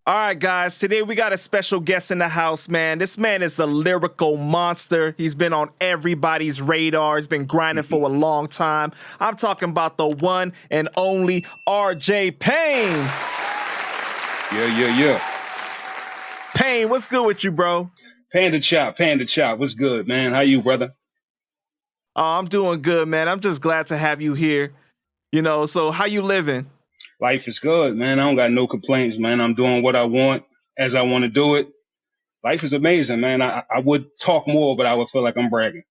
All right, guys, today we got a special guest in the house, man. This man is a lyrical monster. He's been on everybody's radar. He's been grinding for a long time. I'm talking about the one and only RJ Payne. Yeah. Payne, what's good with you, bro? Panda Chop. What's good, man? How you, brother? Oh, I'm doing good, man. I'm just glad to have you here. So how you living? Life is good, man. I don't got no complaints, man. I'm doing what I want as I want to do it. Life is amazing, man. I would talk more, but I would feel like I'm bragging.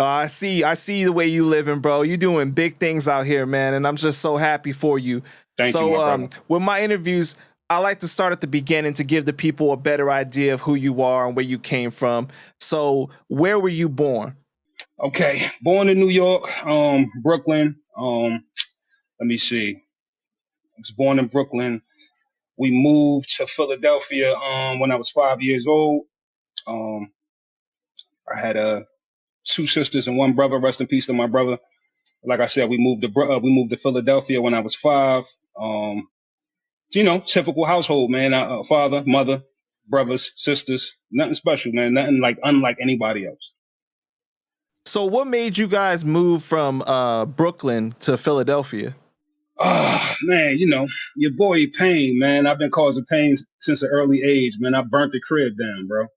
I see the way you living, bro. You doing big things out here, man, and I'm just so happy for you. Thank you, my brother. With my interviews, I like to start at the beginning to give the people a better idea of who you are and where you came from. So, where were you born? Okay, born in New York, Brooklyn. Let me see. I was born in Brooklyn. We moved to Philadelphia when I was 5 years old. I had 2 sisters and 1 brother. Rest in peace to my brother. Like I said, we moved to Philadelphia when I was 5. Typical household, man. Father, mother, brothers, sisters. Nothing special, man. Nothing unlike anybody else. So, what made you guys move from Brooklyn to Philadelphia? Oh, man, your boy Payne, man. I've been causing pain since an early age, man. I burnt the crib down, bro.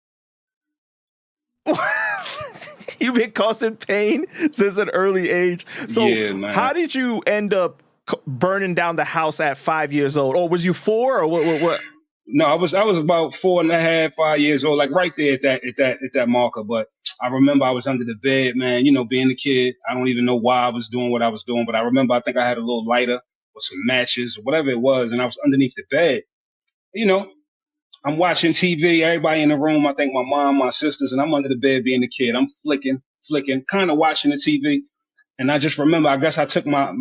You've been causing pain since an early age. So yeah, man. How did you end up burning down the house at 5 years old? Or was you 4 or what? No, I was about 4.5, 5 years old, like right there at that marker. But I remember I was under the bed, man, being a kid. I don't even know why I was doing what I was doing, but I remember I think I had a little lighter or some matches or whatever it was, and I was underneath the bed. I'm watching TV, everybody in the room, I think my mom, my sisters, and I'm under the bed being a kid. I'm flicking, kind of watching the TV. And I just remember, I guess I took my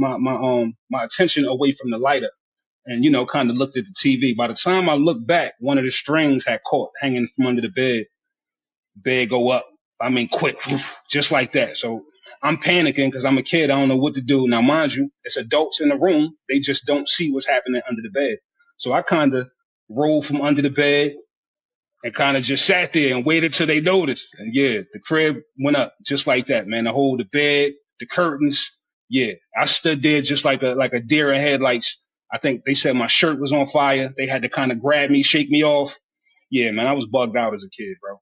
attention away from the lighter and, kind of looked at the TV. By the time I looked back, one of the strings had caught hanging from under the bed. Bed go up. I mean, quick, just like that. So I'm panicking because I'm a kid. I don't know what to do. Now, mind you, it's adults in the room. They just don't see what's happening under the bed. So I kind of rolled from under the bed and kind of just sat there and waited till they noticed. And yeah, the crib went up just like that, man. The bed, the curtains. Yeah, I stood there just like a deer in headlights. I think they said my shirt was on fire. They had to kind of grab me, shake me off. Yeah, man, I was bugged out as a kid, bro.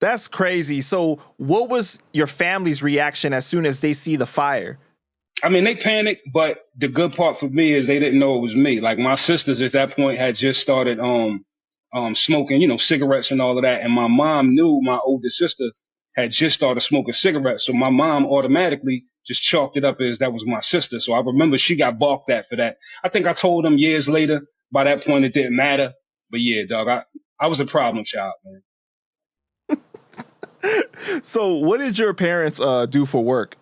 That's crazy. So what was your family's reaction as soon as they see the fire? I mean, they panicked, but the good part for me is they didn't know it was me. Like my sisters at that point had just started smoking, cigarettes and all of that. And my mom knew my older sister had just started smoking cigarettes. So my mom automatically just chalked it up as that was my sister. So I remember she got balked at for that. I think I told them years later. By that point, it didn't matter. But yeah, dog, I was a problem child, man. So what did your parents do for work?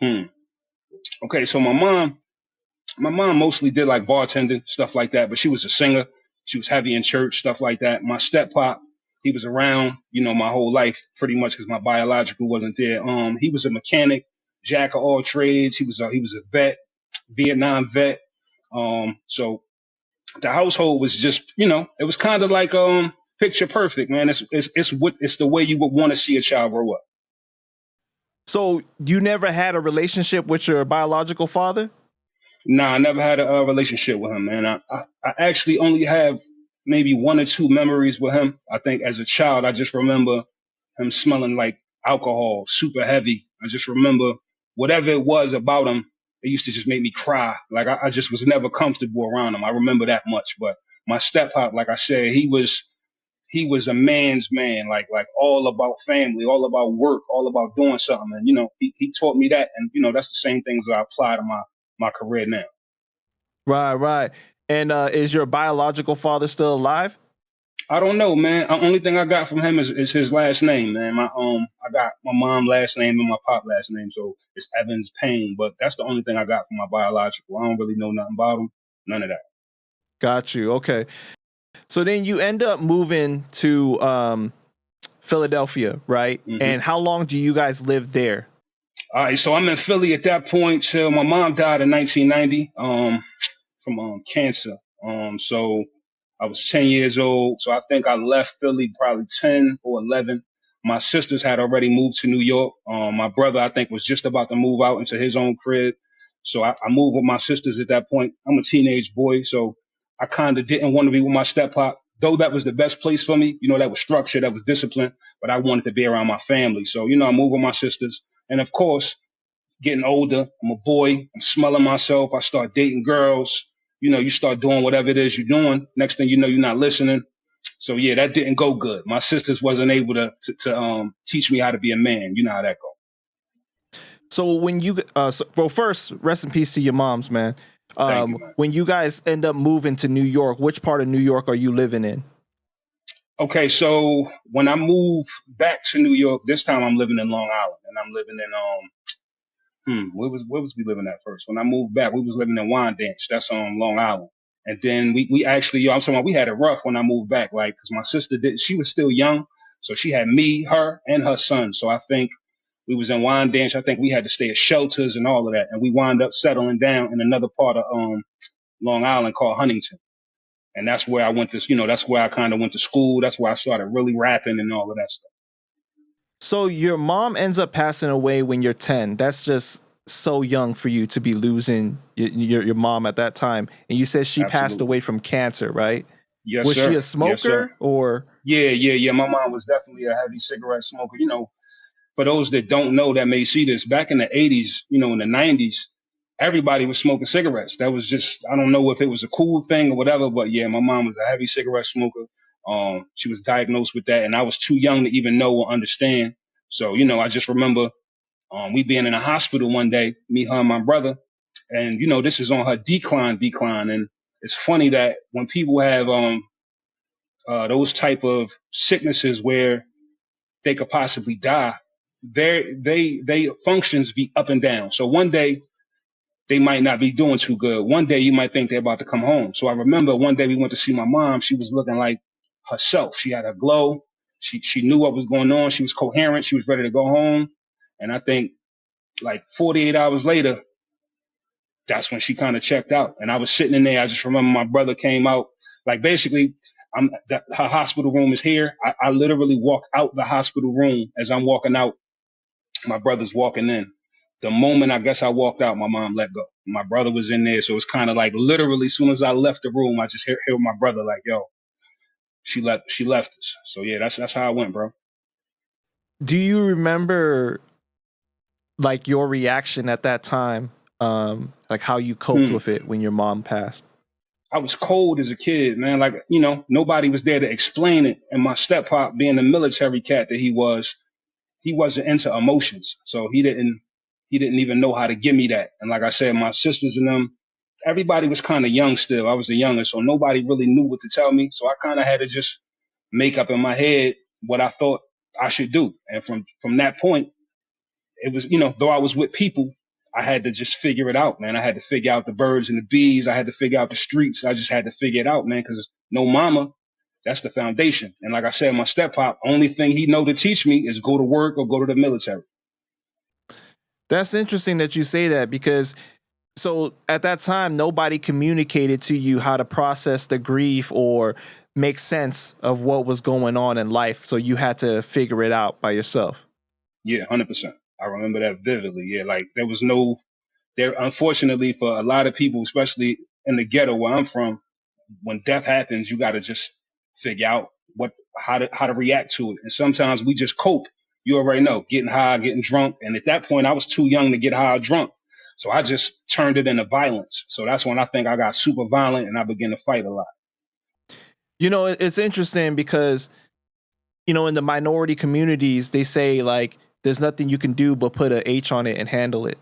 Okay, so my mom mostly did like bartending, stuff like that, but she was a singer. She was heavy in church, stuff like that. My step pop, he was around, my whole life pretty much because my biological wasn't there. He was a mechanic, jack of all trades. He was a vet, Vietnam vet. So the household was just, it was kind of like picture perfect, man. It's the way you would want to see a child grow up. So you never had a relationship with your biological father? Nah, I never had a relationship with him, man. I actually only have maybe 1 or 2 memories with him. I think as a child, I just remember him smelling like alcohol, super heavy. I just remember whatever it was about him, it used to just make me cry. Like I just was never comfortable around him. I remember that much. But my step pop, like I said, he was a man's man, like all about family, all about work, all about doing something. And, he taught me that. And, that's the same things that I apply to my career now. Right. And is your biological father still alive? I don't know, man. The only thing I got from him is his last name, man. I got my mom last name and my pop last name, so it's Evans Payne. But that's the only thing I got from my biological. I don't really know nothing about him. None of that. Got you. Okay. So then you end up moving to Philadelphia, right? Mm-hmm. And how long do you guys live there? All right, so I'm in Philly at that point till my mom died in 1990 from cancer. So I was 10 years old. So I think I left Philly probably 10 or 11. My sisters had already moved to New York. My brother, I think, was just about to move out into his own crib. So I moved with my sisters at that point. I'm a teenage boy, so I kind of didn't want to be with my step pop, though that was the best place for me. That was structure, that was discipline, but I wanted to be around my family. So, I moved with my sisters. And of course, getting older. I'm a boy. I'm smelling myself. I start dating girls. You start doing whatever it is you're doing. Next thing you know, you're not listening. So yeah, that didn't go good. My sisters wasn't able to teach me how to be a man. You know how that goes. So when you, well, first, rest in peace to your moms, man. Thank you, man. When you guys end up moving to New York, which part of New York are you living in? Okay, so when I move back to New York, this time I'm living in Long Island, and I'm living in where was we living at first? When I moved back, we was living in Wyandanch. That's on Long Island. And then we actually, I'm talking about, we had it rough when I moved back, like, because my sister she was still young, so she had me, her, and her son. So I think we was in Wyandanch. I think we had to stay at shelters and all of that, and we wound up settling down in another part of Long Island called Huntington. And that's where I went to, that's where I kind of went to school. That's where I started really rapping and all of that stuff. So your mom ends up passing away when you're 10. That's just so young for you to be losing your mom at that time. And you said she passed Absolutely. away from cancer, right? Yes, Was sir. she a Yes, sir. smoker or? Yeah. My mom was definitely a heavy cigarette smoker. For those that don't know that may see this, back in the 80s, in the 90s, everybody was smoking cigarettes. That was just, I don't know if it was a cool thing or whatever, but yeah, my mom was a heavy cigarette smoker. She was diagnosed with that, and I was too young to even know or understand. So, I just remember we being in a hospital one day, me, her, and my brother, and this is on her decline. And it's funny that when people have those type of sicknesses where they could possibly die, they functions be up and down. So one day they might not be doing too good. One day you might think they're about to come home. So I remember one day we went to see my mom. She was looking like herself. She had a glow. She knew what was going on. She was coherent. She was ready to go home. And I think like 48 hours later, that's when she kind of checked out. And I was sitting in there. I just remember my brother came out. Like basically, her hospital room is here. I literally walk out the hospital room as I'm walking out. My brother's walking in. The moment I guess I walked out, my mom let go. My brother was in there, so it's kind of like literally, as soon as I left the room, I just hear my brother like, "Yo, she left us." So yeah, that's how I went, bro. Do you remember like your reaction at that time? Like how you coped Hmm. with it when your mom passed? I was cold as a kid, man. Like nobody was there to explain it. And my step pop, being the military cat that he wasn't into emotions, so he didn't even know how to give me that. And like I said, my sisters and them, everybody was kind of young still. I was the youngest, so nobody really knew what to tell me. So I kind of had to just make up in my head what I thought I should do. And from that point, it was, though I was with people, I had to just figure it out, man. I had to figure out the birds and the bees. I had to figure out the streets. I just had to figure it out, man, because no mama, that's the foundation. And like I said, my step pop, only thing he know to teach me is go to work or go to the military. That's interesting that you say that because so at that time nobody communicated to you how to process the grief or make sense of what was going on in life. So you had to figure it out by yourself. Yeah, 100%. I remember that vividly. Yeah, like there was no there. Unfortunately, for a lot of people, especially in the ghetto where I'm from, when death happens, you got to just figure out how to react to it. And sometimes we just cope. You already know, getting high, getting drunk. And at that point, I was too young to get high or drunk. So I just turned it into violence. So that's when I think I got super violent and I began to fight a lot. It's interesting because, in the minority communities, they say like there's nothing you can do but put a H on it and handle it.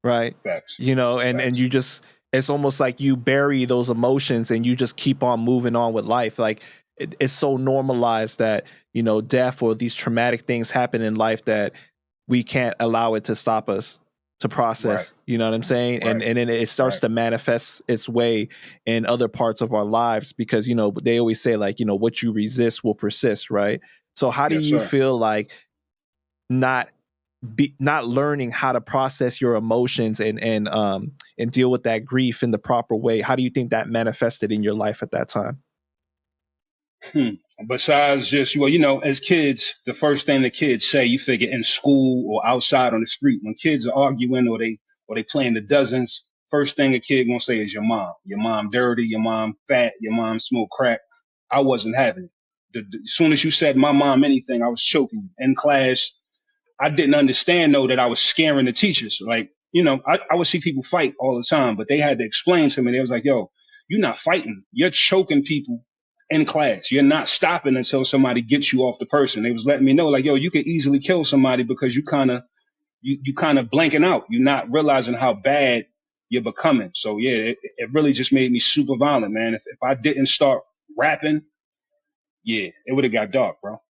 Right. Facts. And Facts. you just, it's almost like you bury those emotions and you just keep on moving on with life. Like it's so normalized that, death or these traumatic things happen in life that we can't allow it to stop us to Right. process. You know what I'm saying? Right. And then it starts Right. to manifest its way in other parts of our lives because, they always say like, what you resist will persist. Right. So how do Yes, you sir. feel like not not learning how to process your emotions and deal with that grief in the proper way. How do you think that manifested in your life at that time? Hmm. Besides just, well, as kids, the first thing the kids say, you figure in school or outside on the street, when kids are arguing or they playing the dozens, first thing a kid gonna say is your mom. Your mom dirty, your mom fat, your mom smoke crack. I wasn't having it. As soon as you said my mom anything, I was choking in class. I didn't understand though that I was scaring the teachers. Like, I would see people fight all the time, but they had to explain to me. They was like, yo, you're not fighting. You're choking people in class. You're not stopping until somebody gets you off the person. They was letting me know, like, yo, you could easily kill somebody because you kind of blanking out. You're not realizing how bad you're becoming. So yeah, it really just made me super violent, man. If I didn't start rapping, yeah, it would have got dark, bro.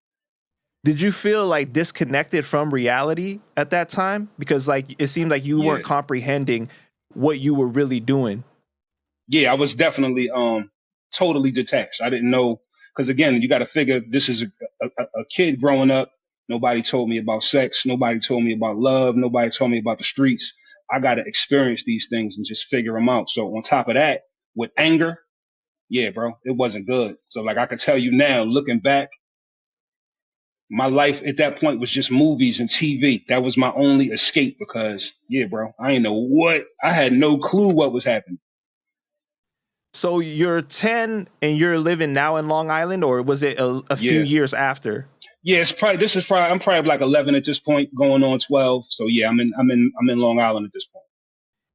Did you feel like disconnected from reality at that time? Because like it seemed like you Yeah. weren't comprehending what you were really doing. Yeah, I was definitely totally detached. I didn't know because again, you got to figure this is a kid growing up. Nobody told me about sex. Nobody told me about love. Nobody told me about the streets. I got to experience these things and just figure them out. So on top of that, with anger, yeah, bro, it wasn't good. So like I could tell you now, looking back, my life at that point was just movies and TV. That was my only escape because yeah, bro, I didn't know what. I had no clue what was happening. So you're 10 and you're living now in Long Island, or was it a few Yeah. years after? Yeah, I'm probably like 11 at this point, going on 12. So yeah, I'm in Long Island at this point.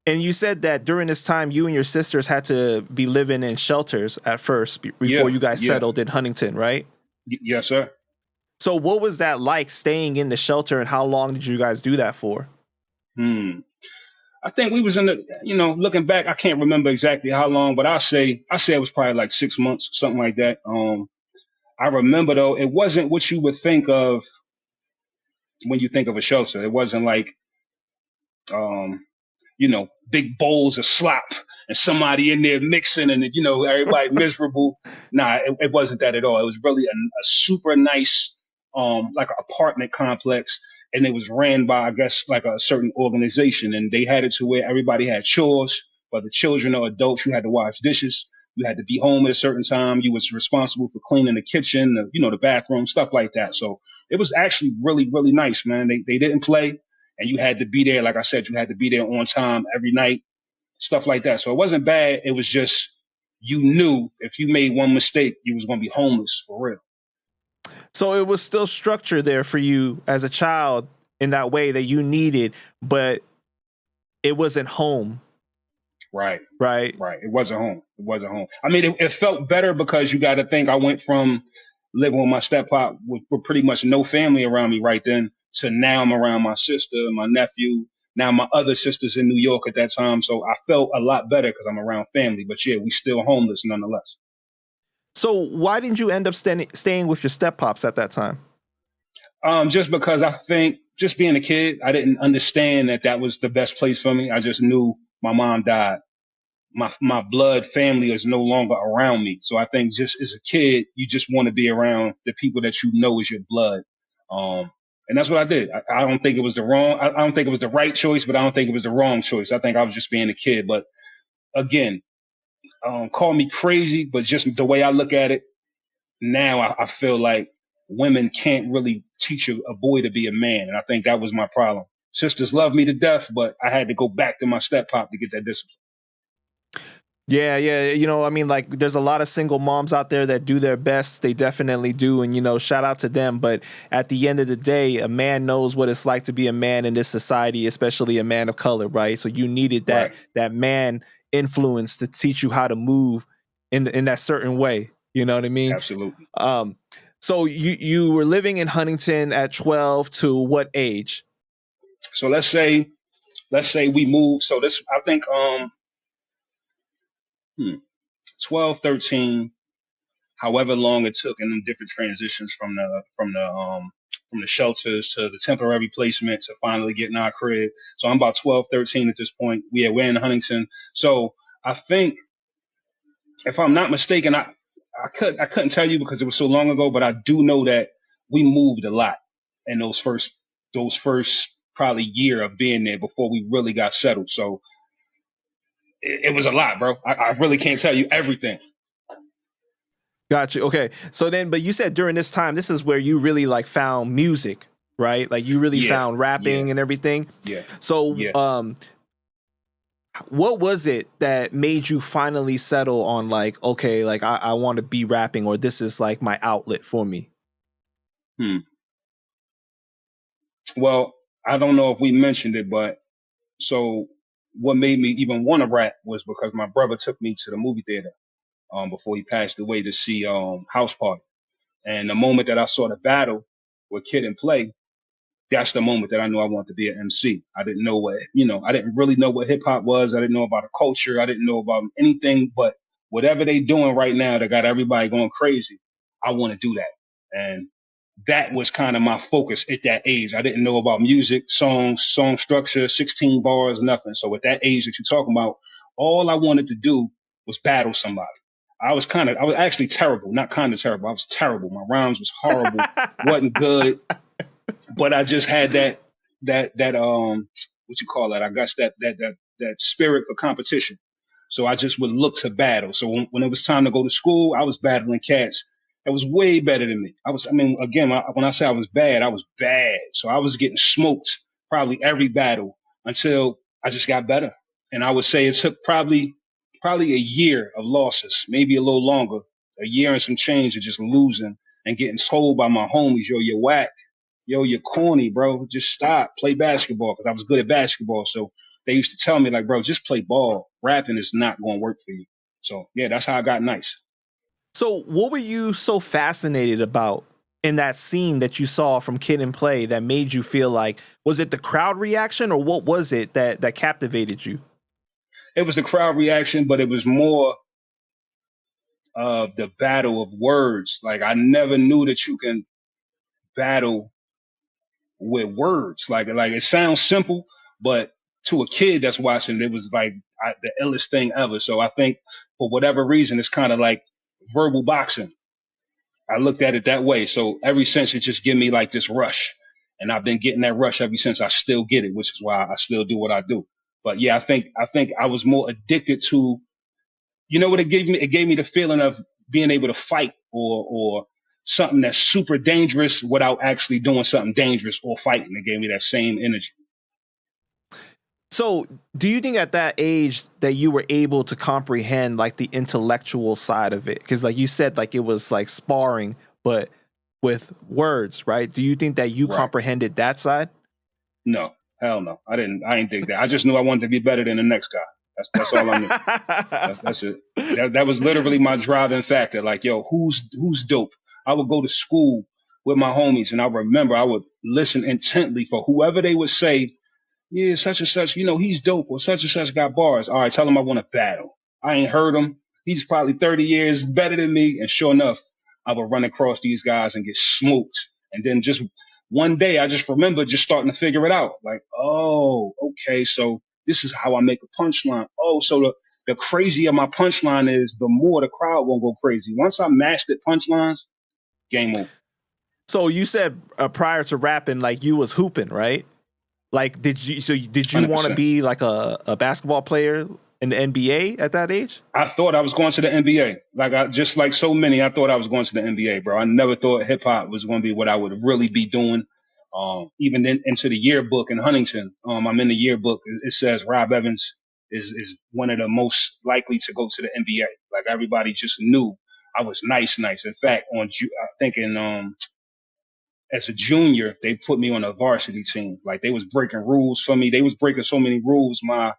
And you said that during this time, you and your sisters had to be living in shelters at first before Yeah, you guys yeah, settled in Huntington, right? yes, sir. So what was that like staying in the shelter, and how long did you guys do that for? Hmm. I think we was in the, looking back, I can't remember exactly how long, but I say it was probably like 6 months, something like that. I remember though, it wasn't what you would think of when you think of a shelter. It wasn't like, um, big bowls of slop and somebody in there mixing and, everybody miserable. Nah, it wasn't that at all. It was really a super nice, like an apartment complex. And it was ran by, I guess, like a certain organization. And they had it to where everybody had chores, whether children or adults, you had to wash dishes. You had to be home at a certain time. You was responsible for cleaning the kitchen, the bathroom, stuff like that. So it was actually really, really nice, man. They didn't play and you had to be there. Like I said, you had to be there on time every night, stuff like that. So it wasn't bad. It was just you knew if you made one mistake, you was gonna be homeless for real. So it was still structure there for you as a child in that way that you needed, but it wasn't home, Right, right? right. It wasn't home. It wasn't home. I mean, it felt better because you got to think I went from living with my steppop with pretty much no family around me right then to now I'm around my sister, my nephew. Now my other sister's in New York at that time, so I felt a lot better because I'm around family. But yeah, we still homeless nonetheless. So why didn't you end up staying with your step pops at that time? Just because I think, just being a kid, I didn't understand that that was the best place for me. I just knew my mom died. My blood family is no longer around me. So I think just as a kid, you just want to be around the people that you know is your blood. And that's what I did. I don't think it was the wrong. I don't think it was the right choice, but I don't think it was the wrong choice. I think I was just being a kid. But again, call me crazy, but just the way I look at it now, I feel like women can't really teach a boy to be a man. And I think that was my problem. Sisters love me to death, but I had to go back to my step pop to get that discipline. Yeah, yeah. I mean, like, there's a lot of single moms out there that do their best. They definitely do. And, shout out to them. But at the end of the day, a man knows what it's like to be a man in this society, especially a man of color, right? So you needed Right. that man influence to teach you how to move in that certain way. You know what I mean? Absolutely. Um, so you were living in Huntington at 12 to what age? So let's say we move. So this, I think, hmm, 12, 13, however long it took in the different transitions from the shelters to the temporary placement to finally getting our crib. So I'm about 12, 13 at this point. Yeah, we're in Huntington. So I think, if I'm not mistaken, I couldn't tell you because it was so long ago, but I do know that we moved a lot in those first probably year of being there before we really got settled. So it was a lot, bro. I really can't tell you everything. Got you. Okay. So then, but you said during this time, this is where you really like found music, right? Like you really Yeah, found yeah, rapping and everything. yeah, So, yeah. what was it that made you finally settle on like, okay, like I want to be rapping, or this is like my outlet for me? Hmm. Well, I don't know if we mentioned it, but so what made me even want to rap was because my brother took me to the movie theater before he passed away to see House Party. And the moment that I saw the battle with Kid and Play, that's the moment that I knew I wanted to be an MC. I didn't know what, I didn't really know what hip hop was. I didn't know about the culture. I didn't know about anything, but whatever they doing right now that got everybody going crazy, I want to do that. And that was kind of my focus at that age. I didn't know about music, songs, song structure, 16 bars, nothing. So at that age that you're talking about, all I wanted to do was battle somebody. I was actually terrible, not kind of terrible. I was terrible. My rhymes was horrible, wasn't good, but I just had that what you call that? I guess that spirit for competition. So I just would look to battle. So when it was time to go to school, I was battling cats that was way better than me. Again, when I say I was bad. So I was getting smoked probably every battle until I just got better. And I would say it took probably a year of losses, maybe a little longer, a year and some change of just losing and getting told by my homies, yo, you're whack. Yo, you're corny, bro. Just stop. Play basketball. Because I was good at basketball. So they used to tell me, like, bro, just play ball. Rapping is not going to work for you. So, yeah, that's how I got nice. So, what were you so fascinated about in that scene that you saw from Kid and Play that made you feel like, was it the crowd reaction, or what was it that captivated you? It was the crowd reaction, but it was more of the battle of words. Like, I never knew that you can battle with words. Like it sounds simple, but to a kid that's watching, it was like the illest thing ever. So I think for whatever reason, it's kind of like verbal boxing. I looked at it that way. So ever since, it just give me like this rush, and I've been getting that rush ever since. I still get it, which is why I still do what I do. But yeah, I think I was more addicted to, what it gave me? It gave me the feeling of being able to fight or something that's super dangerous without actually doing something dangerous or fighting. It gave me that same energy. So, do you think at that age that you were able to comprehend like the intellectual side of it? Because, like you said, like it was like sparring, but with words, right? Do you think that you Right. comprehended that side? No, hell no. I didn't. I didn't think that. I just knew I wanted to be better than the next guy. That's all I knew. That's it. That was literally my driving factor. Like, yo, who's dope? I would go to school with my homies, and I remember I would listen intently for whoever they would say, yeah, such and such, he's dope, or such and such got bars. All right, tell him I want to battle. I ain't heard him. He's probably 30 years better than me. And sure enough, I would run across these guys and get smoked. And then just one day, I just remember just starting to figure it out. Like, oh, okay, so this is how I make a punchline. Oh, so the crazier my punchline is, the more the crowd won't go crazy. Once I mastered punchlines, game over. So you said prior to rapping, like you was hooping, right? Like, did you want to 100%. be like a basketball player in the NBA at that age? I thought I was going to the NBA. Just like so many, I thought I was going to the NBA, bro. I never thought hip hop was going to be what I would really be doing. Even into the yearbook in Huntington, I'm in the yearbook. It says Rob Evans is one of the most likely to go to the NBA. Like everybody just knew I was nice. In fact, I think as a junior, they put me on a varsity team. Like they was breaking rules for me. They was breaking so many rules. My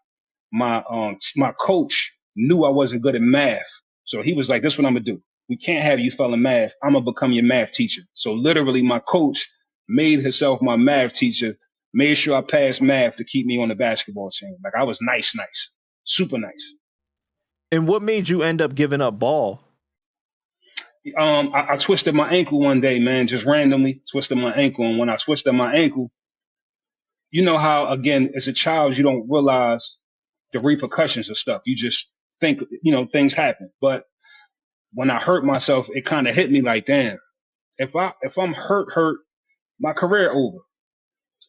coach knew I wasn't good at math. So he was like, this is what I'm gonna do. We can't have you failing math. I'm gonna become your math teacher. So literally my coach made himself my math teacher, made sure I passed math to keep me on the basketball team. Like I was nice, super nice. And what made you end up giving up ball? I twisted my ankle one day, man, just randomly twisted my ankle. And when I twisted my ankle, you know how, again, as a child, you don't realize the repercussions of stuff. You just think, things happen. But when I hurt myself, it kind of hit me like, damn, if I'm hurt, my career over.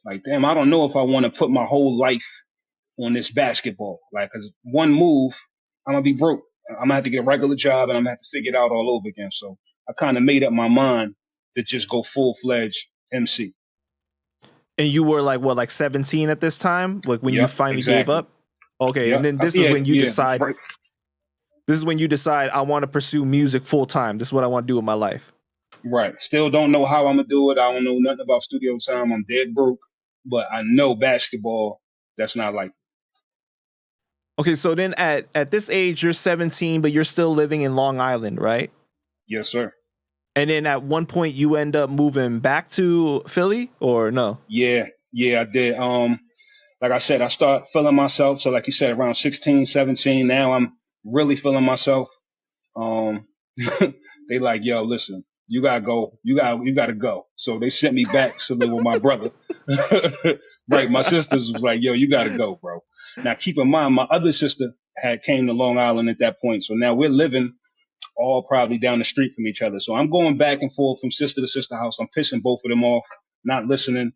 Like, damn, I don't know if I want to put my whole life on this basketball. Like, cause one move, I'm gonna be broke. I'm gonna have to get a regular job and I'm gonna have to figure it out all over again. So I kind of made up my mind to just go full fledged MC. And you were like what, like 17 at this time, like when you Yep, finally gave exactly. up? Okay, and Yep. then this is Yeah, when you yeah. decide. Right. This is when you decide I want to pursue music full time. This is what I want to do with my life. Right. Still don't know how I'm gonna do it. I don't know nothing about studio time. I'm dead broke, but I know basketball. That's not like. Okay, so then at this age you're 17, but you're still living in Long Island, right? Yes, sir. And then at one point you end up moving back to Philly, or no? Yeah, yeah, I did. Like I said, I start feeling myself. So like you said, around 16, 17, now I'm really feeling myself. Um, they like, yo, listen, you gotta go. You gotta go. So they sent me back to live with my brother. Right. My sisters was like, yo, you gotta go, bro. Now keep in mind, my other sister had came to Long Island at that point. So now we're living all probably down the street from each other. So I'm going back and forth from sister to sister house. I'm pissing both of them off, not listening,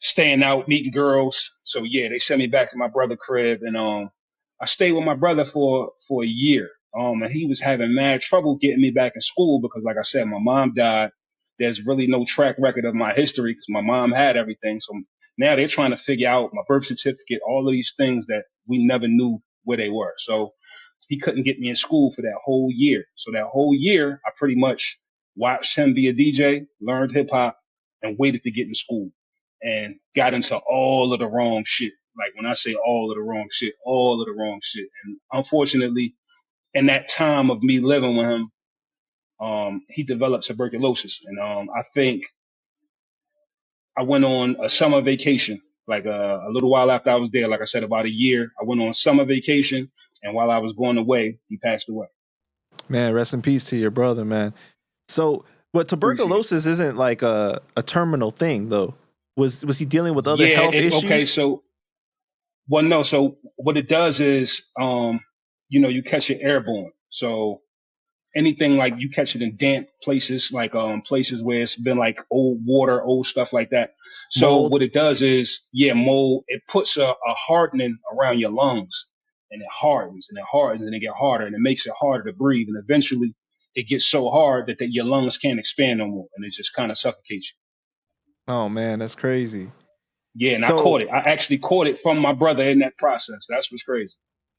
staying out, meeting girls. So yeah, they sent me back to my brother crib, and I stayed with my brother for a year. And he was having mad trouble getting me back in school because, like I said, my mom died. There's really no track record of my history because my mom had everything. So now they're trying to figure out my birth certificate, all of these things that we never knew where they were. So he couldn't get me in school for that whole year. So that whole year, I pretty much watched him be a DJ, learned hip hop, and waited to get in school and got into all of the wrong shit. Like when I say all of the wrong shit, all of the wrong shit. And unfortunately, in that time of me living with him, he developed tuberculosis. And I think I went on a summer vacation, like a little while after I was there. Like I said, about a year. I went on summer vacation, and while I was going away, he passed away. Man, rest in peace to your brother, man. So, but Appreciate it. tuberculosis isn't like a terminal thing, though. Was he dealing with other Yeah. health Okay. issues? So, well, no. So what it does is, you catch it airborne. So anything like you catch it in damp places, like places where it's been like old water, old stuff like that. So Mold? what it does is, yeah, mold. It puts a hardening around your lungs, and it hardens and it hardens and it get harder, and it makes it harder to breathe, and eventually it gets so hard that your lungs can't expand no more, and it just kind of suffocates Oh man, that's crazy. you. Yeah, and I So, caught it. I actually caught it from my brother in that process. That's what's crazy.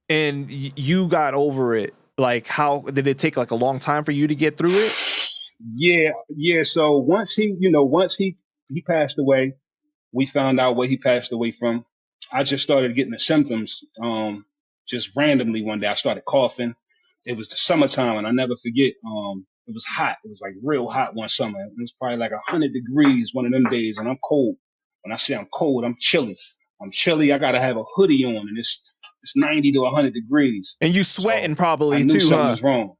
and you got over it. Like, how did it take like a long time for you to get through it? Yeah, yeah. So once he passed away, we found out what he passed away from. I just started getting the symptoms, just randomly one day. I started coughing. It was the summertime, and I never forget. It was hot. It was like real hot one summer. It was probably like 100 degrees one of them days, and I'm cold. When I say I'm cold, I'm chilly. I'm chilly. I gotta have a hoodie on, and it's 90 to 100 degrees. And you So sweating I probably knew too, something huh? was wrong.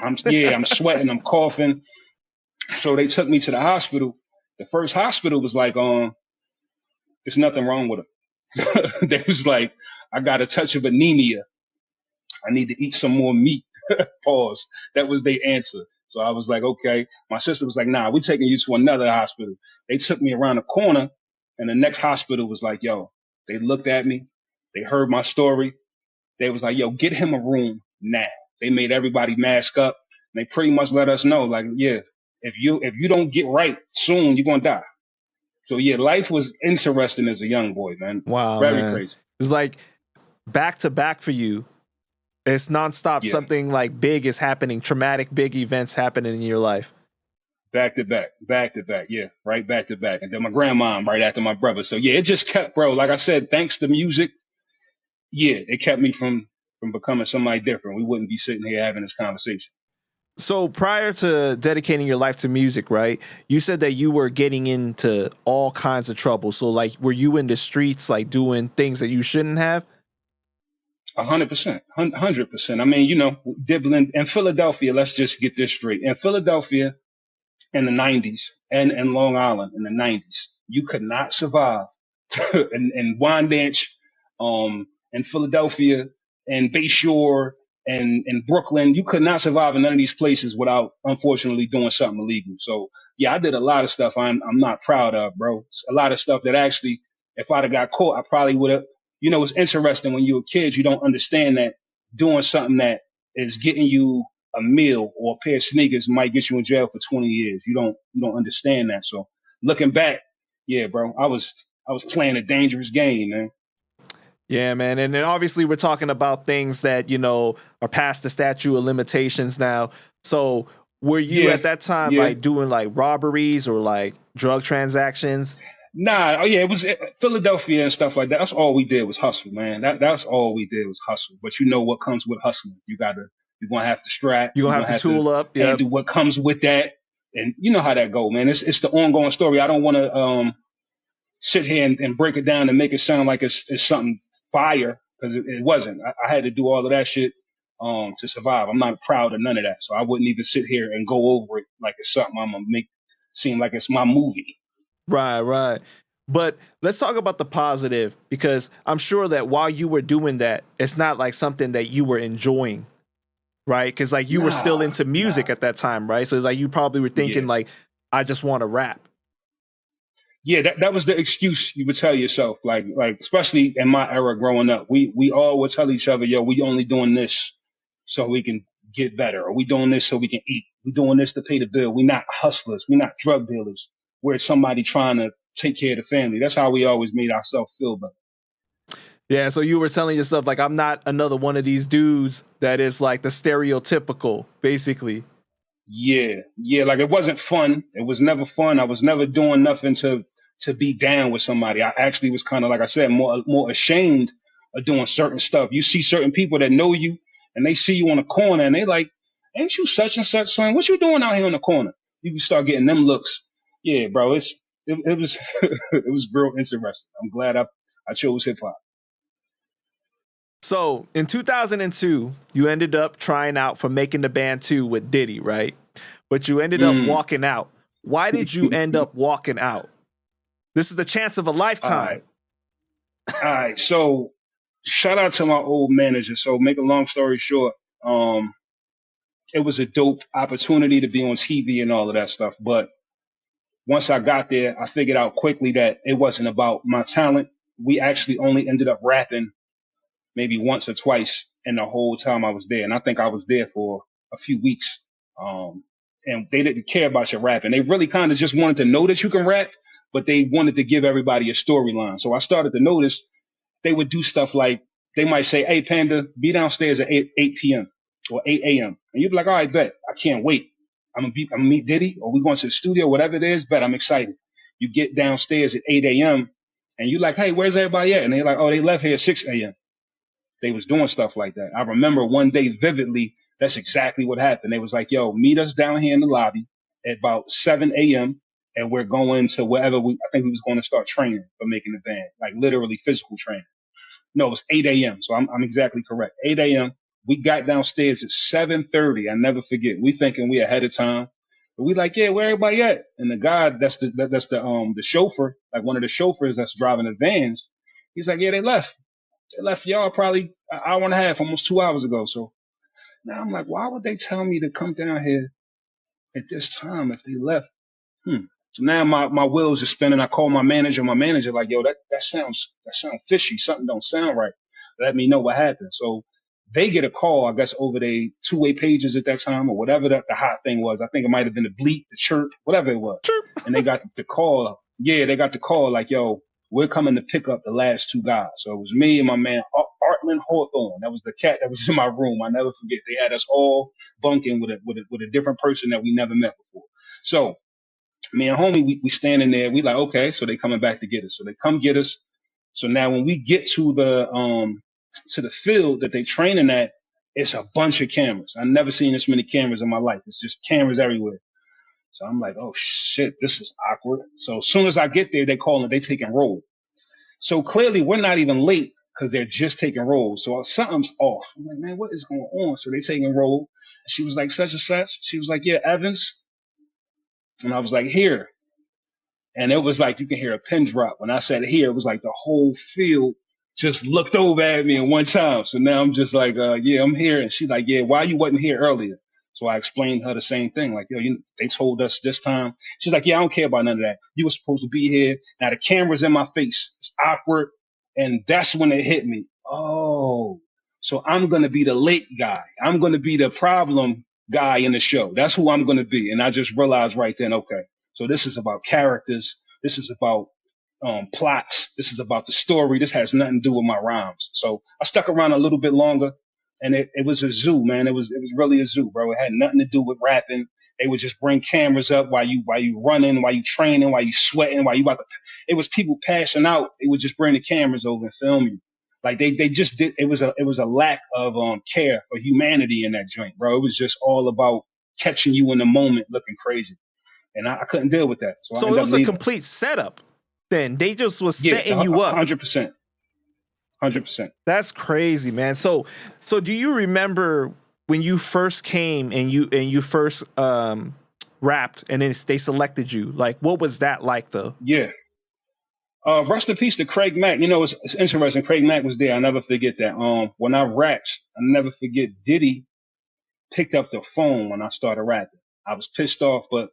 I'm sweating. I'm coughing. So they took me to the hospital. The first hospital was like, there's nothing wrong with him. They was like, I got a touch of anemia. I need to eat some more meat. Pause. That was their answer. So I was like, okay. My sister was like, nah, we're taking you to another hospital. They took me around the corner, and the next hospital was like, yo, they looked at me. They heard my story. They was like, yo, get him a room now. They made everybody mask up. And they pretty much let us know, like, yeah, if you don't get right soon, you're gonna die. So yeah, life was interesting as a young boy, man. Wow, Very man. crazy. It's like back to back for you. It's nonstop. Yeah, Something like big is happening, traumatic, big events happening in your life. back to back, back to back. Yeah, right back to back. And then my grandma right after my brother. So yeah, it just kept, bro. Like I said, thanks to music, yeah, it kept me from becoming somebody different. We wouldn't be sitting here having this conversation. So prior to dedicating your life to music, right? You said that you were getting into all kinds of trouble. So like, were you in the streets, like doing things that you shouldn't have? 100%, 100%. I mean, dibbling in Philadelphia. Let's just get this straight. In Philadelphia, in the 90s and in Long Island in the 90s. You could not survive in Wyandanch, in Philadelphia, and Bayshore, and in Brooklyn. You could not survive in none of these places without, unfortunately, doing something illegal. So yeah, I did a lot of stuff I'm not proud of, bro. A lot of stuff that actually, if I'd have got caught, I probably would have. You know, it's interesting when you're a kid, you don't understand that doing something that is getting you a meal or a pair of sneakers might get you in jail for 20 years. You don't understand that. So looking back, yeah, bro, I was playing a dangerous game, man. Yeah, man. And then obviously we're talking about things that, are past the statute of limitations now. So were you Yeah, at that time yeah. like doing like robberies or like drug transactions? Nah, oh yeah, it was Philadelphia and stuff like that. That's all we did was hustle, man. That's all we did was hustle. But you know what comes with hustling? You're gonna have to strap. You're You're gonna have gonna to have to tool up. Yep. handle what comes with that, and you know how that go, man. It's the ongoing story. I don't want to sit here and break it down and make it sound like it's something fire because it wasn't. I had to do all of that shit to survive. I'm not proud of none of that, so I wouldn't even sit here and go over it like it's something I'm gonna make seem like it's my movie. Right, right. But let's talk about the positive because I'm sure that while you were doing that, it's not like something that you were enjoying, right? Because like you were still Nah, into music nah. at that time, right? So like you probably were Yeah. thinking like, I just want to rap. Yeah, that was the excuse you would tell yourself, like especially in my era growing up, we all would tell each other, yo, we only doing this so we can get better, or we doing this so we can eat. We doing this to pay the bill. We not hustlers. We not drug dealers. We're somebody trying to take care of the family. That's how we always made ourselves feel better. Yeah, so you were telling yourself like I'm not another one of these dudes that is like the stereotypical, basically. Yeah, yeah. Like it wasn't fun. It was never fun. I was never doing nothing to be down with somebody. I actually was kind of like I said, more ashamed of doing certain stuff. You see certain people that know you, and they see you on the corner, and they like, "Ain't you such and such son? What you doing out here on the corner?" You can start getting them looks. Yeah, bro. It was it was real interesting. I'm glad I chose hip hop. So in 2002, you ended up trying out for Making the Band 2 with Diddy, right? But you ended up Mm. walking out. Why did you end up walking out? This is the chance of a All lifetime. right, all right. So shout out to my old manager. So make a long story short, um, it was a dope opportunity to be on TV and all of that stuff. But once I got there, I figured out quickly that it wasn't about my talent. We actually only ended up rapping maybe once or twice in the whole time I was there. And I think I was there for a few weeks. Um, and they didn't care about your rapping. They really kind of just wanted to know that you can rap, but they wanted to give everybody a storyline. So I started to notice they would do stuff like they might say, "Hey, Panda, be downstairs at 8 p.m. or 8 a.m." And you'd be like, "All right, bet. I can't wait. I'm gonna meet Diddy, or we going to the studio, whatever it is. Bet I'm excited." You get downstairs at 8 a.m. and you're like, "Hey, where's everybody at?" And they're like, "Oh, they left here at 6 a.m." They was doing stuff like that. I remember one day vividly. That's exactly what happened. They was like, "Yo, meet us down here in the lobby at about 7 a.m. and we're going to wherever we. I think we was going to start training for making the band, like literally physical training." No, it was 8 a.m. So I'm exactly correct. 8 a.m. We got downstairs at 7:30. I never forget. We thinking we ahead of time. But we like, yeah, where everybody at? And the guy that's the chauffeur, like one of the chauffeurs that's driving the vans, he's like, yeah, they left. They left y'all probably an hour and a half, almost 2 hours ago. So now I'm like, why would they tell me to come down here at this time if they left? Hmm. So now my wheels are spinning. I call my manager. My manager like, yo, that sounds fishy. Something don't sound right. Let me know what happened. So they get a call, I guess, over the two-way pages at that time or whatever the hot thing was. I think it might have been the bleep, the chirp, whatever it was. And they got the call. Yeah, they got the call like, yo, we're coming to pick up the last two guys. So it was me and my man Artland Hawthorne. That was the cat that was in my room. I never forget. They had us all bunking with a different person that we never met before. So me and homie, we standing there. We like, okay, so they coming back to get us. So they come get us. So now when we get to the field that they training at, it's a bunch of cameras. I've never seen this many cameras in my life. It's just cameras everywhere. So I'm like, oh shit, this is awkward. So as soon as I get there, they call and they taking roll. So clearly we're not even late because they're just taking roll. So something's off. I'm like, man, what is going on? So they taking roll. She was like, such and such. She was like, yeah, Evans. And I was like, here. And it was like you can hear a pin drop. When I said here, it was like the whole field just looked over at me at one time. So now I'm just like, yeah, I'm here. And she's like, yeah, why you wasn't here earlier? So I explained to her the same thing. Like, yo, they told us this time. She's like, yeah, I don't care about none of that. You were supposed to be here. Now the camera's in my face. It's awkward. And that's when it hit me. Oh, so I'm going to be the late guy. I'm going to be the problem guy in the show. That's who I'm going to be. And I just realized right then, okay, so this is about characters. This is about plots. This is about the story. This has nothing to do with my rhymes. So I stuck around a little bit longer, and it was a zoo, man. It was really a zoo, bro. It had nothing to do with rapping. They would just bring cameras up while you running, while you training, while you sweating, while you about to. It was people passing out. They would just bring the cameras over and film you. Like they just did. It was a lack of care for humanity in that joint, bro. It was just all about catching you in the moment, looking crazy, and I couldn't deal with that. So I So it ended up was a leaving. complete setup. Then they just was Yeah, setting you up. 100%. 100%. That's crazy, man. So do you remember when you first came and you first rapped and then they selected you? Like, what was that like, though? Yeah. Rest in peace to Craig Mack. It's interesting. Craig Mack was there. I never forget that. When I rapped, I never forget Diddy picked up the phone when I started rapping. I was pissed off, but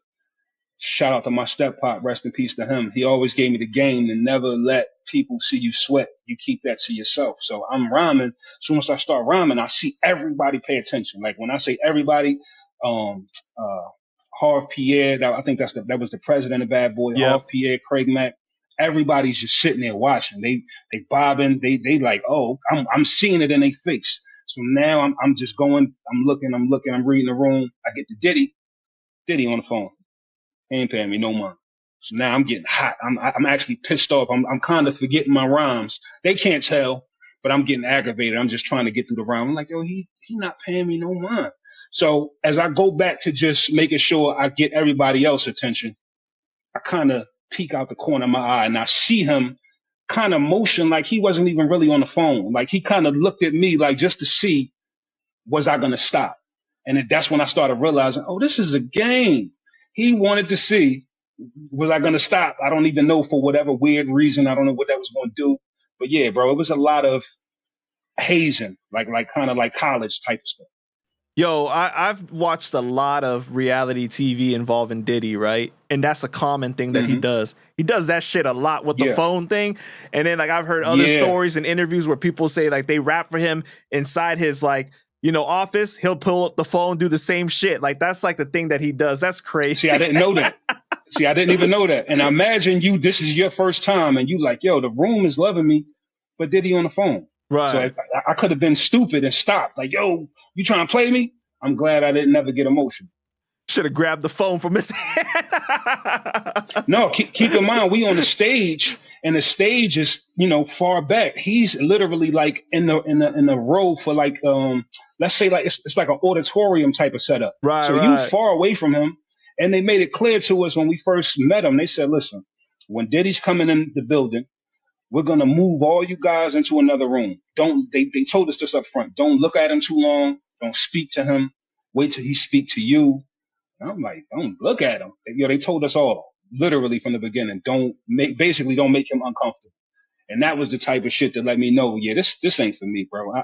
shout out to my step pop. Rest in peace to him. He always gave me the game to never let people see you sweat. You keep that to yourself. So I'm rhyming. As soon as I start rhyming, I see everybody pay attention. Like when I say everybody, Harv Pierre, I think that was the president of Bad Boy. Yep. Harv Pierre, Craig Mack. Everybody's just sitting there watching. They bobbing. They like, oh, I'm seeing it in their face. So now I'm just going. I'm looking. I'm reading the room. I get the Diddy on the phone. He ain't paying me no money. So now I'm getting hot. I'm actually pissed off. I'm kind of forgetting my rhymes. They can't tell, but I'm getting aggravated. I'm just trying to get through the rhyme. I'm like, yo, he not paying me no mind. So as I go back to just making sure I get everybody else's attention, I kind of peek out the corner of my eye and I see him kind of motion like he wasn't even really on the phone. Like he kind of looked at me like just to see, was I going to stop? And that's when I started realizing, oh, this is a game. He wanted to see, was I going to stop? I don't even know, for whatever weird reason. I don't know what that was going to do. But yeah, bro, it was a lot of hazing, like kind of like college type of stuff. Yo, I've watched a lot of reality TV involving Diddy, right? And that's a common thing that he does. He does that shit a lot with the phone thing. And then like I've heard other stories and interviews where people say like they rap for him inside his like, office. He'll pull up the phone, do the same shit. Like that's like the thing that he does. That's crazy. See, I didn't know that. I didn't even know that. And I imagine this is your first time and you like, yo, the room is loving me, but Diddy on the phone. Right. So I could have been stupid and stopped. Like, yo, you trying to play me? I'm glad I didn't ever get emotional. Should have grabbed the phone from his hand. No, keep in mind, we on the stage, and the stage is, far back. He's literally like in the row for like, let's say like it's like an auditorium type of setup. Right. So you far away from him, and they made it clear to us when we first met him. They said, listen, when Diddy's coming in the building, we're gonna move all you guys into another room. They told us this up front. Don't look at him too long. Don't speak to him. Wait till he speak to you. And I'm like, don't look at him. They told us all, literally from the beginning. Don't make him uncomfortable. And that was the type of shit that let me know, yeah, this ain't for me, bro.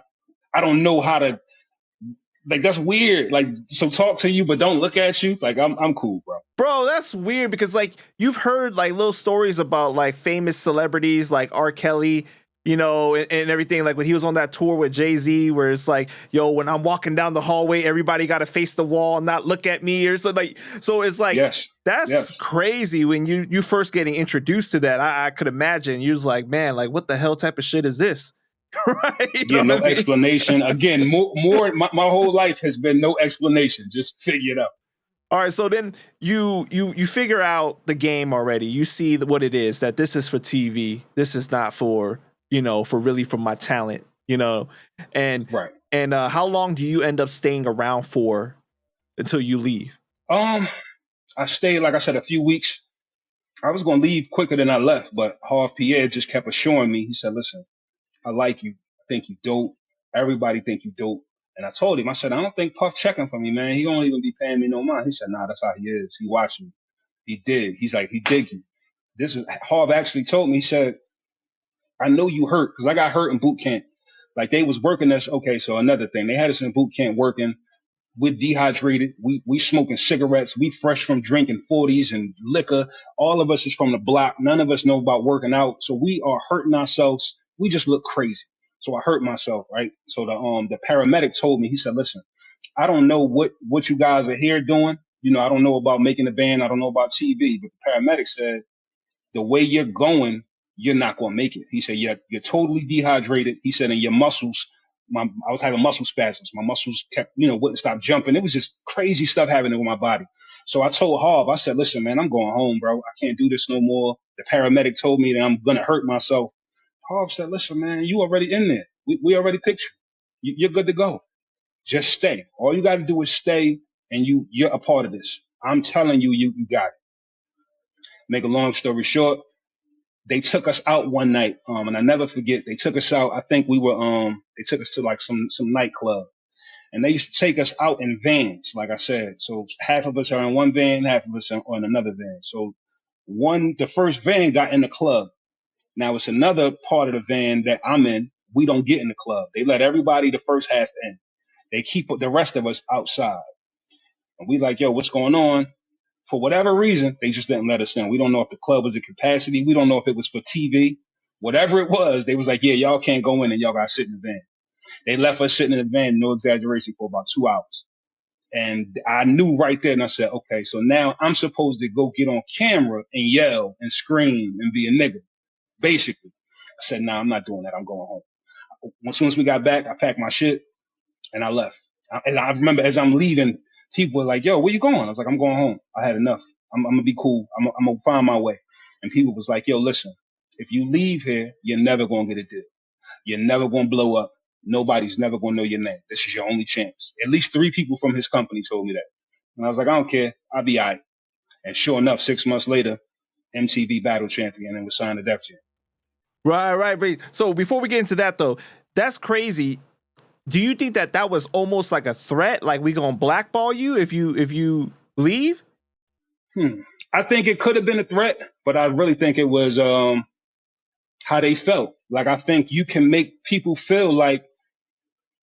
I don't know how to, like, that's weird. Like, so talk to you, but don't look at you. Like, I'm cool, bro. Bro, that's weird because like you've heard like little stories about like famous celebrities like R. Kelly, and everything. Like when he was on that tour with Jay-Z, where it's like, yo, when I'm walking down the hallway, everybody got to face the wall and not look at me or something. Like, so it's like, that's crazy when you first getting introduced to that. I could imagine you was like, man, like what the hell type of shit is this? Right? No explanation. Again, more my whole life has been no explanation. Just figure it out. All right, so then you figure out the game already. You see what it is, that this is for TV. This is not for, for my talent, and right. And how long do you end up staying around for until you leave? I stayed, like I said, a few weeks. I was going to leave quicker than I left, but Harv Pierre just kept assuring me. He said, listen, I like you. I think you dope. Everybody think you dope. And I told him, I said, I don't think Puff checking for me, man. He don't even be paying me no mind. He said, nah, that's how he is. He watched me. He did. He's like, he dig you. Harv actually told me, he said, I know you hurt, because I got hurt in boot camp. Like they was working us. Okay, so another thing, they had us in boot camp working. We're dehydrated. We smoking cigarettes. We fresh from drinking 40s and liquor. All of us is from the block. None of us know about working out. So we are hurting ourselves. We just look crazy. So I hurt myself, right? So the paramedic told me, he said, listen, I don't know what you guys are here doing. I don't know about making a band. I don't know about TV, but the paramedic said, the way you're going, you're not going to make it. He said, you're totally dehydrated. He said, and your muscles, I was having muscle spasms. My muscles kept, wouldn't stop jumping. It was just crazy stuff happening with my body. So I told Harv, I said, listen, man, I'm going home, bro. I can't do this no more. The paramedic told me that I'm going to hurt myself. Harv said, listen, man, you already in there. We already picked you. You're good to go. Just stay. All you got to do is stay, and you're a part of this. I'm telling you, you got it. Make a long story short, they took us out one night, and I never forget. They took us out. I think we were. They took us to like some nightclub, and they used to take us out in vans. Like I said, so half of us are in one van, half of us are in another van. So the first van got in the club. Now it's another part of the van that I'm in. We don't get in the club. They let everybody the first half in. They keep the rest of us outside. And we like, yo, what's going on? For whatever reason, they just didn't let us in. We don't know if the club was at capacity. We don't know if it was for TV. Whatever it was, they was like, yeah, y'all can't go in and y'all got to sit in the van. They left us sitting in the van, no exaggeration, for about 2 hours. And I knew right there, and I said, okay, so now I'm supposed to go get on camera and yell and scream and be a nigga, basically. I said, nah, I'm not doing that. I'm going home. As soon as we got back, I packed my shit and I left. And I remember as I'm leaving, people were like, yo, where you going? I was like, I'm going home. I had enough. I'm going to be cool. I'm going to find my way. And people was like, yo, listen, if you leave here, you're never going to get a deal. You're never going to blow up. Nobody's never going to know your name. This is your only chance. At least 3 people from his company told me that. And I was like, I don't care. I'll be all right. And sure enough, 6 months later, MTV Battle Champion and was signed to Def Jam. Right. But so before we get into that though, that's crazy. Do you think that was almost like a threat? Like we gonna blackball you if you leave? I think it could have been a threat, but I really think it was how they felt. Like I think you can make people feel like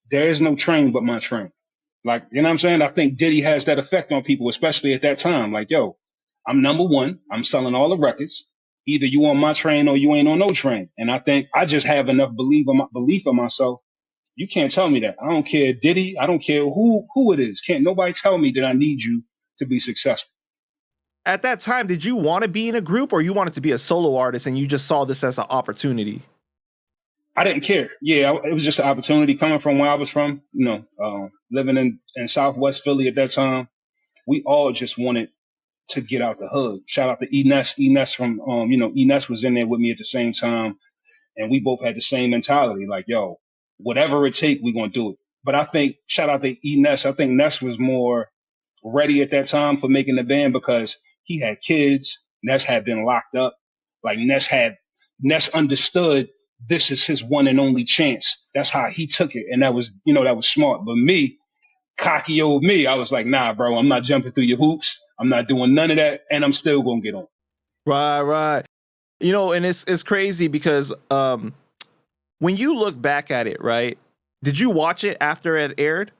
there is no train but my train. Like, you know what I'm saying? I think Diddy has that effect on people, especially at that time. Like, yo, I'm number one. I'm selling all the records. Either you on my train or you ain't on no train. And I think I just have enough belief in myself. You can't tell me that. I don't care Diddy. I don't care who it is. Can't nobody tell me that I need you to be successful. At that time, did you want to be in a group or you wanted to be a solo artist and you just saw this as an opportunity? I didn't care. Yeah, it was just an opportunity coming from where I was from, living in Southwest Philly at that time. We all just wanted to get out the hood. Shout out to Enes. Enes from, Enes was in there with me at the same time. And we both had the same mentality. Like, yo, whatever it take, we're going to do it. But I think, shout out to Enes. I think Ness was more ready at that time for making the band because he had kids. Ness had been locked up. Like Ness understood this is his one and only chance. That's how he took it. And that was smart. But me, cocky old me, I was like, nah, bro, I'm not jumping through your hoops. I'm not doing none of that. And I'm still going to get on. Right. And it's crazy because when you look back at it, right, did you watch it after it aired?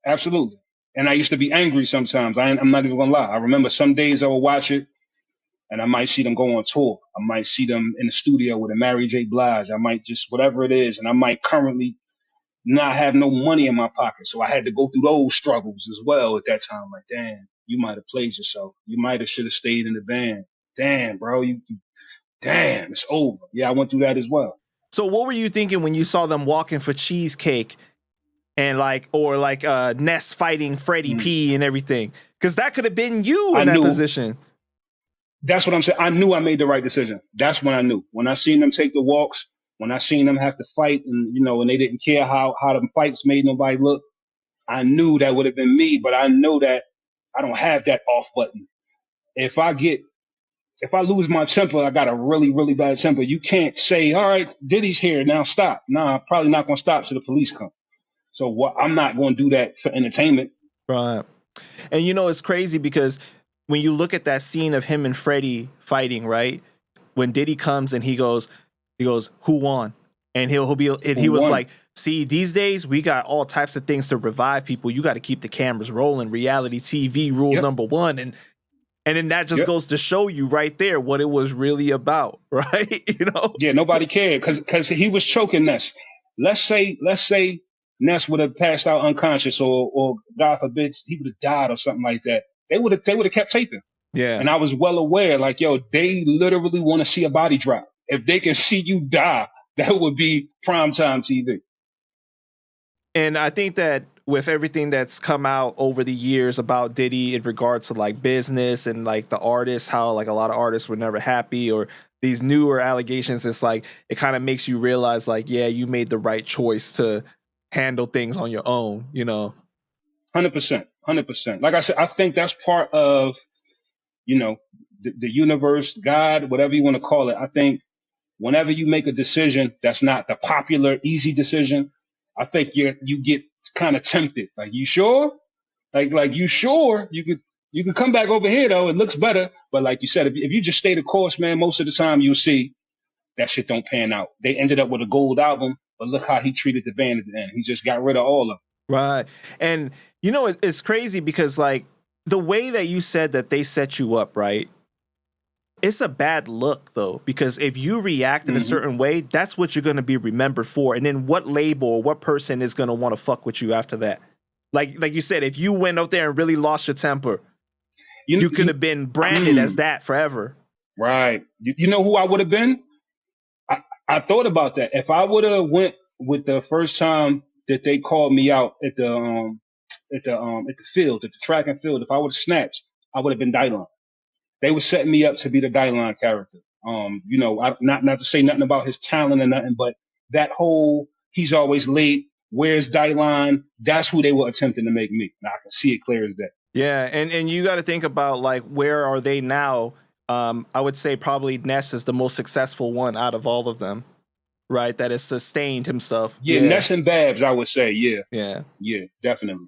Absolutely. And I used to be angry sometimes. I'm not even going to lie. I remember some days I would watch it and I might see them go on tour. I might see them in the studio with a Mary J. Blige. I might just, whatever it is. And I might currently not have no money in my pocket. So I had to go through those struggles as well at that time. Like, damn, you might have played yourself. You might have should have stayed in the band. Damn, bro, damn, it's over. Yeah, I went through that as well. So what were you thinking when you saw them walking for cheesecake and Ness fighting Freddie P and everything? Because that could have been you in that position. That's what I'm saying. I knew I made the right decision. That's when I knew. When I seen them take the walks, when I seen them have to fight and, and they didn't care how the fights made nobody look, I knew that would have been me, but I know that I don't have that off button. If I lose my temper, I got a really, really bad temper. You can't say, all right, Diddy's here, now stop. Nah, I'm probably not going to stop till the police come. So I'm not going to do that for entertainment. Right. And it's crazy because when you look at that scene of him and Freddie fighting, right? When Diddy comes and he goes, who won? And he Who was won? like, see, these days we got all types of things to revive people. You got to keep the cameras rolling. Reality TV rule Yep. number one, and then that just Yep. goes to show you right there what it was really about, right? You know? Yeah, nobody cared because he was choking Ness. Let's say Ness would have passed out unconscious or God forbid he would have died or something like that. They would have kept taping. Yeah. And I was well aware, like, yo, they literally want to see a body drop. If they can see you die, that would be primetime TV. And I think that with everything that's come out over the years about Diddy in regards to like business and like the artists, how like a lot of artists were never happy, or these newer allegations, it's like it kind of makes you realize like, yeah, you made the right choice to handle things on your own, you know? 100%. 100%. Like I said, I think that's part of, you know, the universe, God, whatever you want to call it. I think whenever you make a decision that's not the popular, easy decision, I think you get kind of tempted. Like, you sure? Like you sure you could come back over here though? It looks better. But like you said, if you just stay the course, man, most of the time you'll see that shit don't pan out. They ended up with a gold album, but look how he treated the band at the end. He just got rid of all of them. Right. And you know, it's crazy because like the way that you said that they set you up, right? It's a bad look though, because if you react in a Hmm. certain way, that's what you're going to be remembered for. And then what label or what person is going to want to fuck with you after that? Like you said, if you went out there and really lost your temper, You, you could you have been branded as mm, that forever. right. You know who I would have been? I thought about that. If I would have went with the first time that they called me out at the field, at the track and field, if I would have snapped, I would have been Dylan. They were setting me up to be the Dylan character. Not to say nothing about his talent or nothing, but that whole he's always late. Where's Dylan? That's who they were attempting to make me. Now I can see it clear as day. Yeah, and you got to think about like where are they now? I would say probably Ness is the most successful one out of all of them, right? That has sustained himself. Yeah, Yeah, Ness and Babs, I would say. Yeah, yeah. yeah, definitely.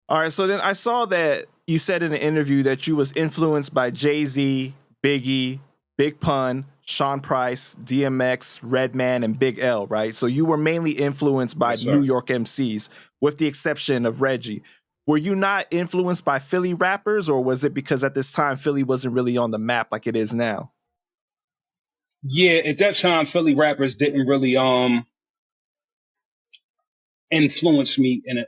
All right, so then I saw that you said in an interview that you was influenced by Jay-Z, Biggie, Big Pun, Sean Price, DMX, Redman, and Big L, right? So you were mainly influenced by Yes, New sir. York MCs, with the exception of Reggie. Were you not influenced by Philly rappers, or was it because at this time Philly wasn't really on the map like it is now? Yeah, at that time, Philly rappers didn't really influence me in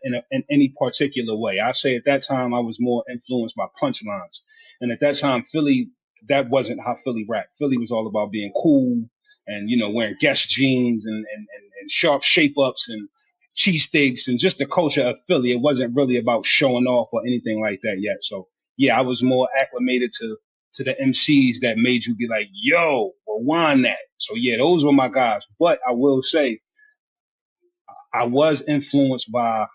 any particular way. I say at that time I was more influenced by punchlines, and at that time Philly, that wasn't how Philly rap. Philly was all about being cool and wearing Guess jeans and sharp shape ups and cheesesteaks and just the culture of Philly. It wasn't really about showing off or anything like that yet. So yeah, I was more acclimated to the MCs that made you be like, yo, rewind that. So yeah, those were my guys. But I will say I was influenced by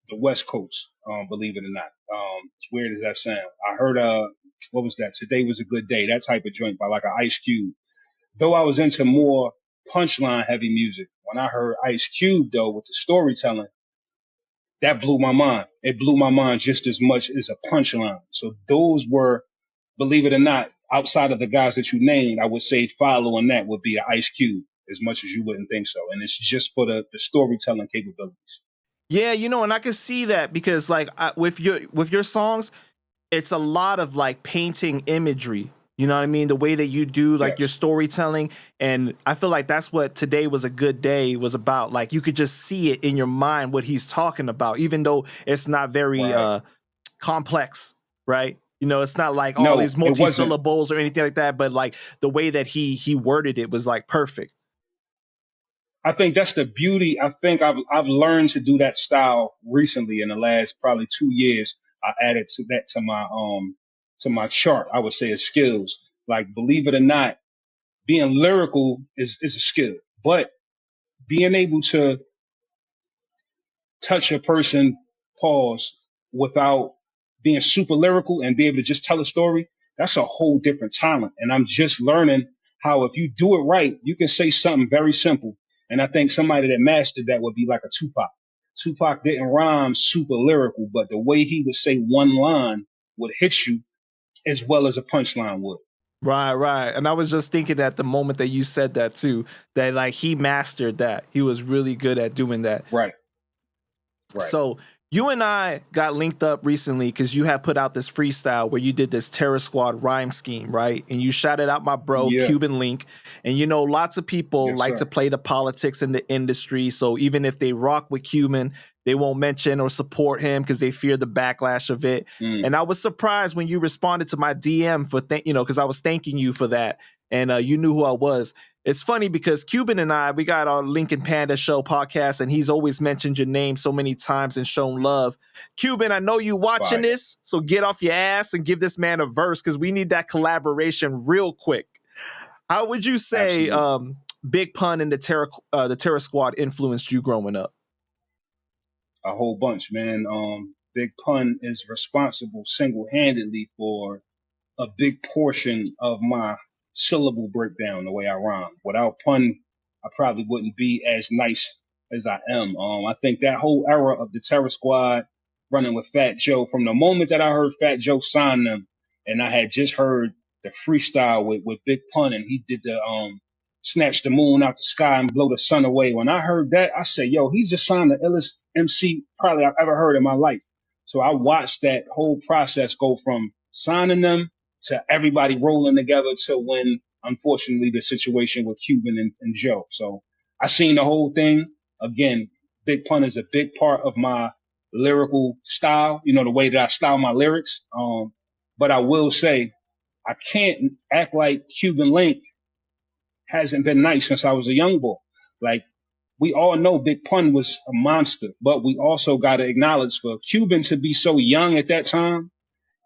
the West Coast, believe it or not. As weird as that sound. I heard what was that? Today Was a Good Day, that type of joint by like an Ice Cube. Though I was into more punchline heavy music, when I heard Ice Cube though with the storytelling, that blew my mind. It blew my mind just as much as a punchline. So those were, believe it or not, outside of the guys that you named, I would say following that would be an Ice Cube, as much as you wouldn't think so. And it's just for the storytelling capabilities. Yeah, you know, and I can see that because like with your songs, it's a lot of like painting imagery. You know what I mean? The way that you do Yeah. like your storytelling. And I feel like that's what Today Was a Good Day was about. Like you could just see it in your mind what he's talking about, even though it's not very Right. complex, right? You know, it's not like all No, these it wasn't. multi-syllables or anything like that, but like the way that he worded it was like perfect. I think that's the beauty. I think I've learned to do that style recently in the last probably 2 years. I added to that to my chart. I would say of skills. Like believe it or not, being lyrical is a skill, but being able to touch a person, pause, without being super lyrical and be able to just tell a story, that's a whole different talent. And I'm just learning how if you do it right, you can say something very simple. And I think somebody that mastered that would be like a Tupac. Tupac didn't rhyme super lyrical, but the way he would say one line would hit you as well as a punchline would. Right, right. And I was just thinking at the moment that you said that too, that like he mastered that. He was really good at doing that. Right, right. So you and I got linked up recently because you had put out this freestyle where you did this Terror Squad rhyme scheme, right? And you shouted out my bro, Yeah, Cuban Link. And you know, lots of people yes, like to sir. play the politics in the industry. So even if they rock with Cuban, they won't mention or support him because they fear the backlash of it. Mm, And I was surprised when you responded to my DM for, because I was thanking you for that. And you knew who I was. It's funny because Cuban and I, we got our Lincoln Panda Show podcast, and he's always mentioned your name so many times and shown love. Cuban, I know you watching fire. this, so get off your ass and give this man a verse because we need that collaboration real quick. How would you say Absolutely. Big Pun and the Terror Squad influenced you growing up? A whole bunch, man. Big Pun is responsible single-handedly for a big portion of my syllable breakdown, the way I rhyme. Without Pun, I probably wouldn't be as nice as I am. I think that whole era of the Terror Squad running with Fat Joe, from the moment that I heard Fat Joe sign them, and I had just heard the freestyle with Big Pun, and he did the snatch the moon out the sky and blow the sun away. When I heard that, I said, yo, he's just signed the illest MC probably I've ever heard in my life. So I watched that whole process go from signing them to everybody rolling together to when, unfortunately, the situation with Cuban and Joe. So I seen the whole thing. Again, Big Pun is a big part of my lyrical style, the way that I style my lyrics. But I will say, I can't act like Cuban Link hasn't been nice since I was a young boy. Like, we all know Big Pun was a monster, but we also got to acknowledge for Cuban to be so young at that time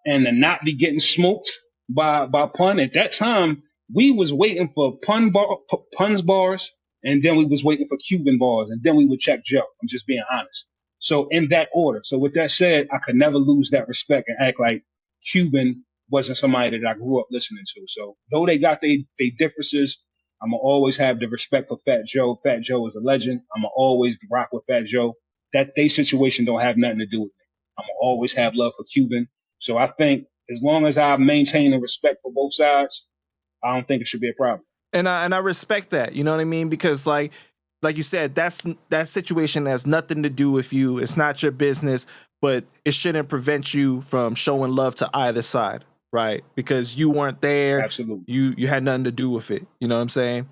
and to not be getting smoked by Pun at that time, we was waiting for Pun's bars, and then we was waiting for Cuban bars, and then we would check Joe. I'm just being honest. So in that order. So with that said, I could never lose that respect and act like Cuban wasn't somebody that I grew up listening to. So though they got they differences, I'm gonna always have the respect for Fat Joe. Fat Joe is a legend. I'm gonna always rock with Fat Joe. That they situation don't have nothing to do with me. I'm gonna always have love for Cuban. So I think as long as I maintain the respect for both sides, I don't think it should be a problem. And I respect that. You know what I mean? Because like you said, that situation has nothing to do with you. It's not your business, but it shouldn't prevent you from showing love to either side, right? Because you weren't there, Absolutely. you had nothing to do with it. You know what I'm saying?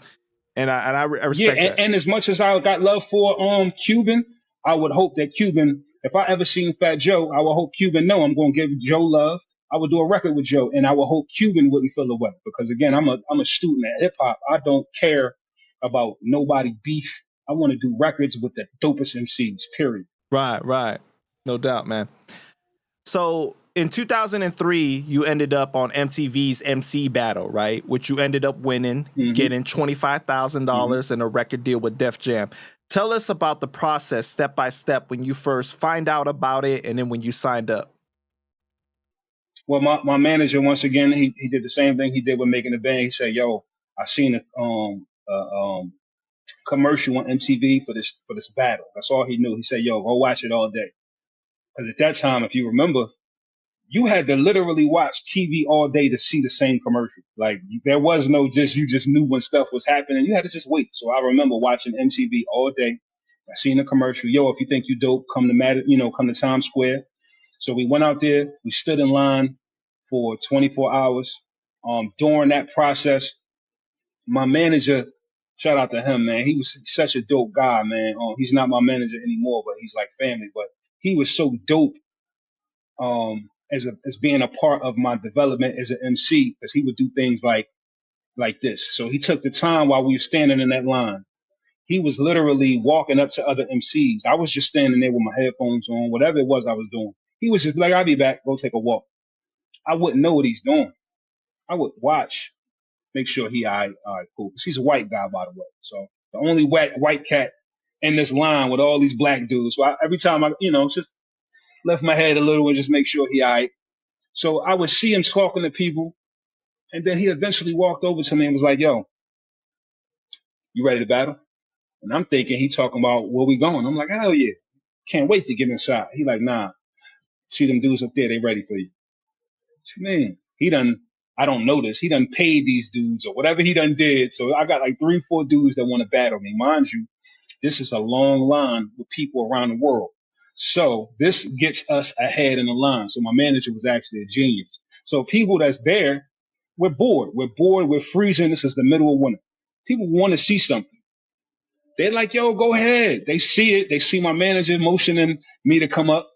I Yeah, respect that. and as much as I got love for Cuban, I would hope that Cuban, if I ever seen Fat Joe, I would hope Cuban know I'm gonna give Joe love. I would do a record with Joe, and I would hope Cuban wouldn't feel the way because again, I'm a student at hip hop. I don't care about nobody beef. I want to do records with the dopest MCs. Period. Right, right. No doubt, man. So in 2003, you ended up on MTV's MC Battle, right? Which you ended up winning, Hmm. getting Hmm. $25,000 and a record deal with Def Jam. Tell us about the process, step by step, when you first find out about it, and then when you signed up. Well, my manager once again he did the same thing he did with making the band. He said, "Yo, I seen a commercial on MTV for this battle." That's all he knew. He said, "Yo, go watch it all day." Because at that time, if you remember, you had to literally watch TV all day to see the same commercial. Like there was no just you just knew when stuff was happening. You had to just wait. So I remember watching MTV all day. I seen the commercial. Yo, if you think you dope, come to come to Times Square. So we went out there. We stood in line for 24 hours. During that process, my manager, shout out to him, man. He was such a dope guy, man. He's not my manager anymore, but he's like family. But he was so dope as being a part of my development as an MC because he would do things like this. So he took the time while we were standing in that line. He was literally walking up to other MCs. I was just standing there with my headphones on, whatever it was I was doing. He was just like, "I'll be back. Go take a walk." I wouldn't know what he's doing. I would watch, make sure he all right, cool. 'Cause he's a white guy, by the way. So the only white cat in this line with all these black dudes. So every time just lift my head a little and just make sure he all right. So I would see him talking to people, and then he eventually walked over to me and was like, "Yo, you ready to battle?" And I'm thinking he talking about where we going. I'm like, "Hell yeah, can't wait to get inside." He like, "Nah, see them dudes up there, they ready for you." What you mean? He done. I don't know this. He done paid these dudes or whatever he done did. So I got like 3, 4 dudes that want to battle me. Mind you, this is a long line with people around the world. So this gets us ahead in the line. So my manager was actually a genius. So people that's there, we're bored. We're bored. We're freezing. This is the middle of winter. People want to see something. They're like, yo, go ahead. They see it. They see my manager motioning me to come up.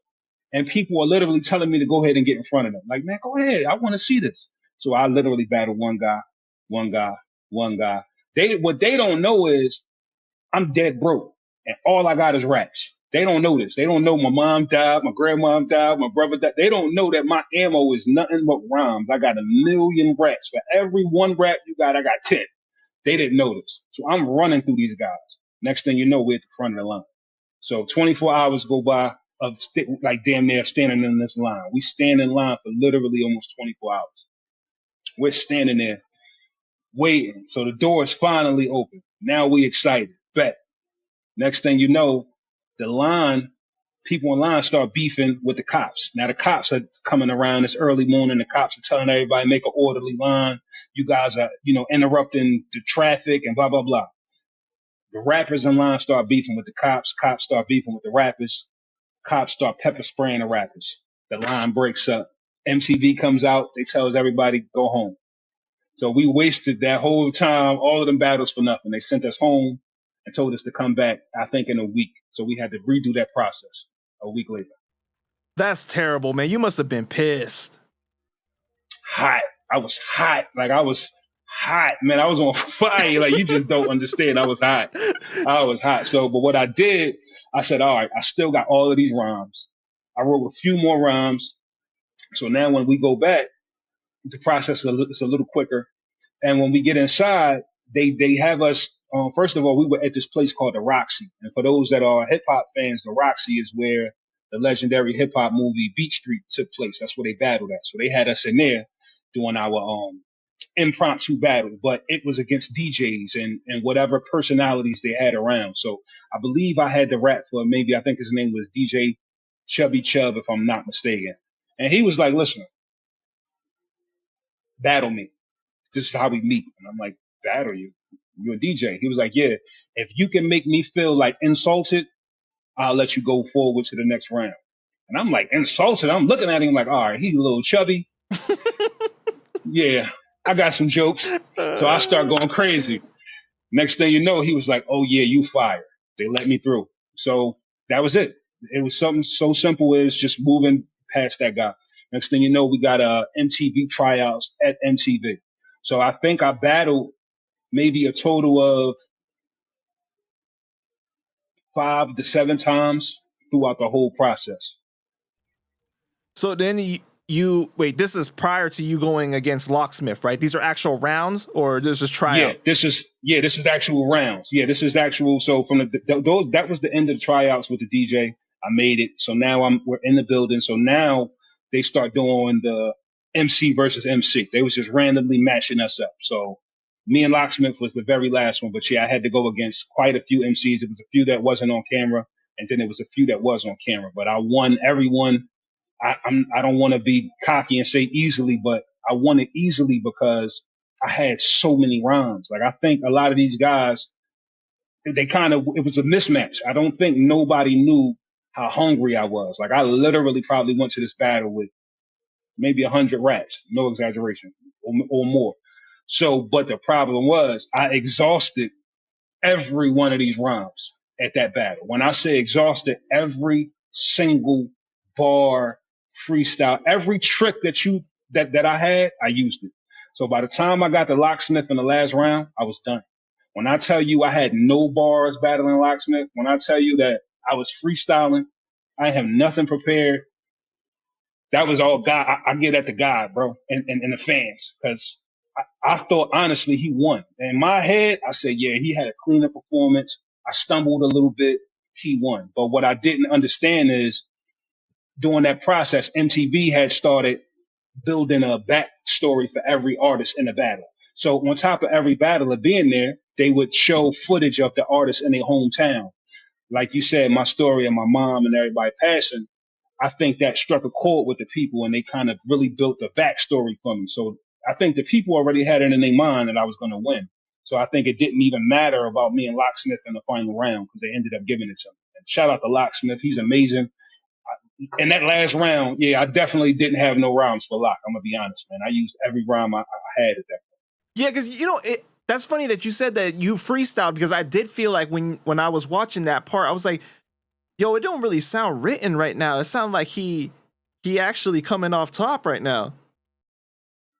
And people are literally telling me to go ahead and get in front of them. Like, man, go ahead. I want to see this. So I literally battled one guy, one guy, one guy. What they don't know is I'm dead broke. And all I got is raps. They don't know this. They don't know my mom died, my grandmom died, my brother died. They don't know that my ammo is nothing but rhymes. I got 1,000,000 raps. For every one rap you got, I got 10. They didn't know this. So I'm running through these guys. Next thing you know, we're at the front of the line. So 24 hours go by of like damn near standing in this line. We stand in line for literally almost 24 hours. We're standing there waiting. So the door is finally open. Now we excited. Bet. Next thing you know, the line, people in line start beefing with the cops. Now the cops are coming around this early morning. The cops are telling everybody make an orderly line. You guys are, interrupting the traffic and blah, blah, blah. The rappers in line start beefing with the cops. Cops start beefing with the rappers. Cops start pepper spraying the rappers. The line breaks up. MTV comes out. They tells everybody go home. So we wasted that whole time, all of them battles for nothing. They sent us home and told us to come back, I think, in a week. So we had to redo that process a week later. That's terrible, man. You must have been pissed. Hot. I was hot. Like, I was hot, man. I was on fire. Like, you just don't understand. I was hot. So, but what I did, I said, all right, I still got all of these rhymes. I wrote a few more rhymes. So now when we go back, the process is a little quicker. And when we get inside, they have us, first of all, we were at this place called the Roxy. And for those that are hip hop fans, the Roxy is where the legendary hip hop movie Beat Street took place. That's where they battled at. So they had us in there doing our impromptu battle, but it was against DJs and whatever personalities they had around. So I believe I had to rap for maybe, I think his name was DJ Chubby Chub, if I'm not mistaken. And he was like, listen, battle me. This is how we meet. And I'm like, battle you? You're a DJ. He was like, yeah, if you can make me feel like insulted, I'll let you go forward to the next round. And I'm like, insulted? I'm looking at him like, all right, he's a little chubby. Yeah, I got some jokes. So I start going crazy. Next thing you know, he was like, oh yeah, you fired. They let me through. So that was it. It was something so simple as just moving past that guy. Next thing you know, we got MTV tryouts at MTV. So I think I battled maybe a total of 5 to 7 times throughout the whole process. So then you wait, this is prior to you going against Locksmith, right? These are actual rounds, or this is tryout? This is actual rounds. Yeah, this is actual. So from those, that was the end of the tryouts with the DJ. I made it. So now we're in the building. So now they start doing the MC versus MC. They was just randomly matching us up. So me and Locksmith was the very last one. But yeah, I had to go against quite a few MCs. It was a few that wasn't on camera, and then it was a few that was on camera. But I won everyone. I don't want to be cocky and say easily, but I won it easily because I had so many rhymes. Like, I think a lot of these guys, it was a mismatch. I don't think nobody knew how hungry I was. Like, I literally probably went to this battle with maybe 100 raps, no exaggeration, or more. So, but the problem was I exhausted every one of these rhymes at that battle. When I say exhausted, every single bar, freestyle, every trick that I had, I used it. So by the time I got the Locksmith in the last round, I was done. When I tell you I had no bars battling Locksmith, when I tell you that I was freestyling, I have nothing prepared. That was all God. I give that to God, bro, and the fans, because I thought honestly he won. In my head, I said, yeah, he had a cleaner performance. I stumbled a little bit. He won. But what I didn't understand is, during that process, MTV had started building a backstory for every artist in the battle. So on top of every battler being there, they would show footage of the artists in their hometown. Like you said, my story of my mom and everybody passing, I think that struck a chord with the people, and they kind of really built a backstory for me. So I think the people already had it in their mind that I was going to win. So I think it didn't even matter about me and Locksmith in the final round because they ended up giving it to me. And shout out to Locksmith. He's amazing. In that last round, yeah, I definitely didn't have no rhymes for Lock. I'm going to be honest, man. I used every rhyme I had at that point. Yeah, because that's funny that you said that you freestyled, because I did feel like when I was watching that part, I was like, yo, it don't really sound written right now. It sounds like he actually coming off top right now.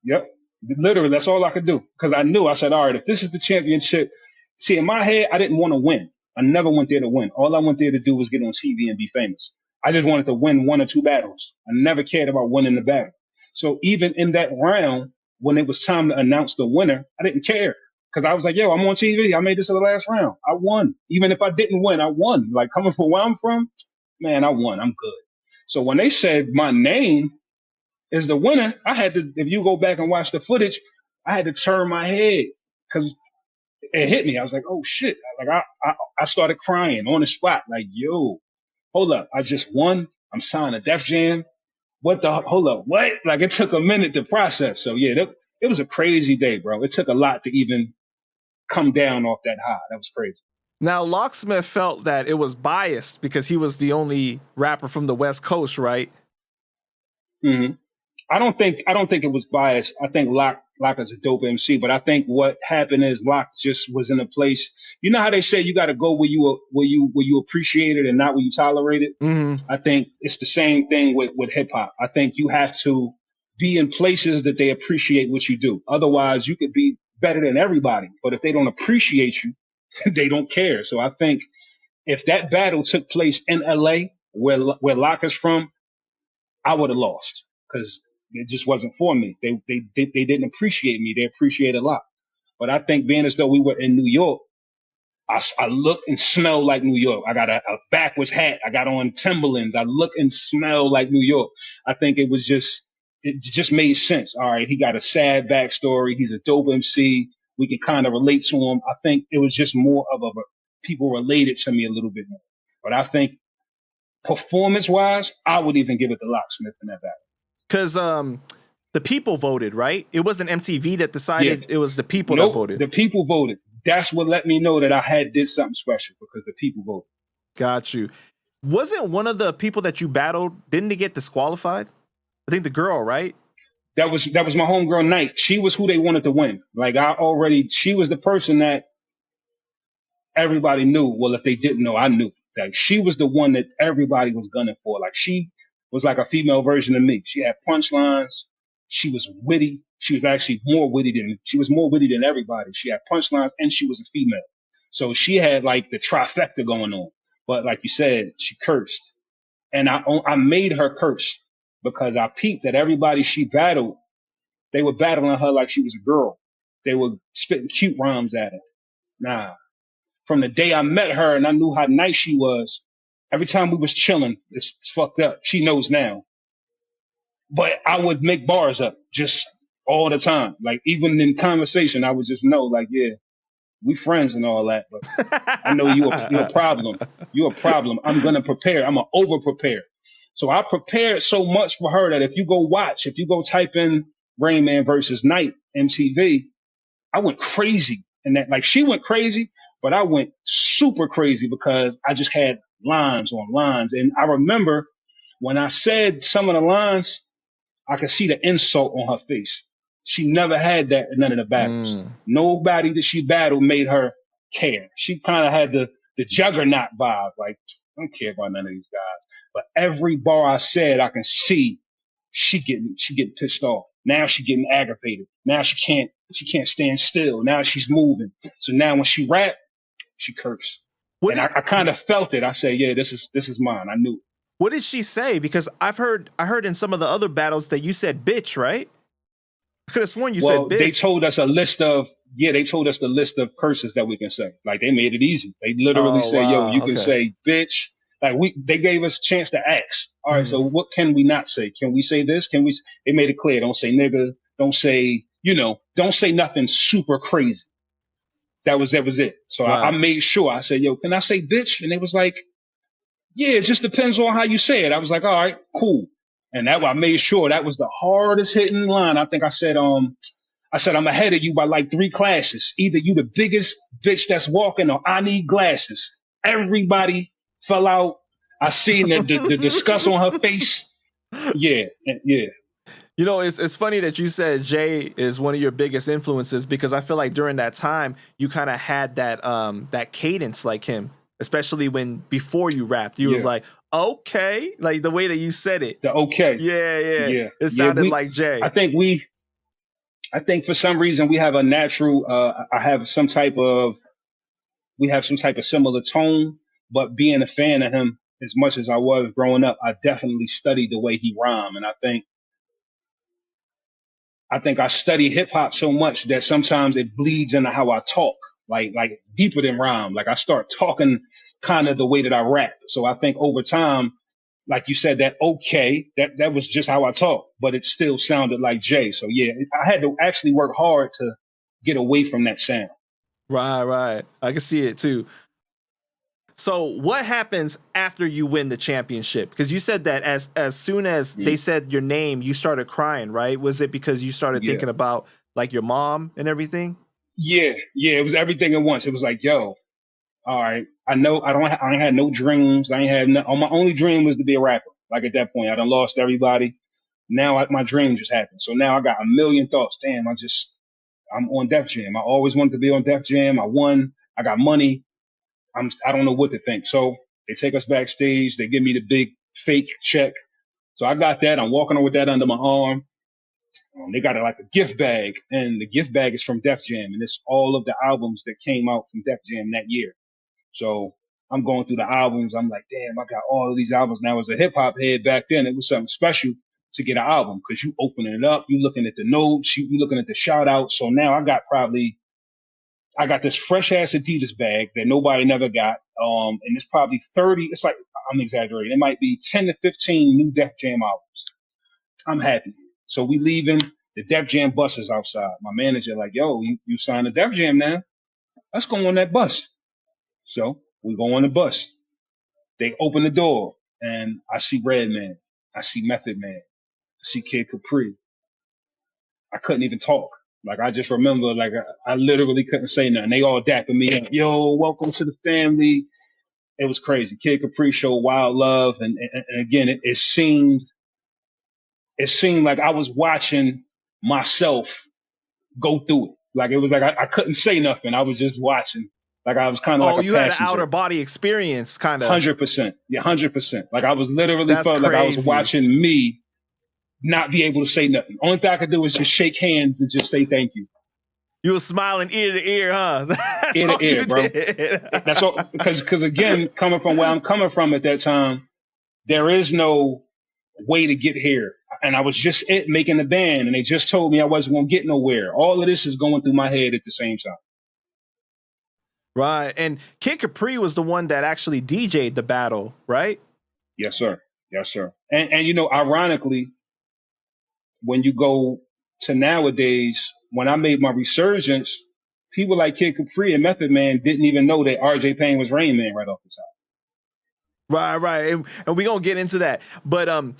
Yep. Literally, that's all I could do. Because I knew, I said, all right, if this is the championship, see, in my head, I didn't want to win. I never went there to win. All I went there to do was get on TV and be famous. I just wanted to win one or two battles. I never cared about winning the battle. So even in that round, when it was time to announce the winner, I didn't care. Because I was like, yo, I'm on TV. I made this in the last round. I won. Even if I didn't win, I won. Like, coming from where I'm from, man, I won. I'm good. So when they said my name is the winner, I had to, if you go back and watch the footage, I had to turn my head because it hit me. I was like, oh shit. Like I started crying on the spot. Like, yo, hold up. I just won. I'm signed a Def Jam. Hold up. What? Like, it took a minute to process. So yeah, it was a crazy day, bro. It took a lot to even come down off that high. That was crazy. Now, Locksmith felt that it was biased because he was the only rapper from the West Coast, right? Mm-hmm. I don't think it was biased. I think Lock is a dope MC, but I think what happened is Lock just was in a place. You know how they say you got to go where you appreciate it and not where you tolerate it. Mm-hmm. I think it's the same thing with hip hop. I think you have to be in places that they appreciate what you do. Otherwise, you could be better than everybody, but if they don't appreciate you, they don't care. So I think if that battle took place in LA, where Lock is from, I would have lost because it just wasn't for me. They didn't appreciate me. They appreciated Lock. But I think being as though we were in New York, I look and smell like New York. I got a backwards hat. I got on Timberlands. I look and smell like New York. I think it just made sense. All right, he got a sad backstory. He's a dope MC. We can kind of relate to him. I think it was just more of a people related to me a little bit more. But I think performance-wise, I would even give it to Locksmith in that battle. Because the people voted, right? It wasn't MTV that decided. Yeah. It was the people that voted. The people voted. That's what let me know that I did something special, because the people voted. Got you. Wasn't one of the people that you battled, didn't they get disqualified? I think the girl, right? That was my homegirl Night. She was who they wanted to win. Like, she was the person that everybody knew. Well, if they didn't know, I knew. Like, she was the one that everybody was gunning for. Like, she was like a female version of me. She had punchlines. She was witty. She was actually more witty than everybody. She had punchlines and she was a female. So she had like the trifecta going on. But like you said, she cursed. And I made her curse because I peeped that everybody she battled, they were battling her like she was a girl. They were spitting cute rhymes at her. Nah. From the day I met her and I knew how nice she was, every time we was chilling, it's fucked up. She knows now. But I would make bars up just all the time. Like, even in conversation, I would just know, like, yeah, we friends and all that. But I know you're a problem. You're a problem. I'm going to prepare. I'm going to over-prepare. So I prepared so much for her that if you go type in Rain Man versus Night, MTV, I went crazy. And that, like, she went crazy, but I went super crazy because I just had lines on lines. And I remember when I said some of the lines, I could see the insult on her face. She never had that in none of the battles. Nobody that she battled made her care. She kind of had the juggernaut vibe. Like, I don't care about none of these guys. But every bar I said, I can see she getting pissed off. Now she getting aggravated. Now she can't stand still. Now she's moving. So now when she rap, she curse. I kind of felt it. I said, yeah, this is mine. I knew it. What did she say? Because I heard in some of the other battles that you said bitch, right? I could have sworn you said bitch. They told us the list of curses that we can say. Like, they made it easy. They literally say, wow, yo, you can say bitch. Like, they gave us a chance to ask. All right, so what can we not say? Can we say this? They made it clear. Don't say nigga. Don't say, don't say nothing super crazy. That was it. So wow. I made sure. I said, yo, can I say bitch? And they was like, yeah, it just depends on how you say it. I was like, all right, cool. And that I made sure that was the hardest hitting line. I think I said, I'm ahead of you by like 3 classes. Either you the biggest bitch that's walking or I need glasses. Everybody fell out. I seen the disgust on her face. Yeah, yeah. You know, it's funny that you said Jay is one of your biggest influences because I feel like during that time you kind of had that cadence like him, especially when before you rapped, you was like, okay, like the way that you said it. The okay. Yeah. It sounded like Jay. I think for some reason we have a natural. We have some type of similar tone, but being a fan of him as much as I was growing up, I definitely studied the way he rhymed, and I think I study hip hop so much that sometimes it bleeds into how I talk, like deeper than rhyme. Like I start talking kind of the way that I rap. So I think over time, like you said, that okay, that was just how I talk, but it still sounded like Jay. So yeah, I had to actually work hard to get away from that sound. Right. I can see it too. So what happens after you win the championship? Because you said that as soon as they said your name, you started crying, right? Was it because you started thinking about like your mom and everything? Yeah. It was everything at once. It was like, yo, all right, I know I ain't had no dreams. I ain't had no, my only dream was to be a rapper. Like at that point, I done lost everybody. Now my dream just happened. So now I got a million thoughts. Damn, I'm on Def Jam. I always wanted to be on Def Jam. I won. I got money. I don't know what to think. So they take us backstage. They give me the big fake check. So I got that. I'm walking with that under my arm. They got like a gift bag, and the gift bag is from Def Jam, and it's all of the albums that came out from Def Jam that year. So I'm going through the albums. I'm like, damn, I got all of these albums. Now, as a hip hop head back then, it was something special to get an album because you opening it up, you looking at the notes, you looking at the shout outs. So now I got this fresh ass Adidas bag that nobody never got. And it's probably 30. It's like, I'm exaggerating. It might be 10 to 15 new Def Jam albums. I'm happy. So we leaving. The Def Jam bus is outside. My manager like, yo, you signed a Def Jam now. Let's go on that bus. So we go on the bus. They open the door and I see Redman. I see Method Man. I see Kid Capri. I couldn't even talk. Like I just remember, like I literally couldn't say nothing. They all dapping me up. Yo, welcome to the family. It was crazy. Kid Capri showed wild love, and again, it seemed like I was watching myself go through it. Like it was like I couldn't say nothing. I was just watching. Like I was kind of like you had an outer body experience, kind of. 100%. Yeah, 100%. Like I was literally felt like I was watching me not be able to say nothing. Only thing I could do was just shake hands and just say thank you. You were smiling ear to ear, huh? That's ear to ear, bro. That's all. Because again, coming from where I'm coming from at that time, there is no way to get here. And I was just making the band, and they just told me I wasn't going to get nowhere. All of this is going through my head at the same time. Right. And Kid Capri was the one that actually DJ'd the battle, right? Yes, sir. And you know, ironically, when you go to nowadays, when I made my resurgence, people like Kid Capri and Method Man didn't even know that RJ Payne was Rain Man right off the top. Right. And we're going to get into that. But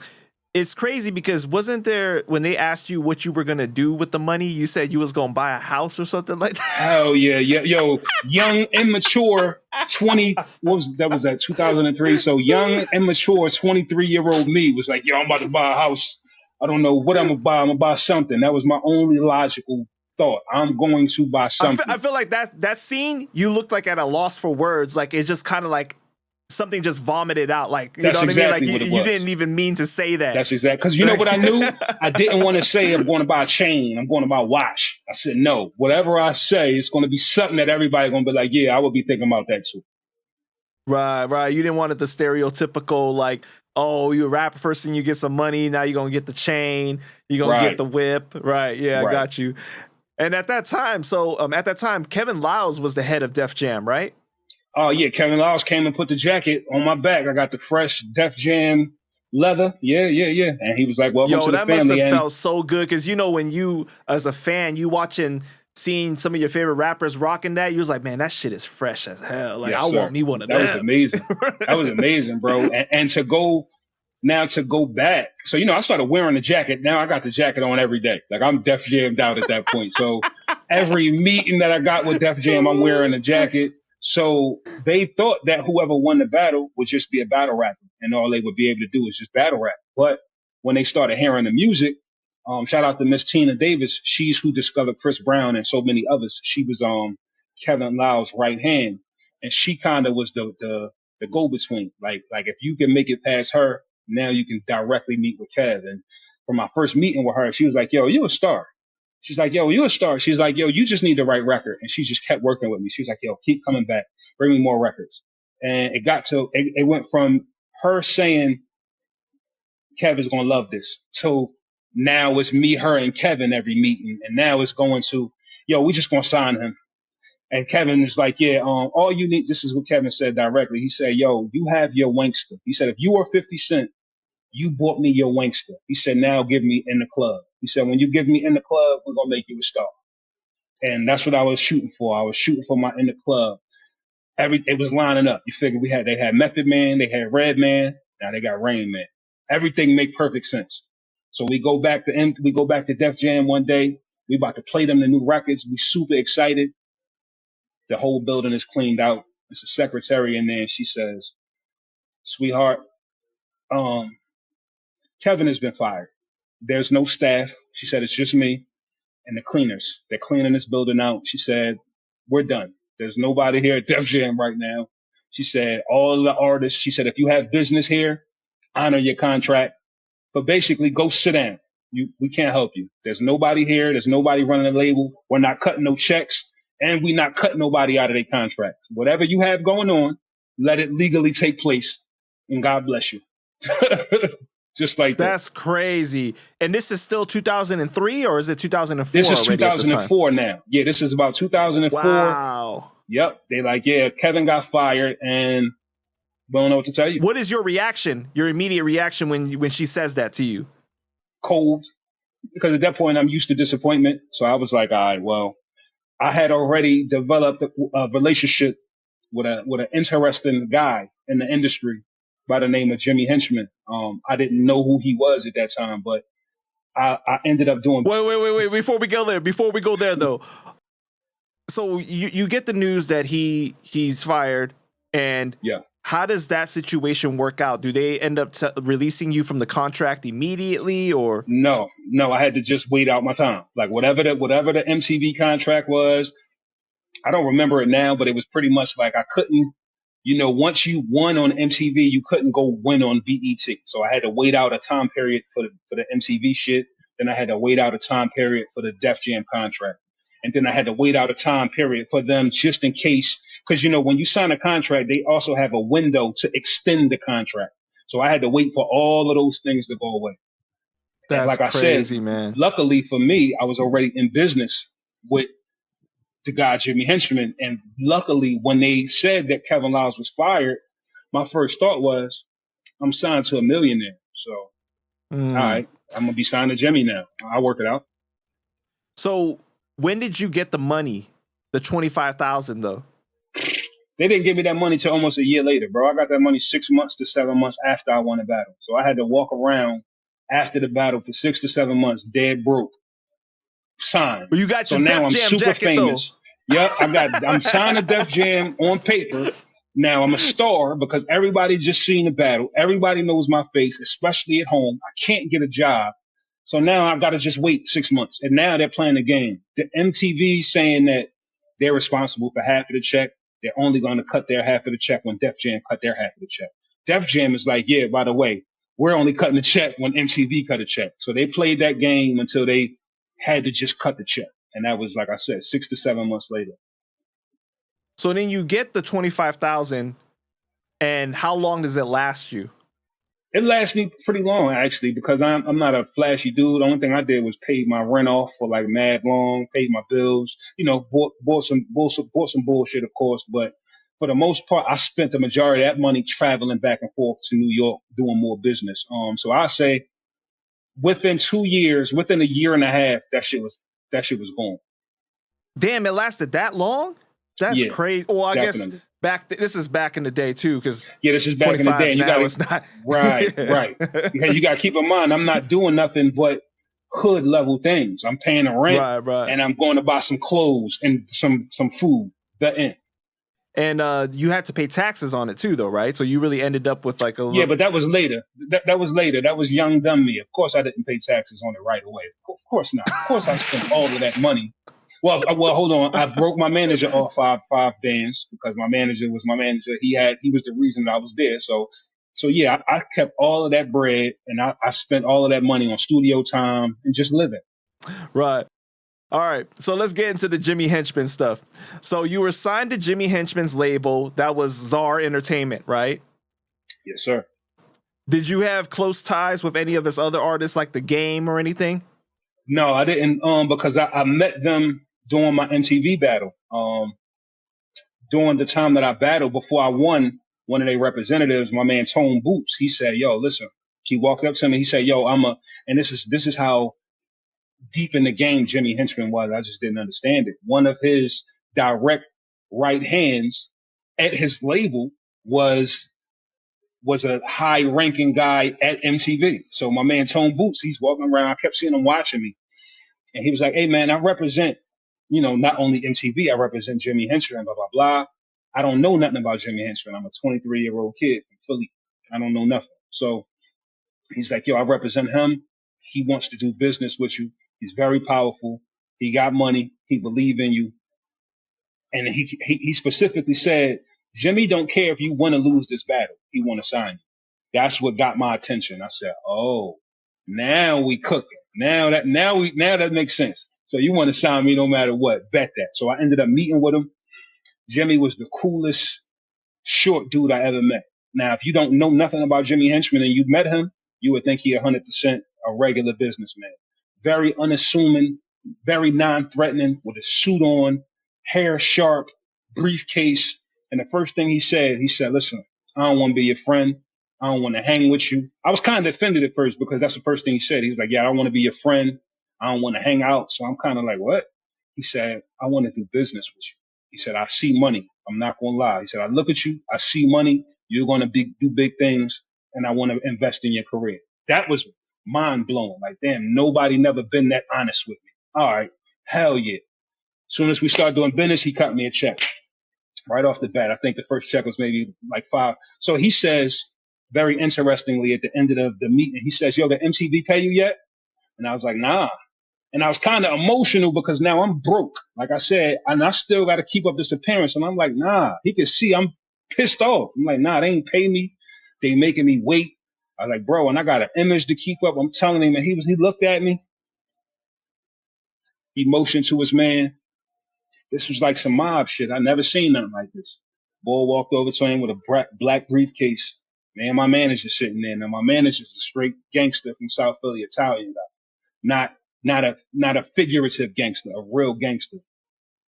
it's crazy because wasn't there, when they asked you what you were going to do with the money, you said you was going to buy a house or something like that? Hell yeah. Yo, young, immature, 2003. So young, immature, 23-year-old me was like, yo, I'm about to buy a house. I don't know what I'm going to buy. I'm going to buy something. That was my only logical thought. I'm going to buy something. I feel like that scene, you looked like at a loss for words. Like it's just kind of like something just vomited out. Like, you know what exactly I mean? Like you didn't even mean to say that. That's exactly. Because you know what I knew? I didn't want to say I'm going to buy a chain. I'm going to buy a watch. I said, no, whatever I say, it's going to be something that everybody's going to be like, yeah, I would be thinking about that too. Right. You didn't want it the stereotypical, like, oh, you a rapper, first thing you get some money, now you're going to get the chain, you're going to get the whip. Right. Yeah, I got you. And at that time, Kevin Liles was the head of Def Jam, right? Oh, yeah. Kevin Liles came and put the jacket on my back. I got the fresh Def Jam leather. Yeah. And he was like, welcome to the family. Yo, that must have felt so good because, you know, when you, as a fan, you seeing some of your favorite rappers rocking that, you was like, man, that shit is fresh as hell. Like, I want me one of them. That was amazing. That was amazing, bro. And to go Now to go back, so I started wearing the jacket. Now I got the jacket on every day. Like I'm Def Jammed out at that point. So every meeting that I got with Def Jam, I'm wearing a jacket. So they thought that whoever won the battle would just be a battle rapper, and all they would be able to do is just battle rap. But when they started hearing the music, shout out to Miss Tina Davis. She's who discovered Chris Brown and so many others. She was Kevin Lyle's right hand, and she kind of was the go between. Like if you can make it past her, now you can directly meet with Kev. And from my first meeting with her, she was like, "Yo, you a star." She's like, "Yo, you a star." She's like, "Yo, you just need the right record." And she just kept working with me. She's like, "Yo, keep coming back, bring me more records." And it went from her saying, "Kev is gonna love this," to now it's me, her, and Kevin every meeting, and now it's going to, "Yo, we just gonna sign him." And Kevin is like, "Yeah, all you need." This is what Kevin said directly. He said, "Yo, you have your Wankster." He said, "If you were 50 Cent, you bought me your Wankster." He said, "Now give me In the Club." He said, "When you give me In the Club, we're gonna make you a star." And that's what I was shooting for. I was shooting for my In the Club. It was lining up. You figure they had Method Man, they had Red Man, now they got Rain Man. Everything make perfect sense. So we go back to Def Jam one day. We about to play them the new records. We super excited. The whole building is cleaned out. It's a secretary in there, and she says, "Sweetheart, um, Kevin has been fired. There's no staff." She said, "It's just me and the cleaners. They're cleaning this building out." She said, "We're done. There's nobody here at Def Jam right now." She said, "All the artists," she said, "if you have business here, honor your contract. But basically, go sit down. We can't help you. There's nobody here. There's nobody running the label. We're not cutting no checks, and we're not cutting nobody out of their contracts. Whatever you have going on, let it legally take place, and God bless you." Just like that. That's crazy. And this is still 2003, or is it 2004? This is already 2004 now. Yeah, this is about 2004. Wow. Yep. They like, "Yeah, Kevin got fired," and we don't know what to tell you. What is your reaction? Your immediate reaction when she says that to you? Cold. Because at that point I'm used to disappointment. So I was like, all right, well, I had already developed a relationship with an interesting guy in the industry by the name of Jimmy Henchman. I didn't know who he was at that time, but I ended up doing. Wait! Before we go there, though. So you get the news that he's fired, and yeah. How does that situation work out? Do they end up releasing you from the contract immediately, or no? I had to just wait out my time. Like whatever the MTV contract was, I don't remember it now, but it was pretty much like I couldn't. Once you won on MTV, you couldn't go win on BET. So I had to wait out a time period for the MTV shit. Then I had to wait out a time period for the Def Jam contract. And then I had to wait out a time period for them just in case. Because, when you sign a contract, they also have a window to extend the contract. So I had to wait for all of those things to go away. That's like crazy, I said, man. Luckily for me, I was already in business with the guy Jimmy Henchman, and luckily when they said that Kevin Lyles was fired, my first thought was, I'm signed to a millionaire. So, all right, I'm gonna be signed to Jimmy now. I'll work it out. So when did you get the money? The $25,000 though? They didn't give me that money till almost a year later, bro. I got that money 6 months to 7 months after I won the battle. So I had to walk around after the battle for 6 to 7 months, dead broke. Signed. Well, you got your now Def I'm Jam super jacket famous. Though. Yep, I'm signed to Def Jam on paper. Now I'm a star because everybody just seen the battle. Everybody knows my face, especially at home. I can't get a job. So now I've got to just wait 6 months. And now they're playing the game. The MTV saying that they're responsible for half of the check. They're only going to cut their half of the check when Def Jam cut their half of the check. Def Jam is like, yeah, by the way, we're only cutting the check when MTV cut a check. So they played that game until they had to just cut the check. And that was, like I said, 6 to 7 months later. So then you get the $25,000, and how long does it last you? It lasts me pretty long, actually, because I'm not a flashy dude. The only thing I did was pay my rent off for like mad long, paid my bills, bought some bullshit, of course. But for the most part, I spent the majority of that money traveling back and forth to New York, doing more business. So I say within 2 years, within a year and a half, that shit was gone. Damn, it lasted that long? That's crazy. Well, I definitely. guess This is back in the day too, because Yeah, this is back in the day, 25 and you now gotta it's not. right. Because you gotta keep in mind, I'm not doing nothing but hood level things. I'm paying the rent, Right. and I'm going to buy some clothes and some food. The end. And you had to pay taxes on it too, though, right? So you really ended up with like a Yeah, little. but that was later. That was later. That was young dumb me. Of course, I didn't pay taxes on it right away. Of course not. Of course, I spent all of that money. Well, hold on. I broke my manager off five bands because my manager was my manager. He was the reason that I was there. So yeah, I kept all of that bread and I spent all of that money on studio time and just living. Right. All right, so let's get into the Jimmy Henchman stuff. So you were signed to Jimmy Henchman's label. That was Czar Entertainment, right? Yes, sir. Did you have close ties with any of his other artists like The Game or anything? No, I didn't. Because I met them during my MTV battle. During the time that I battled before I won, one of their representatives, my man Tone Boots, he said, "Yo, listen." He walked up to me. He said, "Yo, and this is how deep in the game Jimmy Henchman was. I just didn't understand it. One of his direct right hands at his label was a high ranking guy at MTV. So my man Tone Boots, he's walking around. I kept seeing him watching me, and he was like, "Hey man, I represent, not only MTV, I represent Jimmy Henchman, blah blah blah. I don't know nothing about Jimmy Henchman. I'm a 23-year-old kid from Philly. I don't know nothing." So he's like, "Yo, I represent him. He wants to do business with you. He's very powerful. He got money. He believe in you." And he specifically said, "Jimmy don't care if you win or lose this battle. He want to sign you." That's what got my attention. I said, "Oh, now we cooking. Now that makes sense. So you want to sign me no matter what? Bet that." So I ended up meeting with him. Jimmy was the coolest short dude I ever met. Now, if you don't know nothing about Jimmy Henchman and you met him, you would think he 100% a regular businessman. Very unassuming, very non-threatening, with a suit on, hair sharp, briefcase. And the first thing he said, "Listen, I don't want to be your friend. I don't want to hang with you." I was kind of offended at first because that's the first thing he said. He was like, "Yeah, I don't want to be your friend. I don't want to hang out." So I'm kind of like, "What?" He said, "I want to do business with you." He said, "I see money. I'm not going to lie." He said, "I look at you. I see money. You're going to do big things, and I want to invest in your career." That was mind blowing. Like, damn, nobody never been that honest with me. All right. Hell yeah. As soon as we started doing business, he cut me a check right off the bat. I think the first check was maybe like five. So he says, very interestingly, at the end of the meeting, he says, "Yo, the MTV pay you yet?" And I was like, "Nah." And I was kind of emotional because now I'm broke. Like I said, and I still got to keep up this appearance. And I'm like, nah, he could see I'm pissed off. I'm like, nah, they ain't pay me. They making me wait. I was like, bro, and I got an image to keep up. I'm telling him, and he looked at me. He motioned to his man. This was like some mob shit. I never seen nothing like this. Boy walked over to him with a black briefcase. Man, my manager sitting there. Now my manager's a straight gangster from South Philly, Italian guy. Not a figurative gangster, a real gangster.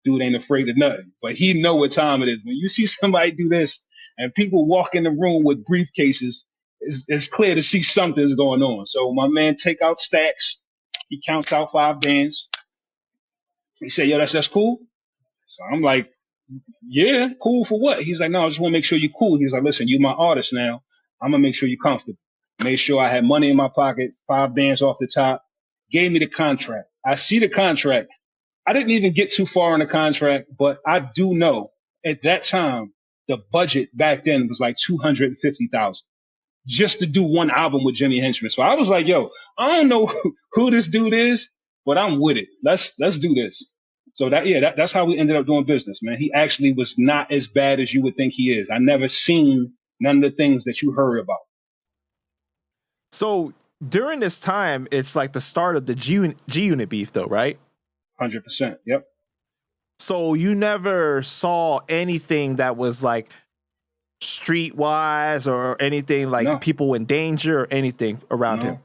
Dude ain't afraid of nothing. But he know what time it is. When you see somebody do this and people walk in the room with briefcases, it's clear to see something's going on. So my man take out stacks. He counts out 5 bands. He said, "Yo, that's cool." So I'm like, "Yeah, cool for what?" He's like, "No, I just want to make sure you're cool." He's like, "Listen, you my artist now. I'm gonna make sure you're comfortable." Made sure I had money in my pocket, 5 bands off the top. Gave me the contract. I see the contract. I didn't even get too far in the contract, but I do know at that time the budget back then was like 250,000 just to do one album with Jimmy Henchman. So I was like, "Yo, I don't know who this dude is, but I'm with it. Let's do this." So that's how we ended up doing business, man. He actually was not as bad as you would think he is. I never seen none of the things that you heard about. So during this time, it's like the start of the G Unit beef, though, right? 100%. Yep. So you never saw anything that was like streetwise or anything like No, people in danger or anything around him.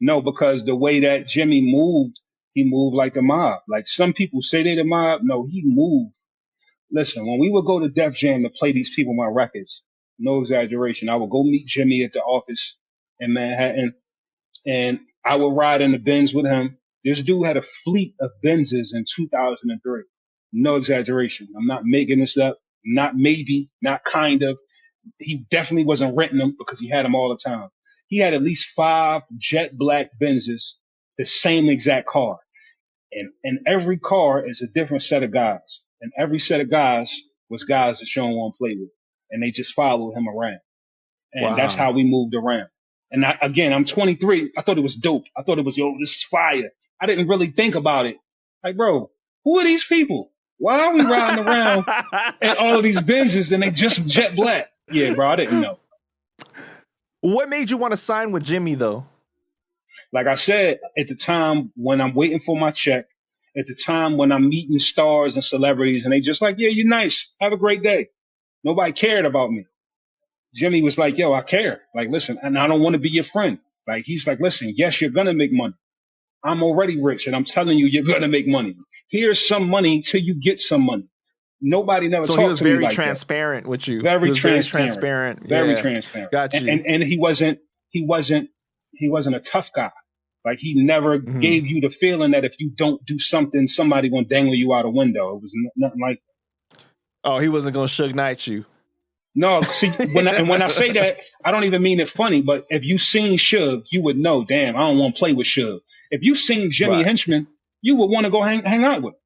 no, no, because the way that Jimmy moved, he moved like the mob. Like some people say they the mob. No, he moved. Listen, when we would go to Def Jam to play these people my records, no exaggeration, I would go meet Jimmy at the office in Manhattan, and I would ride in the Benz with him. This dude had a fleet of Benzes in 2003. No exaggeration. I'm not making this up. not maybe, not kind of. He definitely wasn't renting them because he had them all the time. He had at least 5 jet black Benzes, the same exact car. And every car is a different set of guys. And every set of guys was guys that Sean won't play with. And they just followed him around. And that's how Wow. we moved around. And again, I'm 23. I thought it was dope. I thought it was, yo, this is fire. I didn't really think about it. Like, bro, who are these people? Why are we riding around in all of these Benzes and they just jet black? Yeah, bro, I didn't know. What made you want to sign with Jimmy though? Like I said, at the time when I'm waiting for my check, at the time when I'm meeting stars and celebrities and they just like, yeah, you're nice. Have a great day. Nobody cared about me. Jimmy was like, yo, I care. Like, listen, and I don't want to be your friend. Like, he's like, listen, yes, you're going to make money. I'm already rich and I'm telling you, you're going to make money. Here's some money till you get some money. Nobody never So he talked was to me very like transparent with you. that. He was very transparent. Very Yeah. transparent. Got you. And he wasn't a tough guy. Like he never gave you the feeling that if you don't do something, somebody gonna dangle you out a window. It was nothing like. Oh, he wasn't gonna Suge Knight you. No, see, when I say that, I don't even mean it funny. But if you seen Suge, you would know. Damn, I don't want to play with Suge. If you seen Jimmy Right. Henchman, you would want to go hang out with him.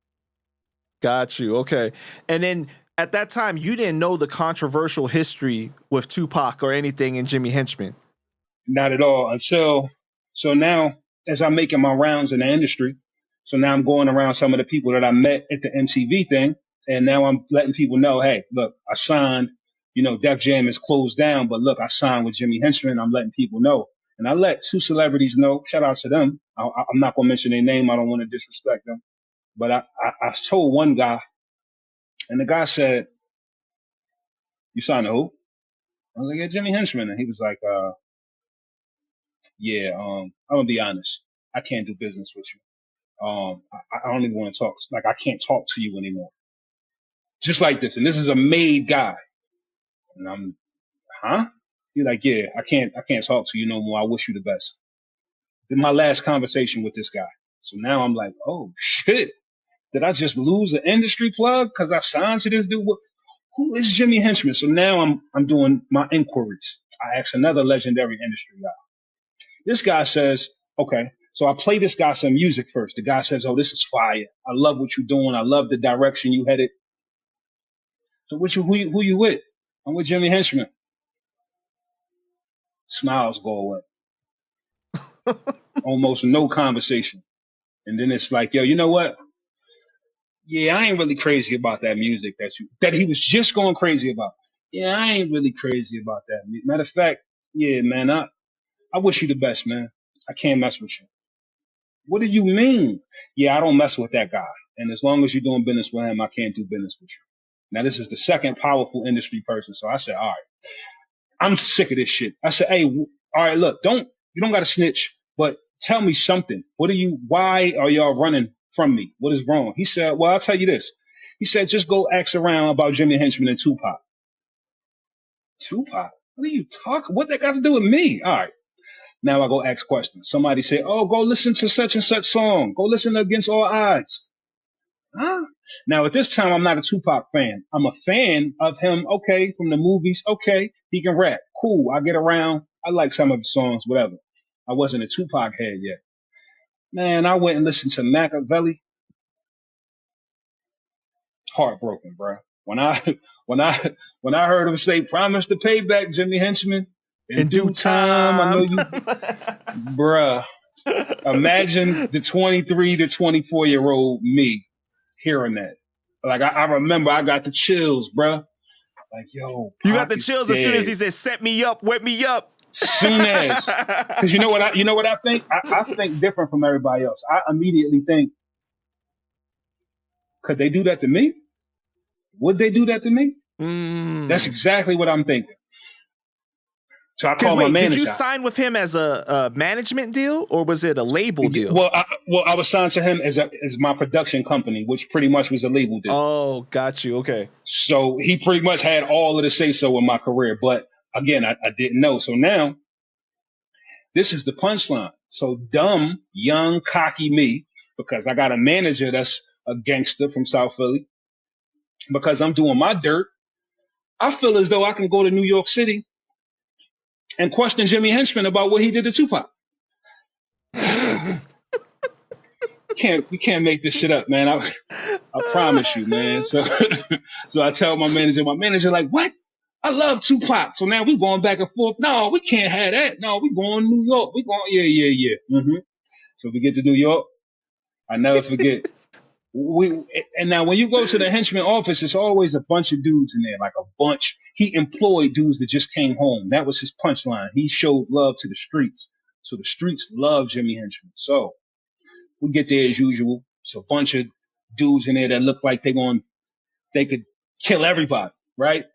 Got you. Okay. And then at that time, you didn't know the controversial history with Tupac or anything in Jimmy Henchman. Not at all. So now, as I'm making my rounds in the industry, so now I'm going around some of the people that I met at the MTV thing, and now I'm letting people know, hey, look, I signed. Def Jam is closed down, but look, I signed with Jimmy Henchman. I'm letting people know. And I let 2 celebrities know. Shout out to them. I'm not going to mention their name. I don't want to disrespect them. But I told one guy, and the guy said, you signed to who? I was like, yeah, Jimmy Henchman. And he was like, yeah, I'm going to be honest. I can't do business with you. I don't even want to talk. Like, I can't talk to you anymore. Just like this. And this is a made guy. And I'm, huh? He's like, yeah, I can't talk to you no more. I wish you the best. Then my last conversation with this guy. So now I'm like, oh shit. Did I just lose an industry plug because I signed to this dude? Who is Jimmy Henchman? So now I'm doing my inquiries. I asked another legendary industry guy. This guy says, okay, so I play this guy some music first. The guy says, oh, this is fire. I love what you're doing. I love the direction you headed. So who you with? I'm with Jimmy Henchman. Smiles go away. Almost no conversation. And then it's like, yo, you know what? Yeah, I ain't really crazy about that music that he was just going crazy about. Yeah, I ain't really crazy about that. Matter of fact, yeah, man, I wish you the best, man. I can't mess with you. What do you mean? Yeah, I don't mess with that guy. And as long as you're doing business with him, I can't do business with you. Now, this is the second powerful industry person. So I said, all right, I'm sick of this shit. I said, hey, all right, look, you don't got to snitch, but tell me something. Why are y'all running from me? What is wrong? He said, well, I'll tell you this. He said, just go ask around about Jimmy Henchman and Tupac. Tupac? What are you talking? What that got to do with me? All right. Now I go ask questions. Somebody say, oh, go listen to such and such song. Go listen to Against All Odds. Huh? Now, at this time, I'm not a Tupac fan. I'm a fan of him, okay, from the movies. Okay, he can rap. Cool. I get around. I like some of his songs, whatever. I wasn't a Tupac head yet. Man, I went and listened to Machiavelli. Heartbroken, bro. When I heard him say, promise to pay back, Jimmy Henchman, in due time, I know you, bruh. Imagine the 23 to 24-year-old me hearing that. Like, I remember I got the chills, bruh. Like, yo, you got the chills dead. As soon as he said, set me up, wet me up. Soon as. Because you know what I think? I think different from everybody else. I immediately think, could they do that to me? Would they do that to me? That's exactly what I'm thinking. So I called my manager. Did you sign with him as a management deal or was it a label deal? Well, I was signed to him as my production company, which pretty much was a label deal. Oh, got you. Okay. So he pretty much had all of the say so in my career. But again, I didn't know. So now this is the punchline. So dumb, young, cocky me, because I got a manager that's a gangster from South Philly, because I'm doing my dirt. I feel as though I can go to New York City and question Jimmy Henchman about what he did to Tupac. You can't make this shit up, man. I promise you, man. So so I tell my manager like, what? I love Tupac. So now we going back and forth. No, we can't have that. No, we going to New York. We going, yeah. So we get to New York. I never forget. And now when you go to the henchman office, it's always a bunch of dudes in there, like a bunch. He employed dudes that just came home. That was his punchline. He showed love to the streets. So the streets love Jimmy Henchman. So we get there as usual. It's a bunch of dudes in there that look like they could kill everybody, right?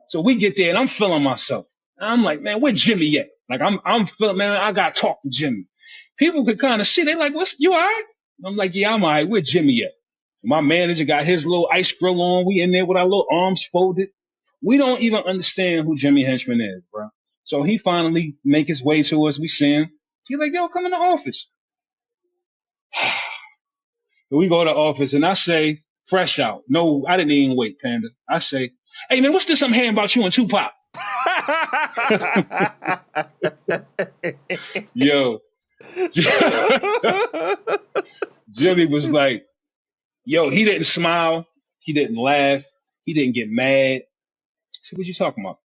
So we get there and I'm feeling myself. I'm like, man, where Jimmy at? Like I'm feeling, man, I gotta talk to Jimmy. People could kind of see, they like, you all right? I'm like, yeah, I'm all right. Where Jimmy at? My manager got his little ice grill on. We in there with our little arms folded. We don't even understand who Jimmy Henchman is, bro. So he finally make his way to us. We see him. He's like, yo, come in the office. We go to the office and I say, fresh out. No, I didn't even wait, Panda. I say, hey, man, what's this I'm hearing about you and Tupac? Yo. Jimmy was like, yo, he didn't smile. He didn't laugh. He didn't get mad. I said, what you talking about?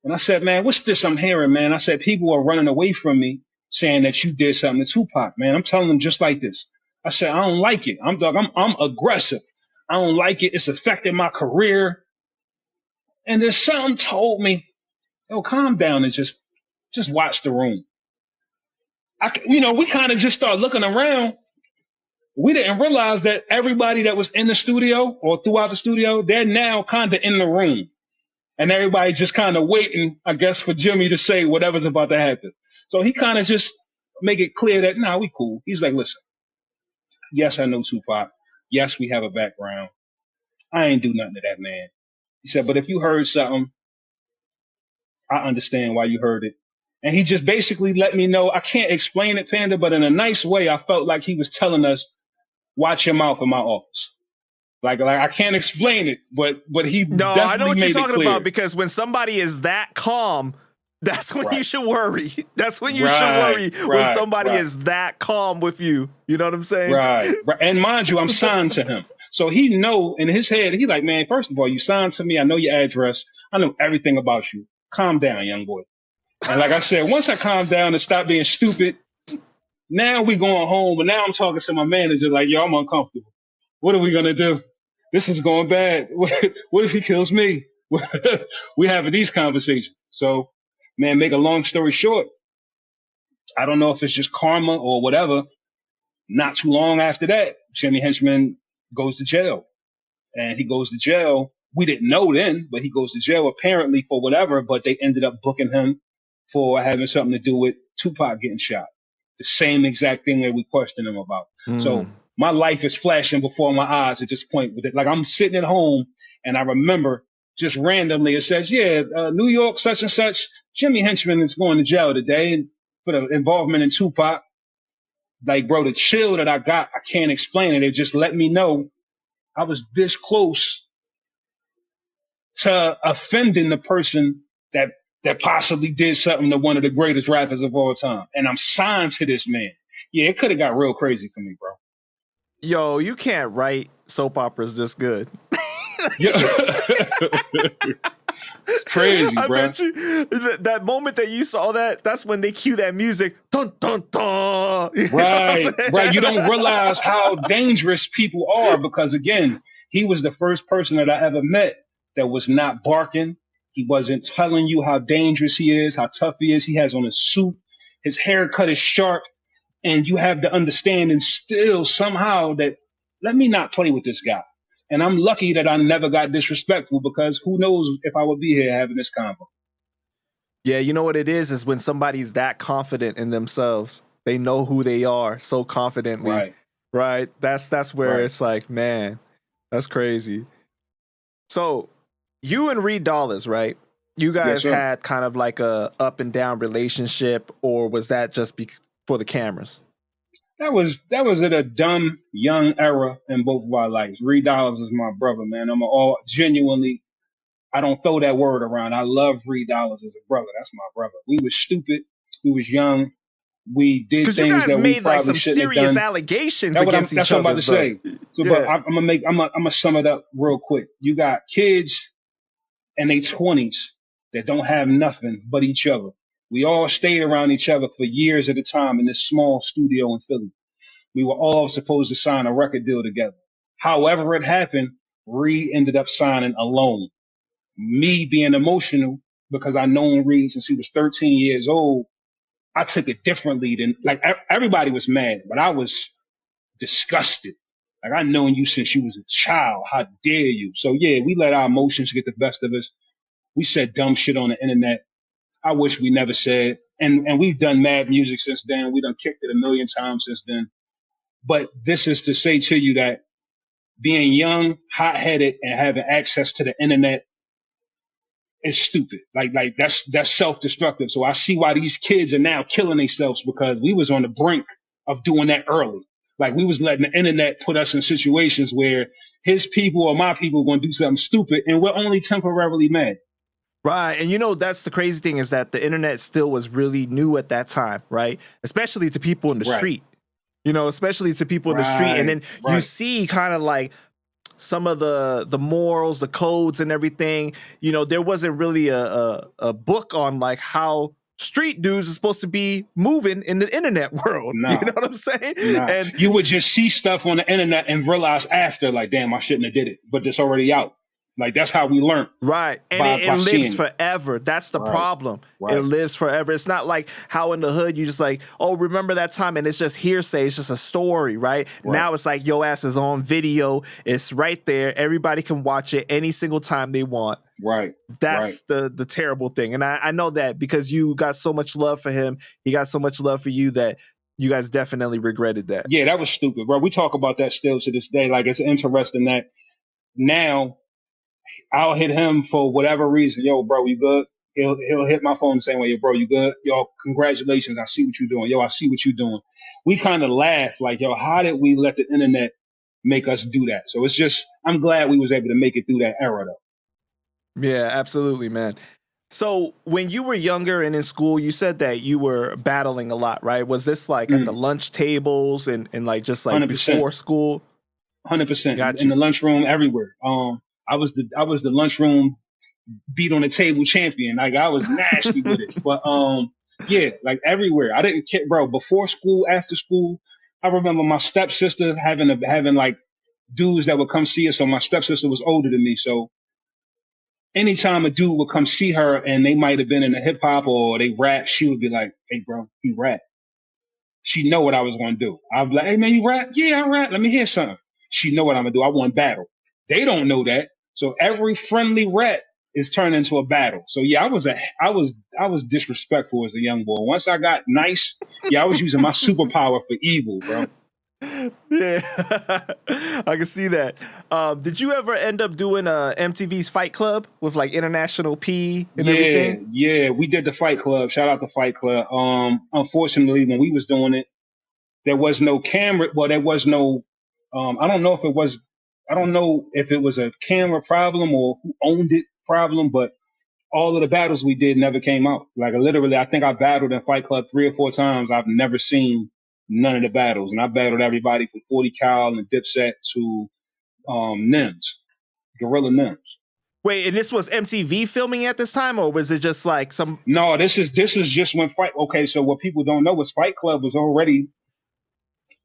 And I said, man, what's this I'm hearing, man? I said, people are running away from me saying that you did something to Tupac, man. I'm telling them just like this. I said, I don't like it. I'm aggressive. I don't like it. It's affecting my career. And then something told me, yo, calm down and just watch the room. We kind of just started looking around. We didn't realize that everybody that was in the studio or throughout the studio, they're now kind of in the room. And everybody just kind of waiting, I guess, for Jimmy to say whatever's about to happen. So he kind of just make it clear that, nah, we cool. He's like, listen, yes, I know Tupac. Yes, we have a background. I ain't do nothing to that man. He said, but if you heard something, I understand why you heard it. And he just basically let me know, I can't explain it, Panda, but in a nice way, I felt like he was telling us, watch your mouth in my office. Like I can't explain it, but he no, definitely I know what you're talking clear. about, because when somebody is that calm, that's when you should worry. That's when you should worry, when somebody is that calm with you. You know what I'm saying? Right. And mind you, I'm signed to him. So he know in his head, he like, man, first of all, you signed to me. I know your address. I know everything about you. Calm down, young boy. And like I said, once I calm down and stop being stupid, now we going home. But now I'm talking to my manager like, yo, I'm uncomfortable. What are we going to do? This is going bad. What if he kills me? We having these conversations. So, man, make a long story short, I don't know if it's just karma or whatever. Not too long after that, Jimmy Henchman goes to jail. And he goes to jail. We didn't know then, but he goes to jail apparently for whatever, but they ended up booking him for having something to do with Tupac getting shot. The same exact thing that we questioned him about. So my life is flashing before my eyes at this point. With it. Like I'm sitting at home and I remember just randomly it says, New York, such and such, Jimmy Henchman is going to jail today for the involvement in Tupac. Like, bro, the chill that I got, I can't explain it. It just let me know I was this close to offending the person that possibly did something to one of the greatest rappers of all time. And I'm signed to this man. Yeah, it could have got real crazy for me, bro. Yo, you can't write soap operas this good. It's crazy, bro. I bet you that moment that you saw that's when they cue that music. Dun, dun, dun. Right. You don't realize how dangerous people are because, again, he was the first person that I ever met that was not barking. He wasn't telling you how dangerous he is, how tough he is. He has on a suit. His haircut is sharp. And you have to understand and still somehow that let me not play with this guy. And I'm lucky that I never got disrespectful because who knows if I would be here having this convo. Yeah, you know what it is when somebody's that confident in themselves. They know who they are so confidently. Right? That's where it's like, man, that's crazy. So you and Reed Dollaz, right? You guys had kind of like a up and down relationship, or was that just for the cameras? That was at a dumb young era in both of our lives. Reed Dollaz is my brother, man. I don't throw that word around. I love Reed Dollars as a brother. That's my brother. We was stupid. We was young. We did Because you things guys that we made like probably some shouldn't have serious done. allegations against That's each what I'm about other, to though. say. So, but Yeah. I'm gonna sum it up real quick. You got kids in their 20s that don't have nothing but each other. We all stayed around each other for years at a time in this small studio in Philly. We were all supposed to sign a record deal together. However it happened, Reed ended up signing alone. Me being emotional because I known Reed since he was 13 years old, I took it differently than like everybody was mad, but I was disgusted. Like I known you since you was a child. How dare you? So yeah, we let our emotions get the best of us. We said dumb shit on the internet. I wish we never said. And we've done mad music since then. We done kicked it a million times since then. But this is to say to you that being young, hot headed, and having access to the internet is stupid. Like that's self destructive. So I see why these kids are now killing themselves because we was on the brink of doing that early. Like we was letting the internet put us in situations where his people or my people were going to do something stupid, and we're only temporarily mad. Right. And that's the crazy thing is that the internet still was really new at that time, right? Especially to people in the Right, street, especially to people in the street. And right, then you right. see kind of like some of the morals, the codes and everything. There wasn't really a book on like how street dudes are supposed to be moving in the internet world. You Nah, know what I'm saying? nah. And You would just see stuff on the internet and realize after, like, damn, I shouldn't have did it, but it's already out. Like that's how we learned right. And by it lives seeing it. forever. That's the Right, problem. It right, lives forever. It's not like how in the hood you just like, oh, remember that time? And it's just hearsay. It's just a story, right? right, Now it's like your ass is on video. It's right there. Everybody can watch it any single time they want. right, right. That's the terrible thing. And I know that because you got so much love for him. He got so much love for you that you guys definitely regretted that. Yeah, that was stupid, bro. We talk about that still to this day. Like it's interesting that now I'll hit him for whatever reason. Yo, bro, you good? He'll hit my phone the same way. Yo, bro, you good? Yo, congratulations. I see what you're doing. Yo, I see what you're doing. We kind of laugh like, yo, how did we let the internet make us do that? So it's just, I'm glad we was able to make it through that era though. Yeah, absolutely, man. So when you were younger and in school, you said that you were battling a lot, right? Was this like at the lunch tables and like just like 100%. before school? 100% Got in you. the lunchroom everywhere. I was the lunchroom beat on the table champion. Like I was nasty with it. But yeah, like everywhere. I didn't care, bro. Before school, after school, I remember my stepsister having like dudes that would come see us. So my stepsister was older than me. So anytime a dude would come see her and they might have been in a hip hop or they rap, she would be like, "Hey, bro, he rap." She know what I was gonna do. I'd be like, "Hey, man, you rap? Yeah, I rap. Let me hear something." She know what I'm gonna do. I want battle. They don't know that. So every friendly rap is turned into a battle. So yeah, I was disrespectful as a young boy. Once I got nice, yeah, I was using my superpower for evil, bro. Yeah, I can see that. Did you ever end up doing MTV's Fight Club with like International P and Yeah, everything? yeah, we did the Fight Club. Shout out to Fight Club. Unfortunately, when we was doing it, there was no camera. Well, there was no. I don't know if it was. I don't know if it was a camera problem or who owned it problem, but all of the battles we did never came out. Like literally, I think I battled in Fight Club 3 or 4 times. I've never seen none of the battles, and I battled everybody from 40 Cal and Dipset to Nims, Gorilla Nims. Wait, and this was MTV filming at this time, or was it just like some? No, this is just when Fight. Okay, so what people don't know is Fight Club was already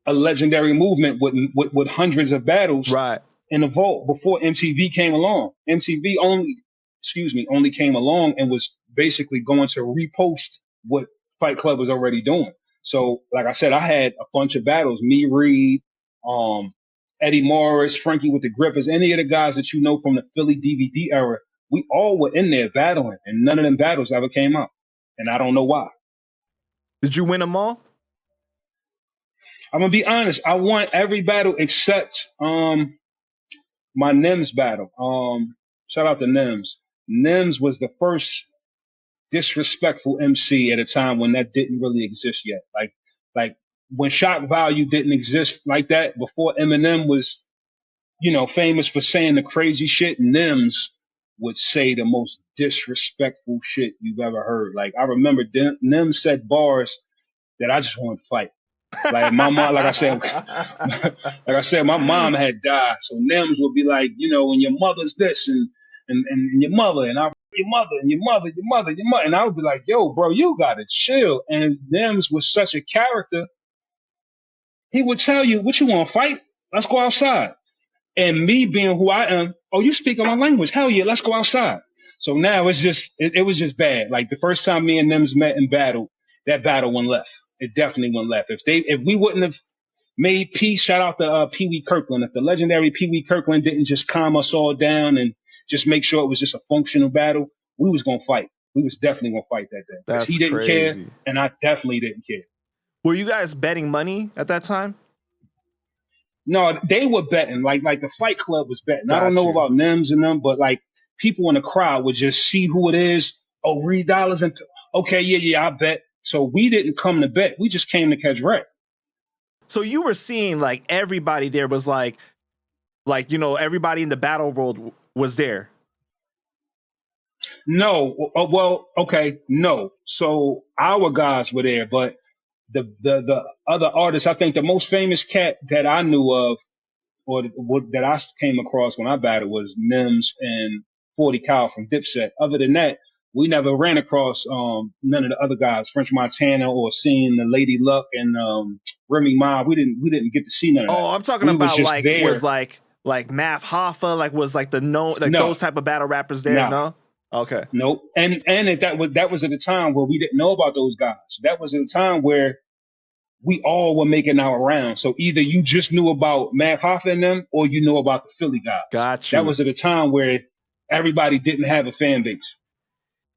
a legendary movement with hundreds of battles Right. in the vault before MTV came along. MTV only came along and was basically going to repost what Fight Club was already doing. So, like I said, I had a bunch of battles. Me, Reed, um, Eddie Morris, Frankie with the Grippers, any of the guys that you know from the Philly DVD era, we all were in there battling, and none of them battles ever came out. And I don't know why. Did you win them all? I'm gonna be honest. I won every battle except my Nims battle. Shout out to Nims. Nims was the first disrespectful MC at a time when that didn't really exist yet. Like when shock value didn't exist like that before Eminem was, famous for saying the crazy shit. Nims would say the most disrespectful shit you've ever heard. Like I remember them said bars that I just wanted to fight. Like my mom, like I said, like I said, my mom had died, so Nims would be like, you know, and your mother's this and your mother and your mother and your mother, your mother, your mother, and I would be like, yo, bro, you gotta chill. And Nims was such a character. He would tell you, what you want to fight? Let's go outside. And me being who I am, oh, you speak my language? Hell yeah, let's go outside. So now it's just, it was just bad. Like the first time me and Nims met in battle, that battle went left. It definitely went left. If we wouldn't have made peace, shout out to Pee Wee Kirkland. If the legendary Pee Wee Kirkland didn't just calm us all down and just make sure it was just a functional battle, we was gonna fight. We was definitely gonna fight that day. Because he didn't care, and I definitely didn't care. Were you guys betting money at that time? No, they were betting. Like the Fight Club was betting. I don't know about Nims and them, but like people in the crowd would just see who it is. Oh, $3 and okay, yeah, I bet. So we didn't come to bet. We just came to catch wreck. So you were seeing like everybody there was like, you know, everybody in the battle world was there. No, well, okay, no. So our guys were there, but the other artists, I think the most famous cat that I knew of, or that I came across when I battled, was Nims and 40 Cal from Dipset. Other than that, we never ran across none of the other guys, French Montana or seeing the Lady Luck and Remy Ma. We didn't get to see none of that. Oh, I'm talking about like there. Was like Math Hoffa, like was like those type of battle rappers there. No? Okay. Nope. And that was at a time where we didn't know about those guys. That was at a time where we all were making our rounds. So either you just knew about Math Hoffa and them, or you knew about the Philly guys. Got you. That was at a time where everybody didn't have a fan base.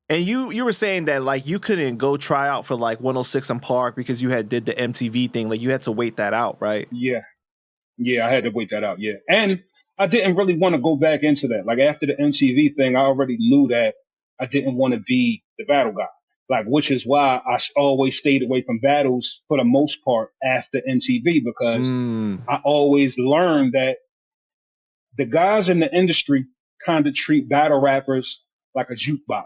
And you were saying that like you couldn't go try out for like 106 and Park because you had did the MTV thing. Like you had to wait that out, right? Yeah, I had to wait that out. Yeah, and I didn't really want to go back into that. Like after the MTV thing, I already knew that I didn't want to be the battle guy. Like, which is why I always stayed away from battles for the most part after MTV, because I always learned that the guys in the industry kind of treat battle rappers like a jukebox.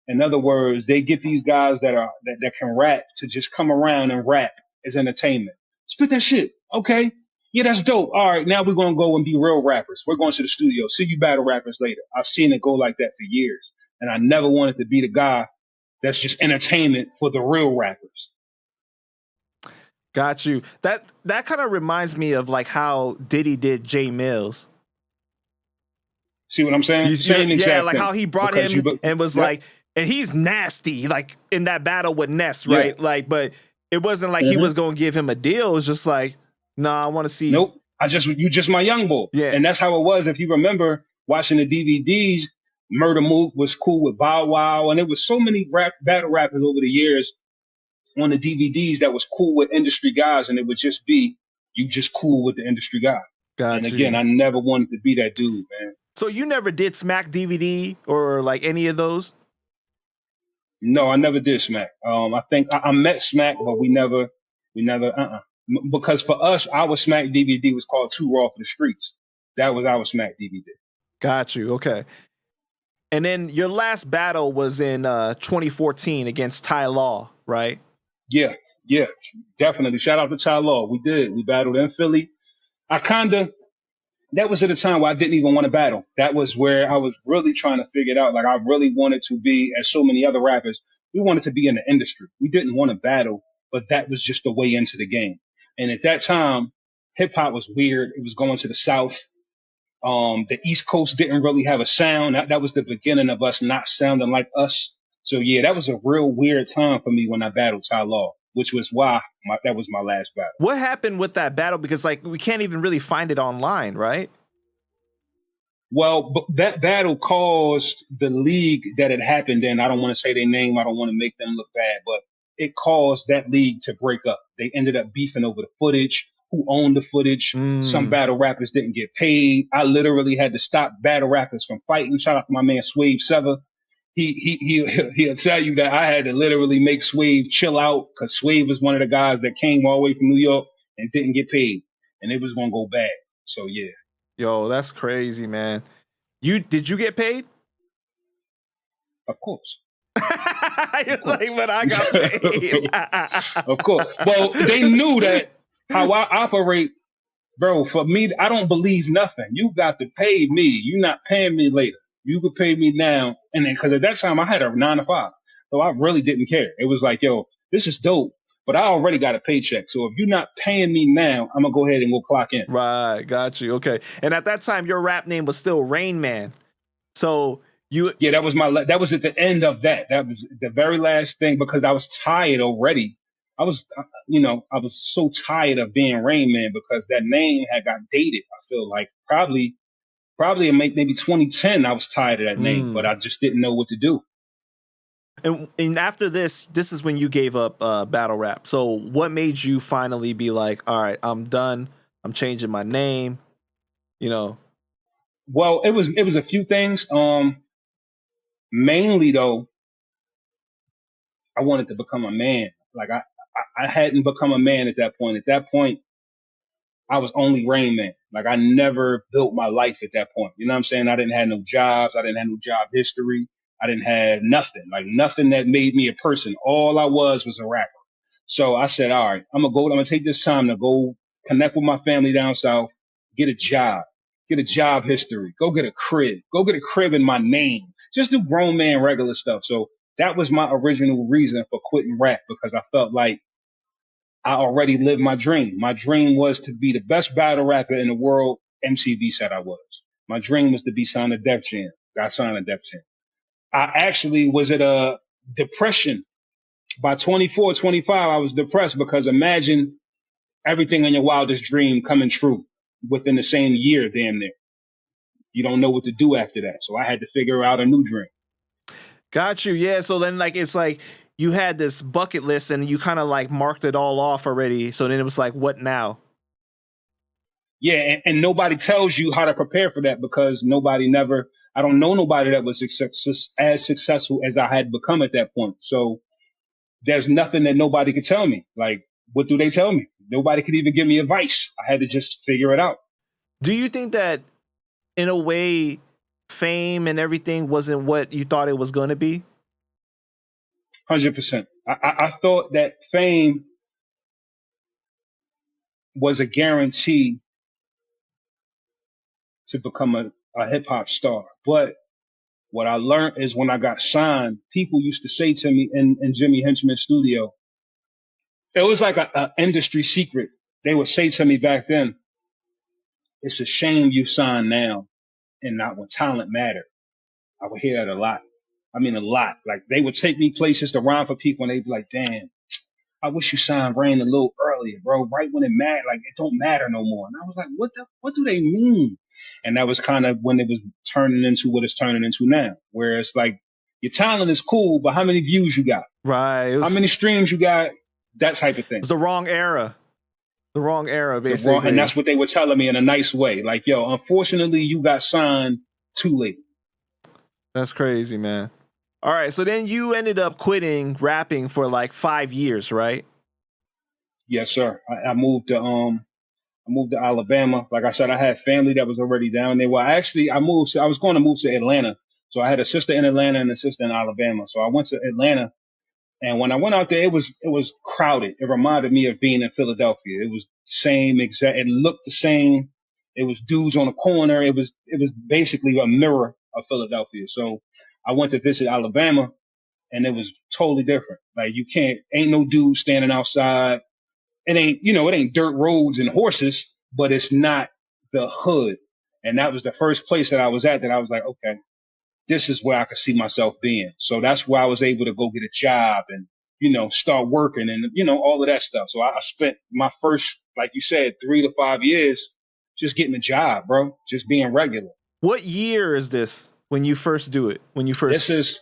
In other words, they get these guys that can rap to just come around and rap as entertainment. Spit that shit. Okay. Yeah, that's dope. All right. Now we're going to go and be real rappers. We're going to the studio. See you battle rappers later. I've seen it go like that for years. And I never wanted to be the guy that's just entertainment for the real rappers. Got you. That kind of reminds me of like how Diddy did Jay Mills. See what I'm saying? Same exact thing. How he brought him and was like, and he's nasty, like in that battle with Ness, right? Yeah. Like, but it wasn't like he was going to give him a deal. It was just like, nah, I want to see. Nope. You just my young boy. Yeah. And that's how it was. If you remember watching the DVDs, Murder Mook was cool with Bow Wow. And there was so many battle rappers over the years on the DVDs that was cool with industry guys. And it would just be, you just cool with the industry guy. Gotcha. And again, I never wanted to be that dude, man. So you never did Smack DVD or like any of those? No, I never did Smack. I think I met Smack, but we never, because for us, our Smack DVD was called Too Raw for the Streets. That was our Smack DVD. Got you. Okay. And then your last battle was in 2014 against Ty Law, right? Yeah, definitely. Shout out to Ty Law. We did. We battled in Philly. That was at a time where I didn't even want to battle. That was where I was really trying to figure it out. Like I really wanted to be, as so many other rappers, we wanted to be in the industry. We didn't want to battle, but that was just the way into the game. And at that time, hip hop was weird. It was going to the South. The East Coast didn't really have a sound. That was the beginning of us not sounding like us. So yeah, that was a real weird time for me when I battled Ty Law, which was why that was my last battle. What happened with that battle? Because like we can't even really find it online, right? Well, that battle caused the league that it happened in. I don't want to say their name. I don't want to make them look bad, but it caused that league to break up. They ended up beefing over the footage, who owned the footage. Some battle rappers didn't get paid. I literally had to stop battle rappers from fighting. Shout out to my man Swave Sever. He'll tell you that I had to literally make Swave chill out because Swave was one of the guys that came all the way from New York and didn't get paid, and it was gonna go bad. So yeah. Yo, that's crazy, man. Did you get paid? Of course. You're Of like, but I course. got paid. Of course. Well, they knew that how I operate, bro. For me, I don't believe nothing. You got to pay me. You're not paying me later. You could pay me now. And then, because at that time I had a 9 to 5. So I really didn't care. It was like, yo, this is dope, but I already got a paycheck. So if you're not paying me now, I'm going to go ahead and go clock in. Right, got you. Okay. And at that time, your rap name was still Rain Man. So you, Yeah, that was at the end of that. That was the very last thing because I was tired already. I was so tired of being Rain Man because that name had got dated. I feel like probably in maybe 2010, I was tired of that name, but I just didn't know what to do. And after this is when you gave up battle rap. So what made you finally be like, all right, I'm done. I'm changing my name, you know? Well, it was a few things. Mainly though, I wanted to become a man. Like I hadn't become a man at that point. At that point, I was only Rain Man. Like I never built my life at that point. You know what I'm saying? I didn't have no jobs. I didn't have no job history. I didn't have nothing. Like nothing that made me a person. All I was a rapper. So I said, all right, I'm gonna take this time to go connect with my family down south, get a job history, go get a crib in my name, just do grown man regular stuff. So that was my original reason for quitting rap because I felt like I already lived my dream. My dream was to be the best battle rapper in the world. MTV said I was. My dream was to be signed to Def Jam. Got signed to Def Jam. I actually was at a depression. By 24, 25, I was depressed because imagine everything in your wildest dream coming true within the same year, damn near. You don't know what to do after that. So I had to figure out a new dream. Got you. Yeah. So then it's like you had this bucket list and you kind of like marked it all off already. So then it was like, what now? Yeah. And nobody tells you how to prepare for that because I don't know nobody that was as successful as I had become at that point. So there's nothing that nobody could tell me. Like, what do they tell me? Nobody could even give me advice. I had to just figure it out. Do you think that in a way fame and everything wasn't what you thought it was going to be? 100%. I thought that fame was a guarantee to become a hip hop star. But what I learned is when I got signed, people used to say to me in Jimmy Henchman's studio, it was like a industry secret. They would say to me back then, it's a shame you signed now and not when talent mattered. I would hear that a lot. I mean, a lot. Like they would take me places to rhyme for people and they'd be like, damn, I wish you signed Rain a little earlier, bro. Right when it mattered, like it don't matter no more. And I was like, what do they mean? And that was kind of when it was turning into what it's turning into now, where it's like your talent is cool, but how many views you got? Right. How many streams you got? That type of thing. It's the wrong era. The wrong era, basically. And that's what they were telling me in a nice way. Like, yo, unfortunately, you got signed too late. That's crazy, man. All right, so then you ended up quitting rapping for like 5 years, right? Yes, sir. I moved to Alabama. Like I said, I had family that was already down there. Well, actually, I was going to move to Atlanta. So I had a sister in Atlanta and a sister in Alabama. So I went to Atlanta, and when I went out there, it was crowded. It reminded me of being in Philadelphia. It was same exact. It looked the same. It was dudes on the corner. It was basically a mirror of Philadelphia. So I went to visit Alabama, and it was totally different. Like ain't no dude standing outside. It ain't dirt roads and horses, but it's not the hood. And that was the first place that I was at that I was like, okay, this is where I could see myself being. So that's where I was able to go get a job and, start working and, all of that stuff. So I spent my first, like you said, 3 to 5 years just getting a job, bro, just being regular. What year is this when you first do it? This is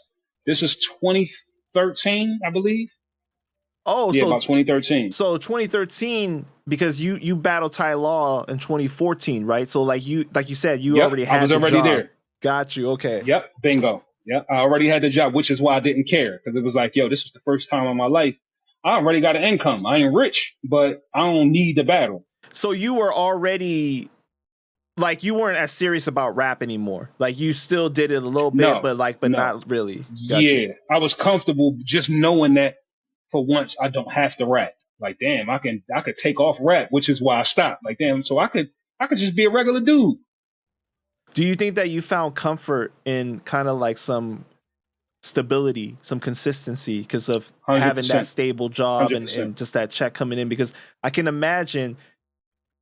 2013, I believe. Oh, yeah, so about 2013. So 2013, because you battled Ty Law in 2014, right? So like you said, you already had. I was already there. Got you. Okay. Yep. Bingo. Yep. I already had the job, which is why I didn't care because it was like, yo, this is the first time in my life I already got an income. I ain't rich, but I don't need the battle. So you were already like you weren't as serious about rap anymore. Like you still did it a little bit, No, but no. not really. Got you. Yeah, I was comfortable just knowing that for once I don't have to rap. Like, damn, I could take off rap, which is why I stopped. Like, damn, so I could just be a regular dude. Do you think that you found comfort in kind of like some stability, some consistency because of Hundred having that percent, stable job 100%. and just that check coming in? Because I can imagine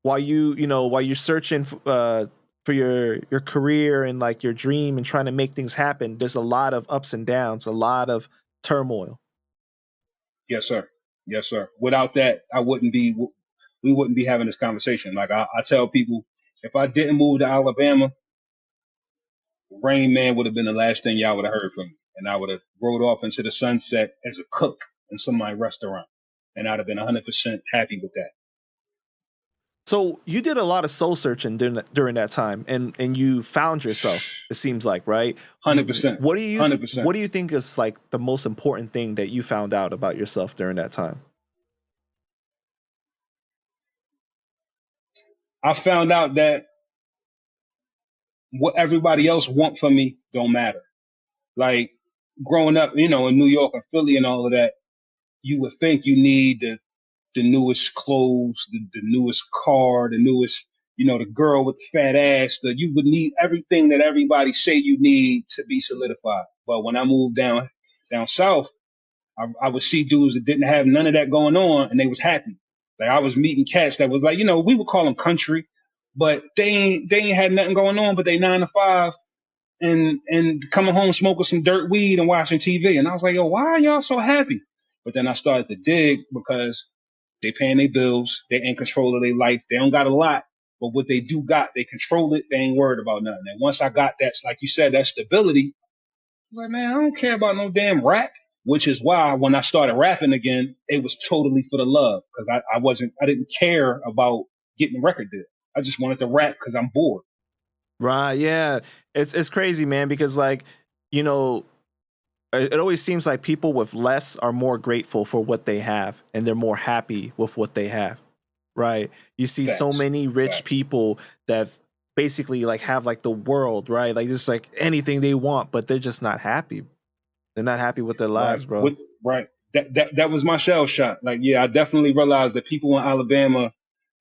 while while you're searching for your career and like your dream and trying to make things happen, there's a lot of ups and downs, a lot of turmoil. Yes, sir. Yes, sir. Without that, we wouldn't be having this conversation. Like I tell people, if I didn't move to Alabama, Rain Man would have been the last thing y'all would have heard from me. And I would have rode off into the sunset as a cook in somebody's restaurant. And I'd have been 100% happy with that. So you did a lot of soul searching during that time, and you found yourself. It seems like, right? 100%. 100%. What do you think is like the most important thing that you found out about yourself during that time? I found out that what everybody else want from me don't matter. Like growing up, in New York and Philly and all of that, you would think you need the newest clothes, the newest car, the newest, the girl with the fat ass. You would need everything that everybody say you need to be solidified. But when I moved down south, I would see dudes that didn't have none of that going on, and they was happy. Like I was meeting cats that was like, we would call them country, but they ain't had nothing going on, but they 9 to 5 and coming home smoking some dirt weed and watching TV. And I was like, yo, why are y'all so happy? But then I started to dig because they paying their bills, they in control of their life. They don't got a lot, but what they do got, they control it. They ain't worried about nothing. And once I got that, like you said, that stability, I was like, man, I don't care about no damn rap. Which is why when I started rapping again, it was totally for the love because I didn't care about getting a record deal. I just wanted to rap because I'm bored. Right? Yeah, it's crazy, man. Because like you know, it always seems like people with less are more grateful for what they have, and they're more happy with what they have. Right? You see so Facts. many rich Facts. people that basically like have like the world, right? Like just like anything they want, but they're just not happy. They're not happy with their Right. lives, bro. Right. That was my shell shot. Like, yeah, I definitely realized that people in Alabama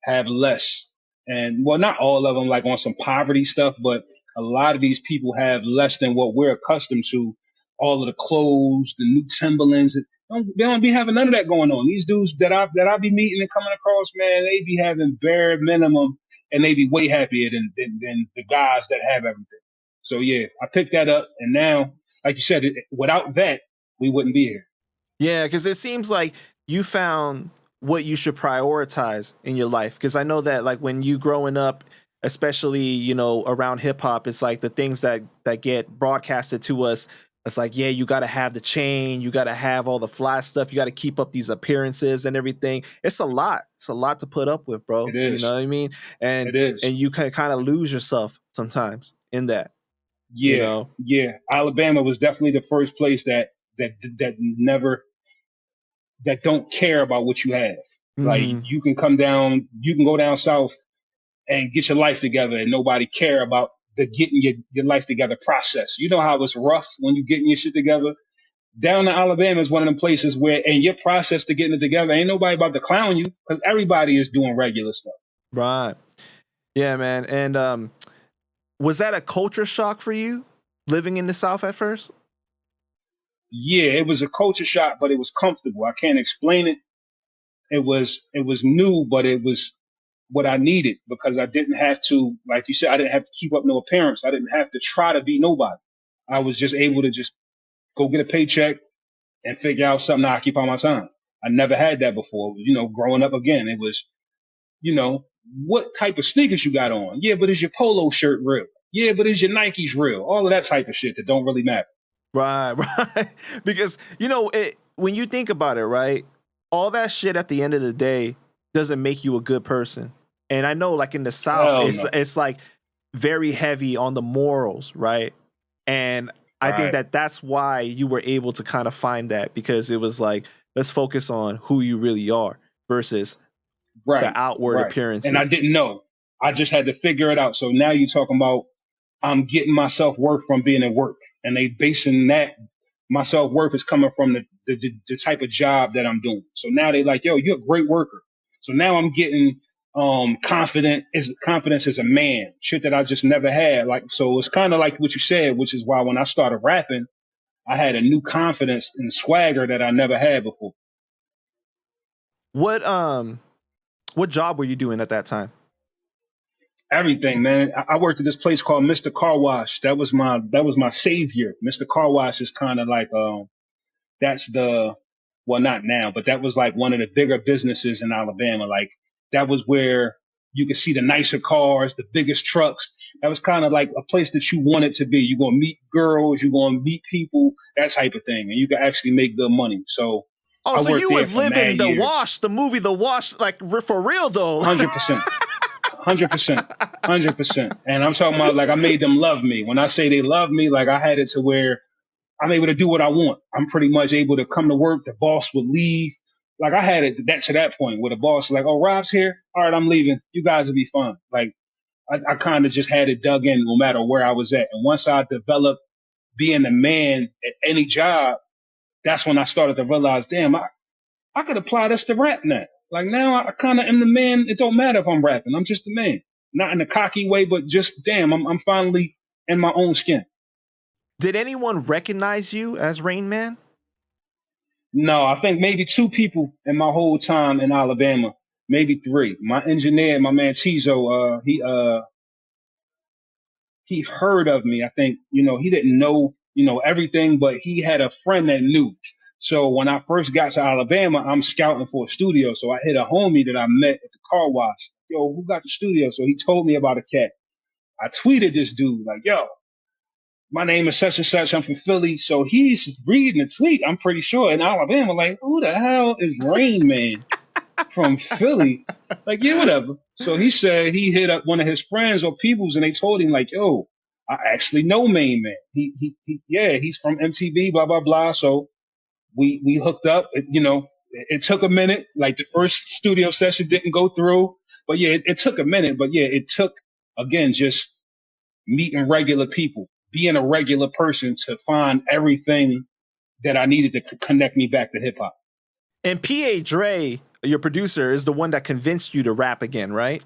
have less. And well, not all of them like on some poverty stuff, but a lot of these people have less than what we're accustomed to. All of the clothes, the new Timberlands, they don't be having none of that going on. These dudes that I be meeting and coming across, man, they be having bare minimum and they be way happier than the guys that have everything. So yeah, I picked that up and now, like you said, without that, we wouldn't be here. Yeah, because it seems like you found what you should prioritize in your life. Because I know that like when you growing up, especially around hip hop, it's like the things that get broadcasted to us. It's like, yeah, you got to have the chain, you got to have all the fly stuff, you got to keep up these appearances and everything. It's a lot. It's a lot to put up with, bro. It You know is. what I mean? And It is. you can kind of lose yourself sometimes in that. You Yeah, know? yeah. Alabama was definitely the first place that never that don't care about what you have. Like Hmm. you can go down south and get your life together, and nobody care about the getting your life together process. You know how it's rough when you getting your shit together. Down in Alabama is one of them places where, and your process to getting it together, ain't nobody about to clown you because everybody is doing regular stuff. Right. Yeah, man. And was that a culture shock for you living in the South at first? Yeah, it was a culture shock, but it was comfortable. I can't explain it. It was new, but it was what I needed because I didn't have to, like you said, I didn't have to keep up no appearance. I didn't have to try to be nobody. I was just able to just go get a paycheck and figure out something to occupy my time. I never had that before. Growing up again, it was, you know, what type of sneakers you got on? Yeah, but is your polo shirt real? Yeah, but is your Nikes real? All of that type of shit that don't really matter. Right, right. Because when you think about it, right, all that shit at the end of the day doesn't make you a good person. And I know, like in the South, Hell it's no. it's like very heavy on the morals, right? And I think Right, that that's why you were able to kind of find that because it was like, let's focus on who you really are versus right, the outward right. And I appearances. didn't know. I just had to figure it out. So now you're talking about I'm getting my self worth from being at work, and they basing that my self worth is coming from the type of job that I'm doing. So now they like, yo, you're a great worker. So now I'm getting confidence as a man, shit that I just never had. Like, so it's kind of like what you said, which is why when I started rapping, I had a new confidence and swagger that I never had before. What job were you doing at that time? Everything, man. I worked at this place called Mr. Car Wash. That was my savior. Mr. Car Wash is kind of like that's the well, not now, but that was like one of the bigger businesses in Alabama. Like that was where you could see the nicer cars, the biggest trucks. That was kind of like a place that you wanted to be. You're gonna meet girls, you're gonna meet people, that type of thing, and you can actually make good money. So Oh, I so worked you there was for living mad the years. Wash, the movie The Wash, like for real though. 100%. 100%. 100%. And I'm talking about like I made them love me. When I say they love me, like I had it to where I'm able to do what I want. I'm pretty much able to come to work. The boss would leave. Like I had it that to that point where the boss like, oh, Rob's here. All right, I'm leaving. You guys will be fine. Like I kind of just had it dug in no matter where I was at. And once I developed being a man at any job, that's when I started to realize, damn, I could apply this to rap now. Like now I kind of am the man. It don't matter if I'm rapping. I'm just the man. Not in a cocky way, but just damn, I'm finally in my own skin. Did anyone recognize you as Rain Man? No, I think maybe two people in my whole time in Alabama, maybe three. My engineer, my man Tizo, he heard of me. I think, he didn't know, everything, but he had a friend that knew. So when I first got to Alabama, I'm scouting for a studio. So I hit a homie that I met at the car wash. Yo, who got the studio? So he told me about a cat. I tweeted this dude like, yo, my name is such and such. I'm from Philly. So he's reading the tweet, I'm pretty sure, in Alabama, like, who the hell is Rain Man from Philly? Like, yeah, whatever. So he said he hit up one of his friends or peoples and they told him, like, yo, I actually know Main Man. Yeah, he's from MTV, blah, blah, blah. So we hooked up. It took a minute. Like the first studio session didn't go through. But yeah, it took a minute. But yeah, it took, again, just meeting regular people, being a regular person to find everything that I needed to connect me back to hip hop. And P.A. Dre, your producer, is the one that convinced you to rap again, right?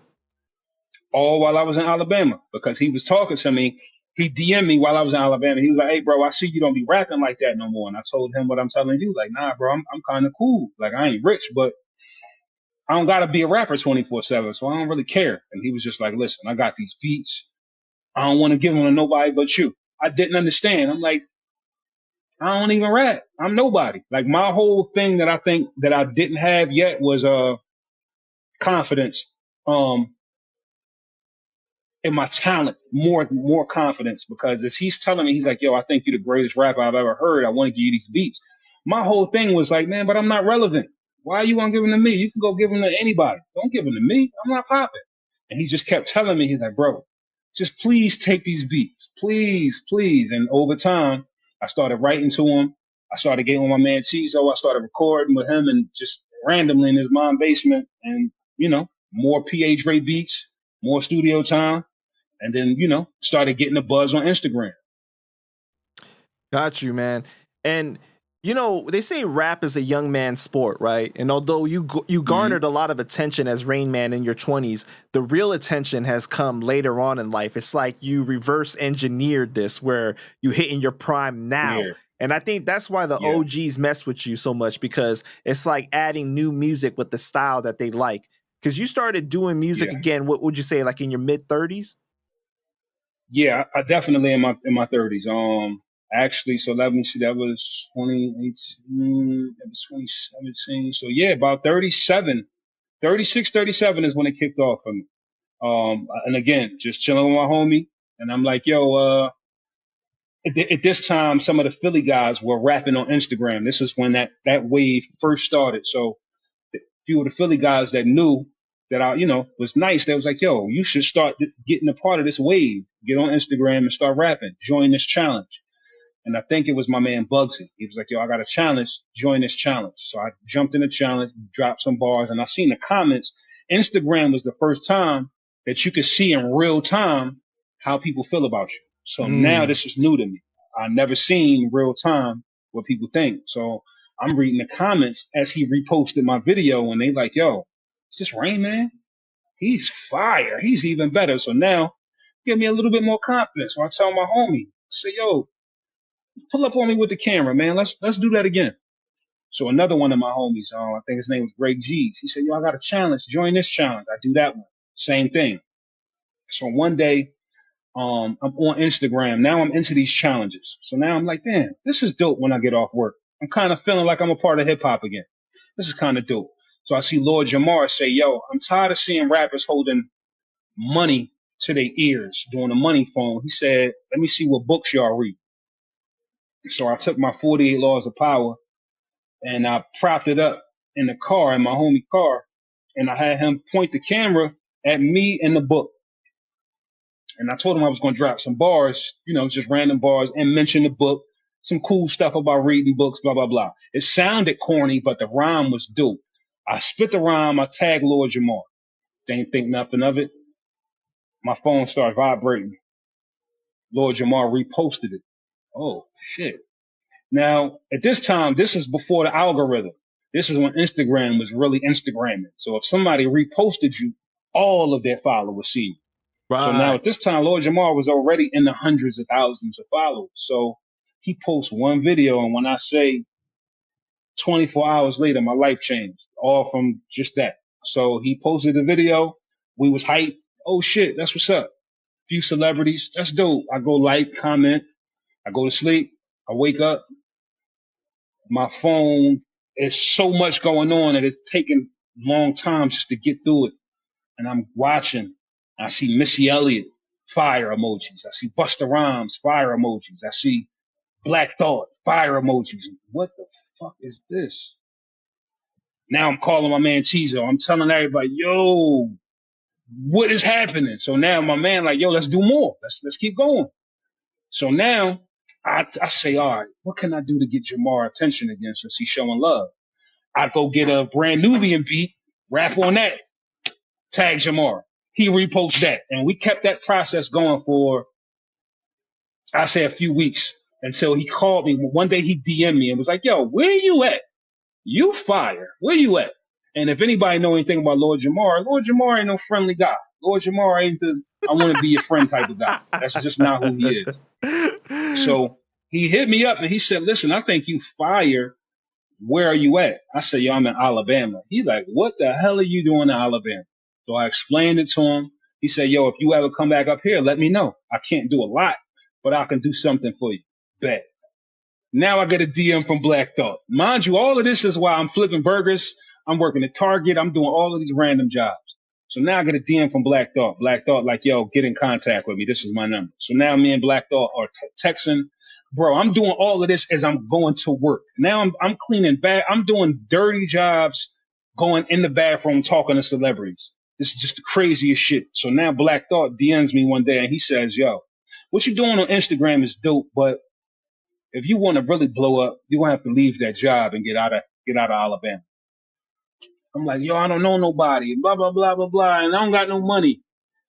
All while I was in Alabama, because he was talking to me. He DM'd me while I was in Alabama. He was like, hey, bro, I see you don't be rapping like that no more. And I told him what I'm telling you. Like, nah, bro, I'm kind of cool. Like, I ain't rich, but I don't got to be a rapper 24/7. So I don't really care. And he was just like, listen, I got these beats. I don't want to give them to nobody but you. I didn't understand. I'm like, I don't even rap. I'm nobody. Like my whole thing that I think that I didn't have yet was confidence. In my talent, more confidence, because as he's telling me, he's like, yo, I think you're the greatest rapper I've ever heard. I want to give you these beats. My whole thing was like, man, but I'm not relevant. Why you want to give them to me? You can go give them to anybody. Don't give them to me. I'm not popping. And he just kept telling me, he's like, bro, just please take these beats. Please, please. And over time, I started writing to him. I started getting with my man Tizo. I started recording with him and just randomly in his mom's basement. And, more PA Dre beats, more studio time. And then, started getting a buzz on Instagram. Got you, man. And they say rap is a young man's sport, right? And although you garnered a lot of attention as Rain Man in your 20s, the real attention has come later on in life. It's like you reverse engineered this, where you hit in your prime now. Yeah. And I think that's why the OGs mess with you so much, because it's like adding new music with the style that they like. Because you started doing music again, what would you say, like in your mid-30s? Yeah, I definitely in my 30s. Actually, so let me see, that was 2018, that was 2017. So yeah, about 37, 36, 37 is when it kicked off for me. And again, just chilling with my homie, and I'm like, yo, at this time, some of the Philly guys were rapping on Instagram. This is when that wave first started. So a few of the Philly guys that knew that I, was nice. They was like, yo, you should start getting a part of this wave. Get on Instagram and start rapping. Join this challenge. And I think it was my man Bugsy. He was like, yo, I got a challenge. Join this challenge. So I jumped in the challenge, dropped some bars, and I seen the comments. Instagram was the first time that you could see in real time how people feel about you. So now Mm. this is new to me. I never seen real time what people think. So I'm reading the comments as he reposted my video, and they like, yo, is this Rain Man? He's fire. He's even better. So now give me a little bit more confidence. So I tell my homie, I say, yo, pull up on me with the camera, man. Let's do that again. So another one of my homies, I think his name was Greg G's. He said, yo, I got a challenge. Join this challenge. I do that one. Same thing. So one day, I'm on Instagram. Now I'm into these challenges. So now I'm like, damn, this is dope when I get off work. I'm kind of feeling like I'm a part of hip hop again. This is kind of dope. So I see Lord Jamar say, yo, I'm tired of seeing rappers holding money to their ears, doing a money phone. He said, let me see what books y'all read. So I took my 48 Laws of Power and I propped it up in the car, in my homie car, and I had him point the camera at me and the book. And I told him I was going to drop some bars, just random bars, and mention the book, some cool stuff about reading books, blah, blah, blah. It sounded corny, but the rhyme was dope. I spit the rhyme, I tagged Lord Jamar. Didn't think nothing of it. My phone started vibrating. Lord Jamar reposted it. Oh, shit. Now, at this time, this is before the algorithm. This is when Instagram was really Instagramming. So if somebody reposted you, all of their followers see you. So now Right. at this time, Lord Jamar was already in the hundreds of thousands of followers. So he posts one video, and when I say 24 hours later, my life changed, all from just that. So he posted the video. We was hyped. Oh shit, that's what's up. Few celebrities, that's dope. I go like, comment. I go to sleep. I wake up. My phone is so much going on that it's taking long time just to get through it. And I'm watching. I see Missy Elliott, fire emojis. I see Busta Rhymes, fire emojis. I see Black Thought, fire emojis. What the fuck is this? Now I'm calling my man Tizo. I'm telling everybody, yo, what is happening? So now my man like, yo, let's do more. Let's keep going. So now I say, all right, what can I do to get Jamar attention again since he's showing love? I go get a brand Nubian beat, rap on that, tag Jamar. He reposts that. And we kept that process going for, I say, a few weeks until he called me. One day he DM'd me and was like, yo, where you at? You fire. Where you at? And if anybody know anything about Lord Jamar ain't no friendly guy. Lord Jamar ain't the I want to be your friend type of guy. That's just not who he is. So he hit me up and he said, listen, I think you fire. Where are you at? I said, yo, I'm in Alabama. He's like, what the hell are you doing in Alabama? So I explained it to him. He said, yo, if you ever come back up here, let me know. I can't do a lot, but I can do something for you. Bet. Now I get a DM from Black Thought. Mind you, all of this is while I'm flipping burgers. I'm working at Target. I'm doing all of these random jobs. So now I get a DM from Black Thought. Black Thought like, yo, get in contact with me. This is my number. So now me and Black Thought are texting. Bro, I'm doing all of this as I'm going to work. Now I'm cleaning bad. I'm doing dirty jobs, going in the bathroom, talking to celebrities. This is just the craziest shit. So now Black Thought DMs me one day and he says, yo, what you doing on Instagram is dope, but if you want to really blow up, you're gonna have to leave that job and get out of Alabama. I'm like, yo, I don't know nobody, blah, blah, blah, blah, blah, and I don't got no money.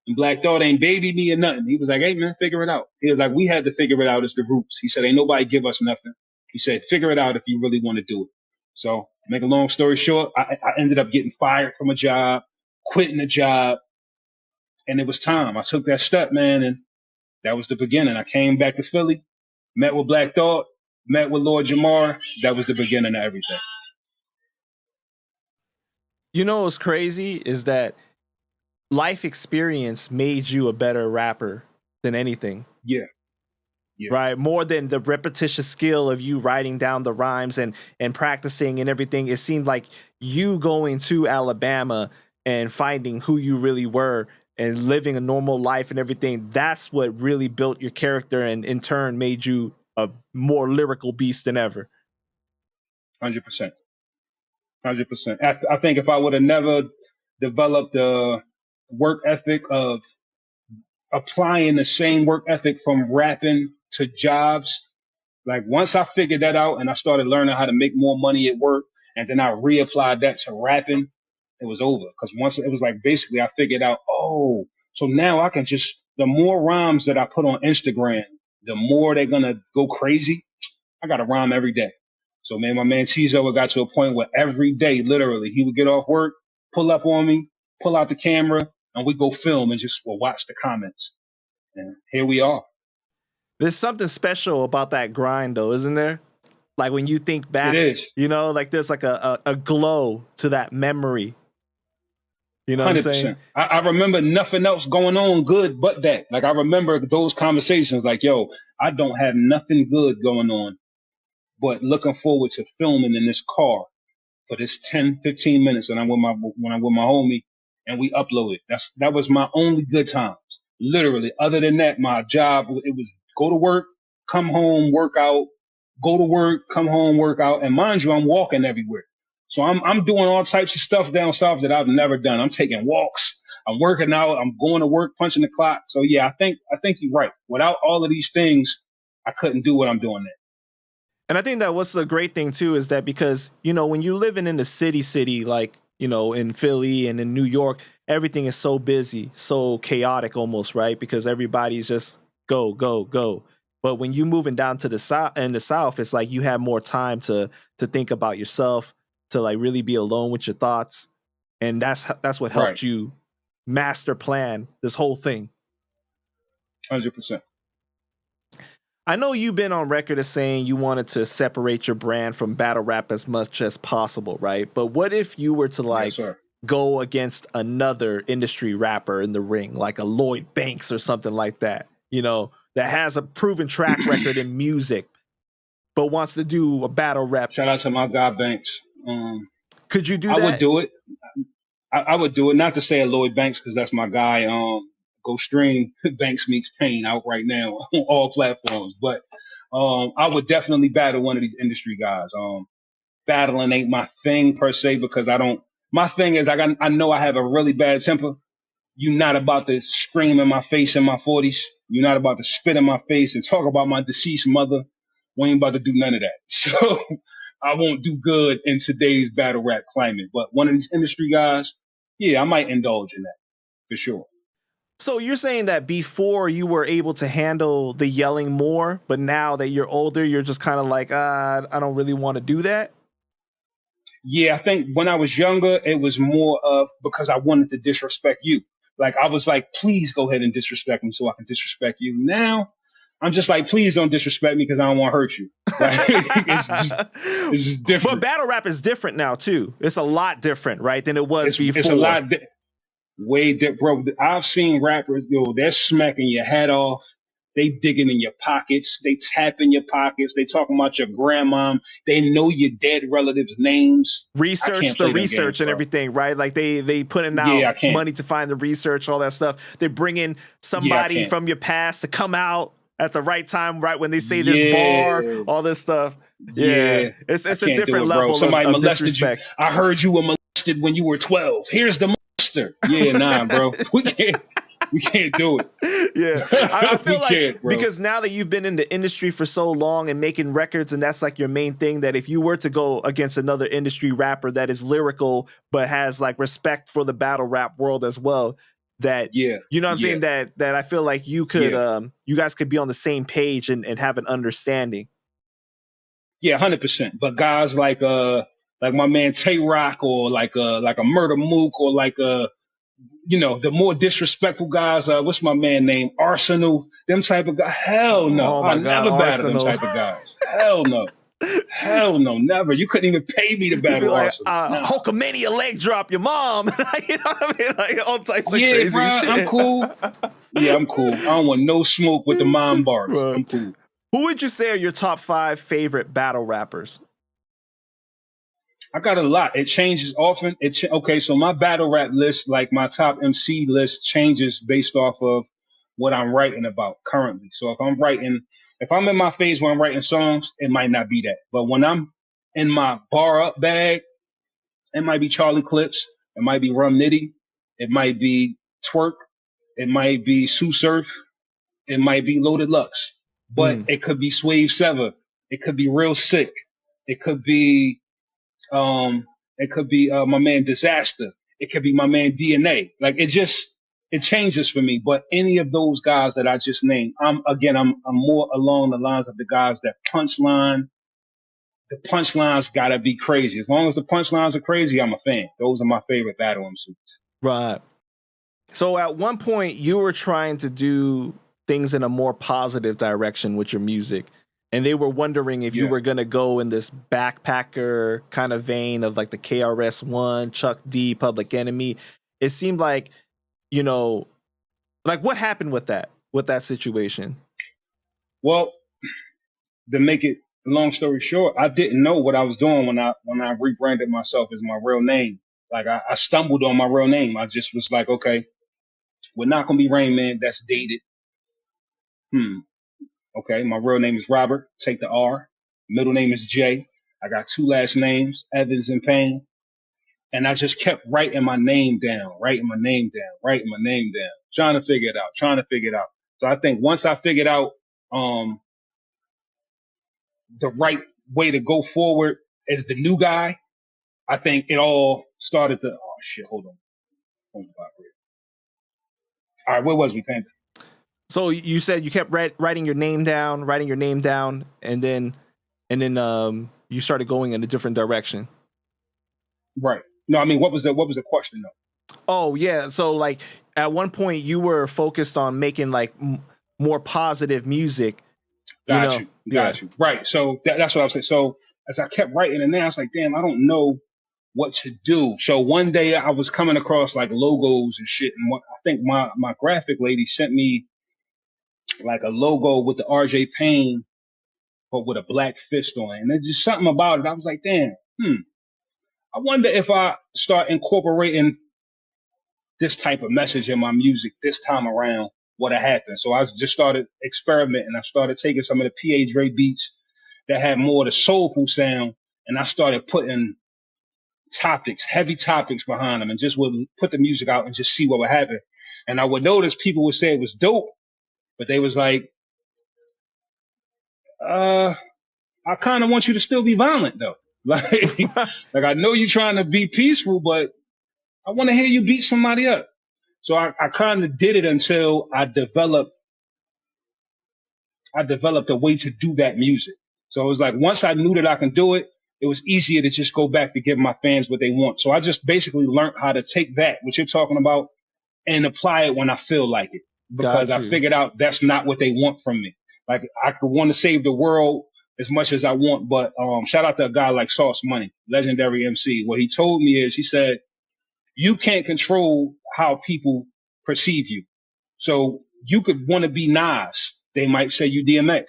And Black Thought ain't baby me or nothing. He was like, hey man, figure it out. He was like, we had to figure it out as the groups. He said, ain't nobody give us nothing. He said, figure it out if you really want to do it. So make a long story short, I ended up getting fired from a job, quitting a job, and it was time. I took that step, man, and that was the beginning. I came back to Philly, met with Black Thought, met with Lord Jamar. That was the beginning of everything. You know what's crazy is that life experience made you a better rapper than anything. Yeah. Yeah. Right, more than the repetitious skill of you writing down the rhymes and practicing and everything. It seemed like you going to Alabama and finding who you really were and living a normal life and everything. That's what really built your character and in turn made you a more lyrical beast than ever. 100%. 100%. I think if I would have never developed the work ethic of applying the same work ethic from rapping to jobs, like once I figured that out and I started learning how to make more money at work, and then I reapplied that to rapping, it was over. Because once it was like basically I figured out, oh, So now I can just, the more rhymes that I put on Instagram, the more they're gonna go crazy. I got to rhyme every day. So man, my man Tizo got to a point where every day, literally, he would get off work, pull up on me, pull out the camera, and we go film and just watch the comments. And here we are. There's something special about that grind, though, isn't there? Like when you think It back, is like there's like a glow to that memory. You know what I'm saying? 100%. I remember nothing else going on good but that. Like I remember those conversations. Like, yo, I don't have nothing good going on, but looking forward to filming in this car for this 10, 15 minutes when I'm with my homie and we upload it. That was my only good times. Literally. Other than that, my job, it was go to work, come home, work out, go to work, come home, work out. And mind you, I'm walking everywhere. So I'm doing all types of stuff down south that I've never done. I'm taking walks, I'm working out, I'm going to work, punching the clock. So yeah, I think you're right. Without all of these things, I couldn't do what I'm doing now. And I think that what's the great thing too is that because, when you're living in the city, like, in Philly and in New York, everything is so busy, so chaotic almost, right? Because everybody's just go, go, go. But when you're moving down to the south, it's like you have more time to think about yourself, to like really be alone with your thoughts. And that's what helped Right. you master plan this whole thing. 100%. I know you've been on record as saying you wanted to separate your brand from battle rap as much as possible, right? But what if you were to go against another industry rapper in the ring, like a Lloyd Banks or something like that, that has a proven track record in music, but wants to do a battle rap? Shout out to my guy Banks. Could you do that? I would do it. I would do it. Not to say a Lloyd Banks because that's my guy. Go stream Banks meets Payne out right now on all platforms. But I would definitely battle one of these industry guys. Battling ain't my thing per se because I don't. My thing is I know I have a really bad temper. You're not about to scream in my face in my 40s. You're not about to spit in my face and talk about my deceased mother. We ain't about to do none of that. So I won't do good in today's battle rap climate. But one of these industry guys, yeah, I might indulge in that for sure. So you're saying that before you were able to handle the yelling more, but now that you're older, you're just kind of like, I don't really want to do that? Yeah, I think when I was younger, it was more of because I wanted to disrespect you. Like, I was like, please go ahead and disrespect me so I can disrespect you. Now, I'm just like, please don't disrespect me because I don't want to hurt you. Like, it's just different. But battle rap is different now, too. It's a lot different, right, than it was before. It's a lot way different, bro. I've seen rappers, they're smacking your head off. They digging in your pockets. They tapping your pockets. They talking about your grandma. They know your dead relatives' names. Research the research and everything, right? Like they putting out money to find the research, all that stuff. They bring in somebody from your past to come out at the right time, right when they say this bar, all this stuff. Yeah. It's a different level of disrespect. You. I heard you were molested when you were 12. Here's the monster. Yeah, nah, bro. We can't do it. Yeah. I feel like because now that you've been in the industry for so long and making records and that's like your main thing, that if you were to go against another industry rapper that is lyrical but has like respect for the battle rap world as well, that you know what I'm saying, that I feel like you could you guys could be on the same page and have an understanding. Yeah, 100%. But guys like my man Tay Rock or like a Murder Mook or like the more disrespectful guys, what's my man name? Arsenal, them type of guys. Hell no. I never battle them type of guys. Hell no. Hell no, never. You couldn't even pay me to battle Arsenal. Hulkamania leg drop your mom. You know what I mean? Like all types of crazy shit. I'm cool. Yeah, I'm cool. I don't want no smoke with the mom bars. Right. I'm cool. Who would you say are your top 5 favorite battle rappers? I got a lot. It changes often. Okay, so my battle rap list, like my top MC list, changes based off of what I'm writing about currently. So if I'm in my phase where I'm writing songs, it might not be that. But when I'm in my bar up bag, it might be Charlie Clips, it might be Rum Nitty, it might be Twerk, it might be Sue Surf, it might be Loaded Lux. But it could be Swave Sever, it could be Real Sick, it could be my man Disaster. It could be my man DNA. Like it just, it changes for me. But any of those guys that I just named, I'm more along the lines of the guys that punchline. The punchlines gotta be crazy. As long as the punchlines are crazy, I'm a fan. Those are my favorite battle MCs. Right. So at one point, you were trying to do things in a more positive direction with your music. And they were wondering if you Yeah. were going to go in this backpacker kind of vein of like the KRS-One, Chuck D, Public Enemy. It seemed like, you know, like what happened with that situation? Well, to make it a long story short, I didn't know what I was doing when I rebranded myself as my real name. Like I stumbled on my real name. I just was like, okay, we're not gonna be Rain Man. That's dated. Okay, my real name is Robert. Take the R. Middle name is J. I got two last names, Evans and Payne. And I just kept writing my name down, writing my name down, writing my name down, trying to figure it out, trying to figure it out. So I think once I figured out um the right way to go forward as the new guy, I think it all started to oh shit, hold on. Hold on. All right, where was we, Panda? So you said you kept writing your name down, and then you started going in a different direction. Right. No, I mean what was the question though? Oh yeah, so like at one point you were focused on making like more positive music, you Got know. you. Yeah. Got you. Right. So that's what I was saying. So as I kept writing it down, I was like, damn, I don't know what to do. So one day I was coming across like logos and shit. And I think my graphic lady sent me like a logo with the RJ Payne, but with a black fist on it. And there's just something about it. I was like, damn, I wonder if I start incorporating this type of message in my music this time around, what'll happen. So I just started experimenting. I started taking some of the PA Dre beats that had more of the soulful sound, and I started putting topics, heavy topics behind them, and just would put the music out and just see what would happen. And I would notice people would say it was dope, but they was like, I kind of want you to still be violent though. Like I know you're trying to be peaceful, but I want to hear you beat somebody up. So I kind of did it until I developed a way to do that music. So it was like once I knew that I can do it, it was easier to just go back to give my fans what they want. So I just basically learned how to take that, what you're talking about, and apply it when I feel like it. Because Got I you. figured out that's not what they want from me. Like I could want to save the world as much as I want, but shout out to a guy like Sauce Money, legendary MC. What he told me is he said, you can't control how people perceive you. So you could want to be Nas. They might say you DMX.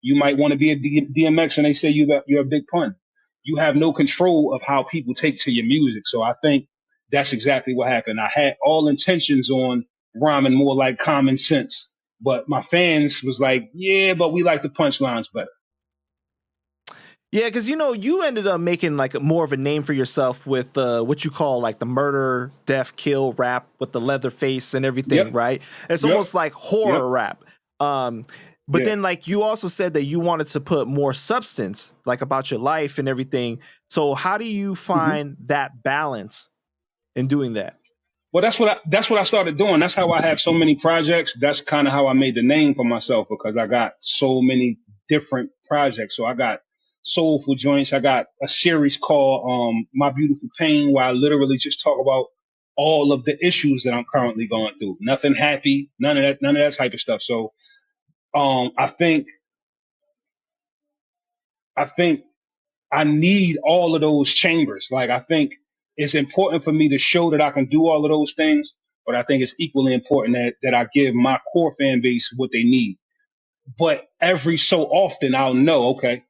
You might want to be a DMX and they say you're a big pun. You have no control of how people take to your music. So I think that's exactly what happened. I had all intentions on rhyming more like common sense, but my fans was like, yeah, but we like the punchlines better. Yeah, because you ended up making like more of a name for yourself with what you call like the murder, death, kill rap with the leather face and everything, Yep. right? It's Yep. almost like Yep. horror rap. But Yeah. then like you also said that you wanted to put more substance, like about your life and everything. So how do you Mm-hmm. find that balance in doing that? Well, that's what I started doing. That's how I have so many projects. That's kind of how I made the name for myself because I got so many different projects. So I got soulful joints. I got a series called My Beautiful Pain, where I literally just talk about all of the issues that I'm currently going through. Nothing happy, none of that type of stuff. So I think I need all of those chambers. Like I think it's important for me to show that I can do all of those things, but I think it's equally important that I give my core fan base what they need. But every so often I'll know, okay,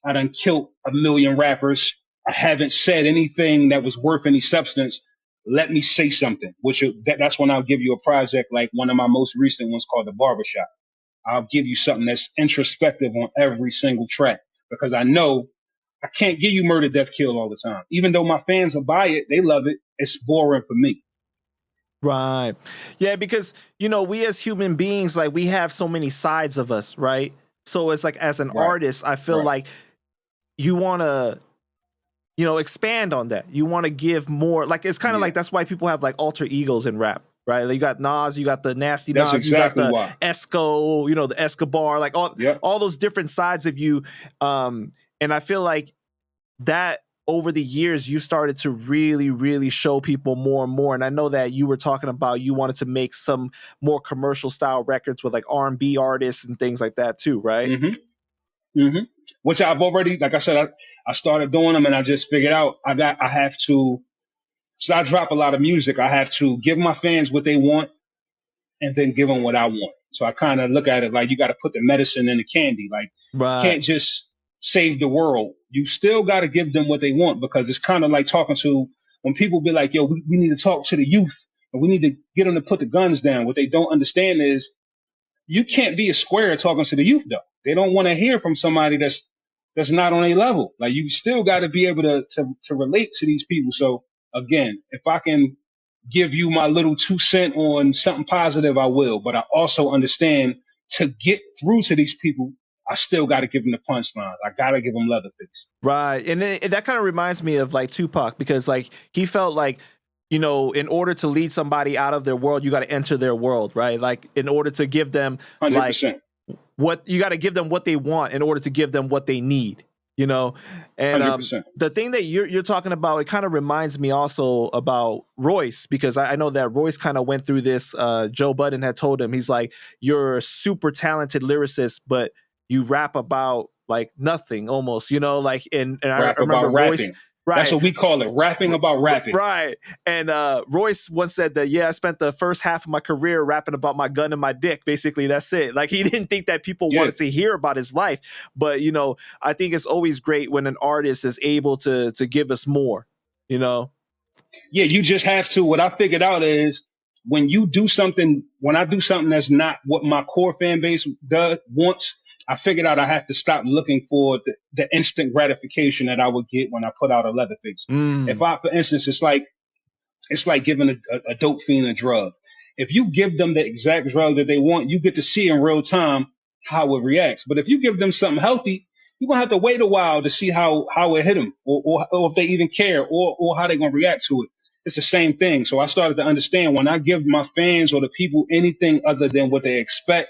I done killed a million rappers. I haven't said anything that was worth any substance. Let me say something, that's when I'll give you a project like one of my most recent ones called The Barbershop. I'll give you something that's introspective on every single track because I know I can't give you murder, death, kill all the time. Even though my fans will buy it, they love it. It's boring for me. Right. Yeah, because we as human beings, like we have so many sides of us, right? So it's like as an Right. artist, I feel Right. like you want to expand on that. You want to give more. Like it's kind of Yeah. like that's why people have like alter egos in rap. right? Like you got Nas, you got the nasty That's Nas, you got exactly the why. Esco, the Escobar, like Yep. all those different sides of you. And I feel like that over the years you started to really, really show people more and more. And I know that you were talking about you wanted to make some more commercial style records with like R&B artists and things like that too, right? Which I've already, like I said, I started doing them, and I just figured out I have to. So I drop a lot of music. I have to give my fans what they want, and then give them what I want. So I kind of look at it like you got to put the medicine in the candy. Like you Right. can't just save the world. You still got to give them what they want, because it's kind of like talking to, when people be like, yo, we need to talk to the youth and we need to get them to put the guns down. What they don't understand is you can't be a square talking to the youth though. They don't want to hear from somebody that's not on a level. Like you still got to be able to relate to these people. So again, if I can give you my little 2 cents on something positive, I will. But I also understand, to get through to these people, I still got to give them the punchline. I got to give them Leatherface. Right. And that kind of reminds me of like Tupac, because like he felt like, in order to lead somebody out of their world, you got to enter their world, right? Like in order to give them 100%. what you got to give them what they want in order to give them what they need, And 100%. the thing that you're talking about, it kind of reminds me also about Royce, because I know that Royce kind of went through this. Joe Budden had told him, he's like, you're a super talented lyricist, but you rap about like nothing almost, like, and I Rap remember about Royce. rapping. Right. That's what we call it, rapping about rapping. Right. And Royce once said that, I spent the first half of my career rapping about my gun and my dick. Basically, that's it. Like he didn't think that people wanted to hear about his life. But, I think it's always great when an artist is able to give us more, Yeah, you just have to. What I figured out is when I do something that's not what my core fan base wants, I figured out I have to stop looking for the instant gratification that I would get when I put out a Leatherface. If for instance, it's like giving a dope fiend a drug. If you give them the exact drug that they want, you get to see in real time how it reacts. But if you give them something healthy, you're going to have to wait a while to see how it hit them, or if they even care, or how they're going to react to it. It's the same thing. So I started to understand, when I give my fans or the people anything other than what they expect,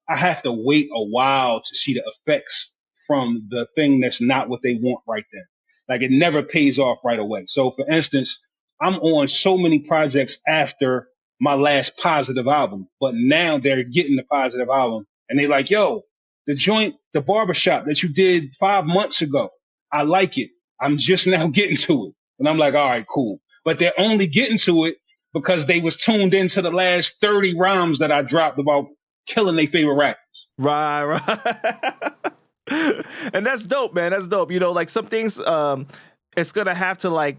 I have to wait a while to see the effects from the thing that's not what they want right then. Like it never pays off right away. So for instance, I'm on so many projects after my last positive album, but now they're getting the positive album and they like, yo, the barbershop that you did 5 months ago, I like it. I'm just now getting to it. And I'm like, all right, cool. But they're only getting to it because they was tuned into the last 30 rhymes that I dropped about killing their favorite rappers. Right. And that's dope, man. That's dope. Like some things, it's gonna have to like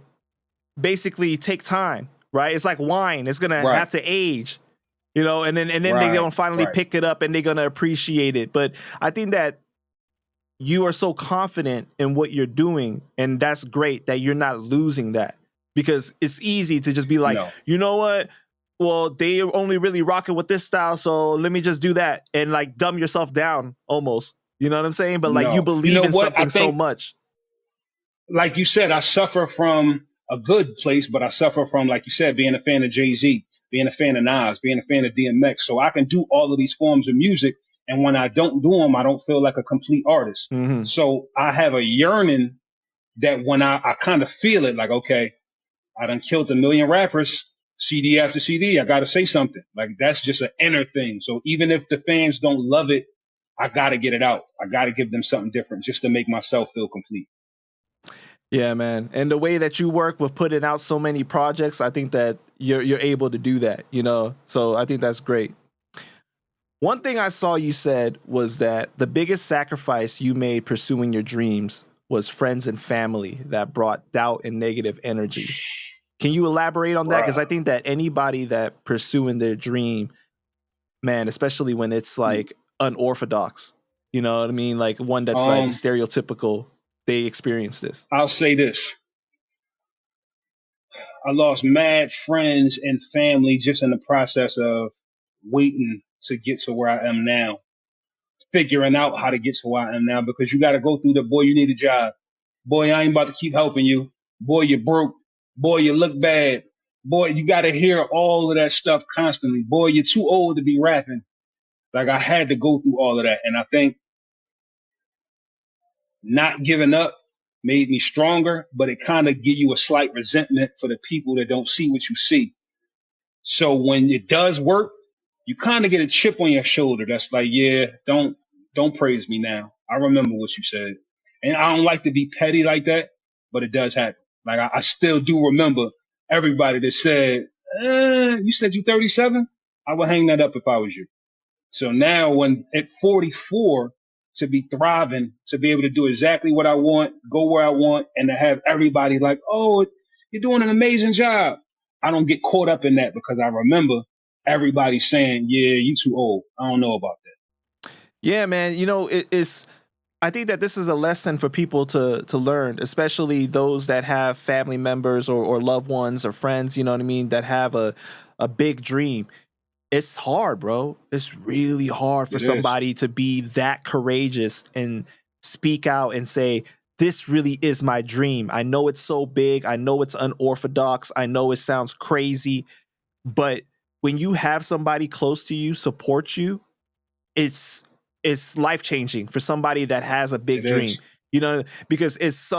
basically take time, right? It's like wine. It's gonna have to age, and then they're gonna finally pick it up and they're gonna appreciate it. But I think that you are so confident in what you're doing, and that's great that you're not losing that, because it's easy to just be like, you know what? Well, they only really rocking with this style, so let me just do that and like dumb yourself down almost. You know what I'm saying? But like you believe in something so much. Like you said, I suffer from a good place, but I suffer from, like you said, being a fan of Jay-Z, being a fan of Nas, being a fan of DMX. So I can do all of these forms of music, and when I don't do them, I don't feel like a complete artist. Mm-hmm. So I have a yearning that when I kind of feel it, like, okay, I done killed 1 million rappers, CD after CD, I got to say something. Like that's just an inner thing. So even if the fans don't love it, I got to get it out. I got to give them something different just to make myself feel complete. Yeah, man. And the way that you work with putting out so many projects, I think that you're able to do that, So I think that's great. One thing I saw you said was that the biggest sacrifice you made pursuing your dreams was friends and family that brought doubt and negative energy. Can you elaborate on that? Because I think that anybody that pursuing their dream, man, especially when it's like unorthodox, you know what I mean? Like one that's like stereotypical, they experience this. I'll say this. I lost mad friends and family just in the process of waiting to get to where I am now. Figuring out how to get to where I am now, because you got to go through the, boy, you need a job. Boy, I ain't about to keep helping you. Boy, you're broke. Boy, you look bad. boy, you got to hear all of that stuff constantly. Boy, you're too old to be rapping. Like I had to go through all of that, and I think not giving up made me stronger, but it kind of give you a slight resentment for the people that don't see what you see. So when it does work, you kind of get a chip on your shoulder. That's like, yeah, don't praise me now. I remember what you said, and I don't like to be petty like that, but it does happen. Like I still do remember everybody that said, "You said you 37." I would hang that up if I was you. So now, when at 44, to be thriving, to be able to do exactly what I want, go where I want, and to have everybody like, "Oh, you're doing an amazing job." I don't get caught up in that because I remember everybody saying, "Yeah, you too old. I don't know about that." Yeah, man. It's. I think that this is a lesson for people to learn, especially those that have family members or loved ones or friends. You know what I mean? That have a big dream. It's hard, bro. It's really hard for It is. somebody to be that courageous and speak out and say, this really is my dream. I know it's so big. I know it's unorthodox. I know it sounds crazy. But when you have somebody close to you support you, it's life changing for somebody that has a big It is. dream. Because It is.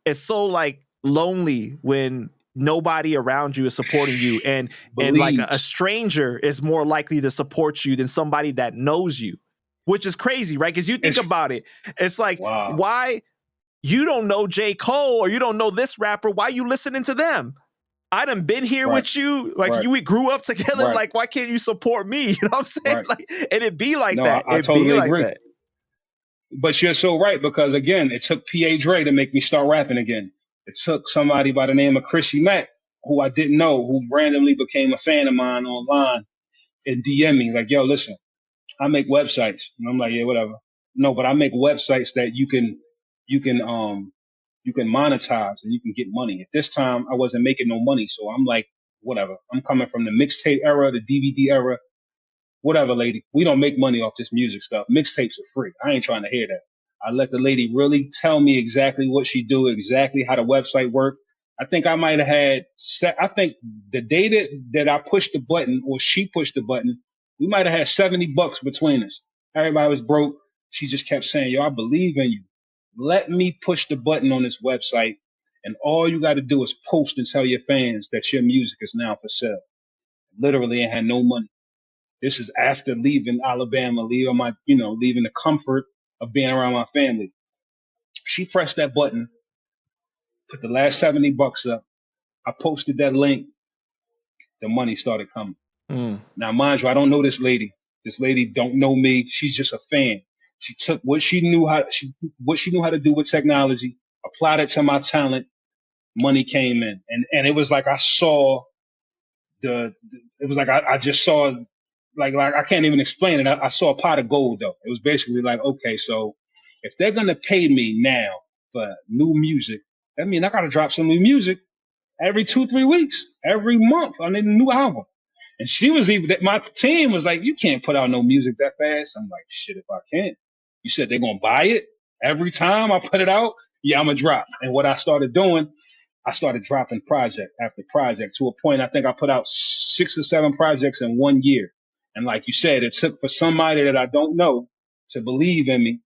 it's so like lonely when nobody around you is supporting you, and like a Believes. stranger is more likely to support you than somebody that knows you, which is crazy, right? Because you think It's about it, it's like, wow. why you don't know J. Cole or you don't know this rapper, why you listening to them? I done been here Right. with you. Like Right. we grew up together. Right. Like, why can't you support me? You know what I'm saying? Right. Like, and it be like No, that. I It be totally like agree. that. But you're so right because again, it took P.A. Dre to make me start rapping again. It took somebody by the name of Chrissy Mack, who I didn't know, who randomly became a fan of mine online and DM me like, "Yo, listen, I make websites," and I'm like, "Yeah, whatever." No, but I make websites that you can you can monetize and you can get money. At this time, I wasn't making no money, so I'm like, whatever. I'm coming from the mixtape era, the DVD era. Whatever, lady. We don't make money off this music stuff. Mixtapes are free. I ain't trying to hear that. I let the lady really tell me exactly what she do, exactly how the website worked. I think I might have had, I think the day that I pushed the button or she pushed the button, we might have had $70 between us. Everybody was broke. She just kept saying, "Yo, I believe in you. Let me push the button on this website. And all you got to do is post and tell your fans that your music is now for sale." Literally, I had no money. This is after leaving Alabama, leaving the comfort of being around my family. She pressed that button, put the last $70 up. I posted that link. The money started coming. Mm. Now, mind you, I don't know this lady. This lady don't know me. She's just a fan. She took what she knew how to do with technology, applied it to my talent. Money came in, and it was like I saw the. It was like I just saw like I can't even explain it. I saw a pot of gold though. It was basically like, okay, so if they're gonna pay me now for new music, that means I gotta drop some new music every 2-3 weeks, every month. I need a new album. And she was even my team was like, "You can't put out no music that fast." I'm like, "Shit, if I can't." You said they're gonna buy it every time I put it out. Yeah, I'm gonna drop. And what I started doing, I started dropping project after project to a point I think I put out 6 or 7 projects in 1 year. And like you said, it took for somebody that I don't know to believe in me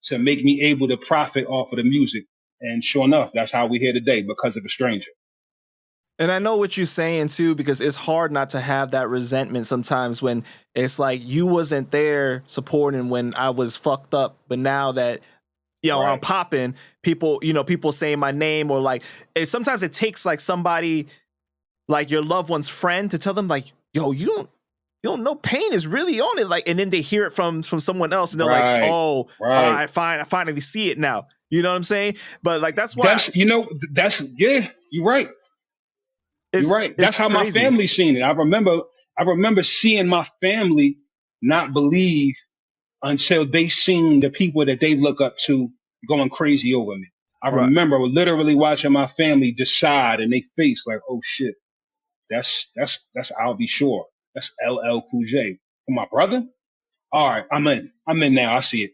to make me able to profit off of the music. And sure enough, that's how we're here today because of a stranger. And I know what you're saying too, because it's hard not to have that resentment sometimes when it's like you wasn't there supporting when I was fucked up, but now that I'm Right. popping, people saying my name, or like sometimes it takes like somebody like your loved one's friend to tell them like, "Yo, you don't know Payne is really on it," like, and then they hear it from someone else and they're like, Right. "Oh, Right. I finally see it now." You know what I'm saying? But like that's why Yeah, you're right. You're right. it's That's how my crazy. family seen it. I remember seeing my family not believe until they seen the people that they look up to going crazy over me. I Right. remember literally watching my family decide in their face, like, "Oh shit, that's I'll be sure. That's LL Cool J. For my brother? All right, I'm in. I'm in now. I see it."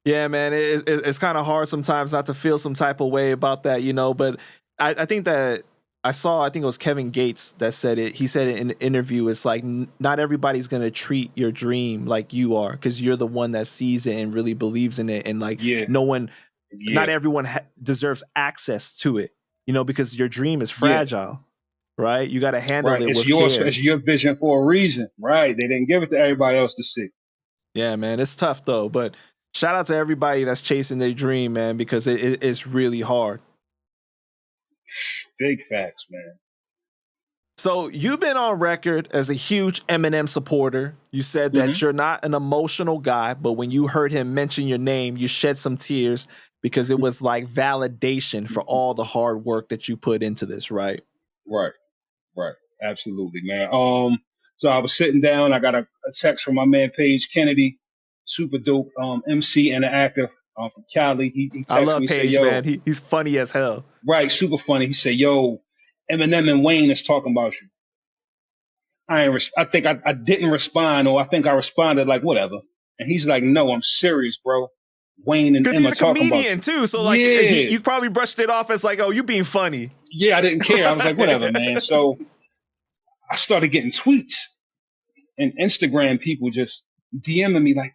Yeah, man, it's kind of hard sometimes not to feel some type of way about that, but I think that I think it was Kevin Gates that said it. He said it in an interview. It's like not everybody's gonna treat your dream like you are, because you're the one that sees it and really believes in it, and like Yeah, no one, yeah, not everyone deserves access to it. Because your dream is yeah. fragile, right? You got to handle Right. it It's with yours. care. It's your vision for a reason. Right. They didn't give it to everybody else to see. Yeah, man, it's tough though. But shout out to everybody that's chasing their dream, man, because it's really hard. Big facts, man. So you've been on record as a huge Eminem supporter. You said that you're not an emotional guy, but when you heard him mention your name, you shed some tears because it was like validation for all the hard work that you put into this, right? Right. Right. Absolutely, man. So I was sitting down. I got a text from my man Paige Kennedy, super dope MC and an actor from Cali. He I texted love me, say, Paige, "Yo, man. He's funny as hell. right, super funny." He said, "Yo, Eminem and Wayne is talking about you." I think I didn't respond, or I think I responded like whatever. And he's like, "No, I'm serious, bro. Wayne and Because Emma he's a talking about comedian you." too. So like Yeah, you probably brushed it off as like, oh, you being funny. yeah. I didn't care. I was like, whatever, man. So I started getting tweets and Instagram people just DMing me like,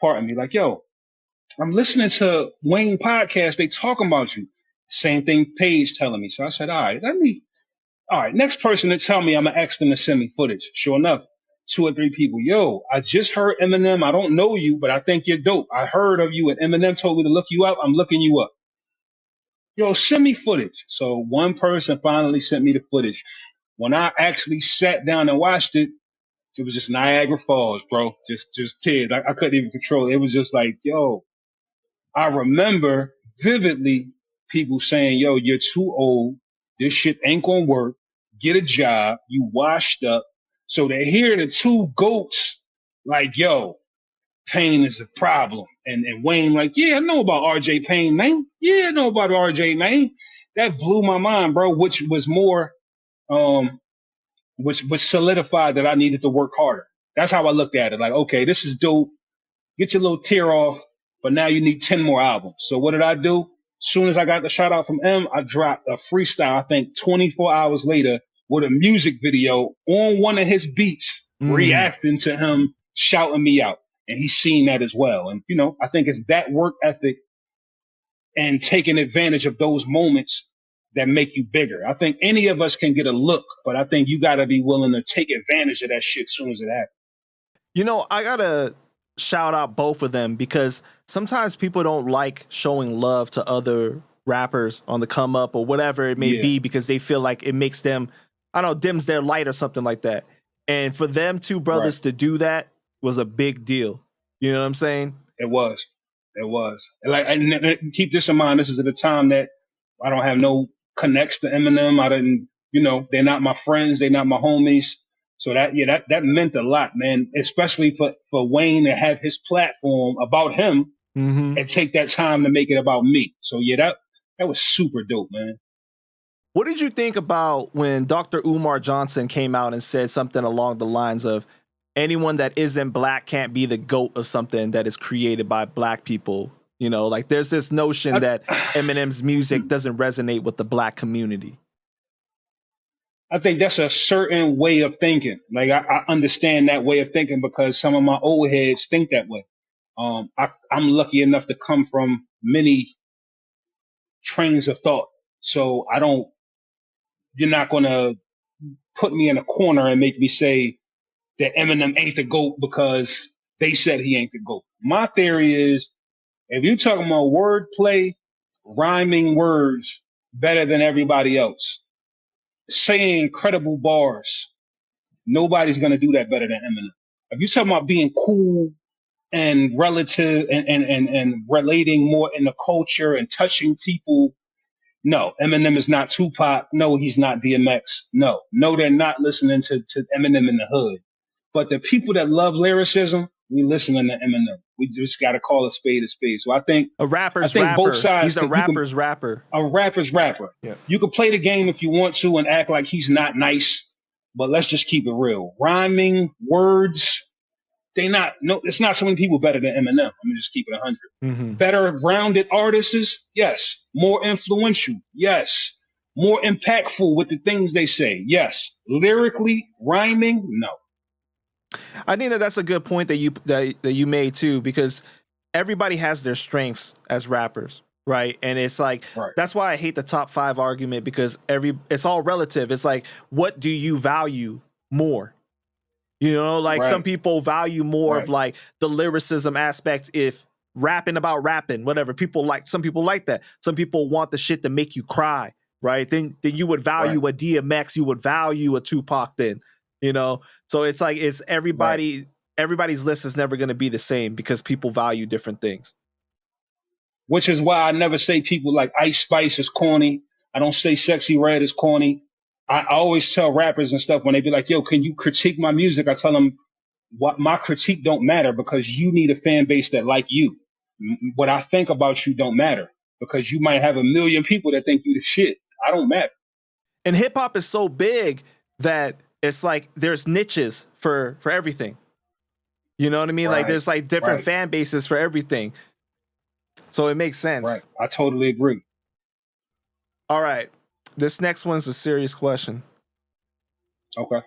pardon me, like, yo, I'm listening to Wayne podcast. They talking about you. Same thing Paige telling me. So I said, all right, next person to tell me, I'm going to ask them to send me footage. Sure enough, 2 or 3 people. Yo, I just heard Eminem. I don't know you, but I think you're dope. I heard of you and Eminem told me to look you up. I'm looking you up. Yo, send me footage. So one person finally sent me the footage. When I actually sat down and watched it, it was just Niagara Falls, bro. Just tears. I couldn't even control it. It was just like, yo, I remember vividly people saying, yo, you're too old. This shit ain't gonna work. Get a job. You washed up. So to hear the 2 goats like, yo, Payne is a problem. And Wayne like, yeah, I know about RJ Payne, man. Yeah, I know about RJ, man. That blew my mind, bro, which was more, which solidified that I needed to work harder. That's how I looked at it. Like, okay, this is dope. Get your little tear off, but now you need 10 more albums. So what did I do? Soon as I got the shout out from M, I dropped a freestyle, I think 24 hours later, with a music video on one of his beats, reacting to him shouting me out. And he's seen that as well. And, I think it's that work ethic and taking advantage of those moments that make you bigger. I think any of us can get a look, but I think you got to be willing to take advantage of that shit as soon as it happens. I gotta shout out both of them because sometimes people don't like showing love to other rappers on the come up or whatever it may be because they feel like it makes them, I don't know, dims their light or something like that. And for them 2 brothers to do that was a big deal. You know what I'm saying? It was. And keep this in mind. This is at a time that I don't have no connects to Eminem. I didn't, they're not my friends. They're not my homies. So that meant a lot, man, especially for Wayne to have his platform about him and take that time to make it about me. So that was super dope, man. What did you think about when Dr. Umar Johnson came out and said something along the lines of anyone that isn't black can't be the GOAT of something that is created by black people? Like there's this notion that Eminem's music doesn't resonate with the black community. I think that's a certain way of thinking. Like I understand that way of thinking because some of my old heads think that way. I'm lucky enough to come from many trains of thought. So you're not going to put me in a corner and make me say that Eminem ain't the GOAT because they said he ain't the GOAT. My theory is if you're talking about wordplay, rhyming words better than everybody else, saying incredible bars, nobody's going to do that better than Eminem. If you're talking about being cool and relative and relating more in the culture and touching people, no, Eminem is not Tupac. No, he's not DMX. No, they're not listening to Eminem in the hood. But the people that love lyricism, we listening to Eminem. We just got to call a spade a spade. So I think a rapper's rapper. Both sides. He's a rapper's rapper. A rapper's rapper. Yeah. You can play the game if you want to and act like he's not nice, but let's just keep it real. Rhyming words, it's not so many people better than Eminem. Let me just keep it 100. Better rounded artists, yes. More influential, yes. more impactful with the things they say. Yes. Lyrically, rhyming, no. I think that that's a good point that you made too, because everybody has their strengths as rappers, right? And it's like Right. that's why I hate the top 5 argument, because it's all relative. It's like, what do you value more? You know, like some Right. people value more of Right. like the lyricism aspect, if rapping about rapping, whatever. Some people like that. Some people want the shit to make you cry, right? Then you would value Right. a DMX, you would value a Tupac then, you know? So it's like Right. everybody's list is never gonna be the same because people value different things. Which is why I never say people like Ice Spice is corny. I don't say Sexy Red is corny. I always tell rappers and stuff when they be like, yo, can you critique my music? I tell them, what my critique don't matter because you need a fan base that like you. What I think about you don't matter because you might have a million people that think you the shit. I don't matter. And hip hop is so big that it's like there's niches for everything. You know what I mean? Like Right. there's like different Right. fan bases for everything. So it makes sense. Right. I totally agree. All right. This next one's a serious question. Okay.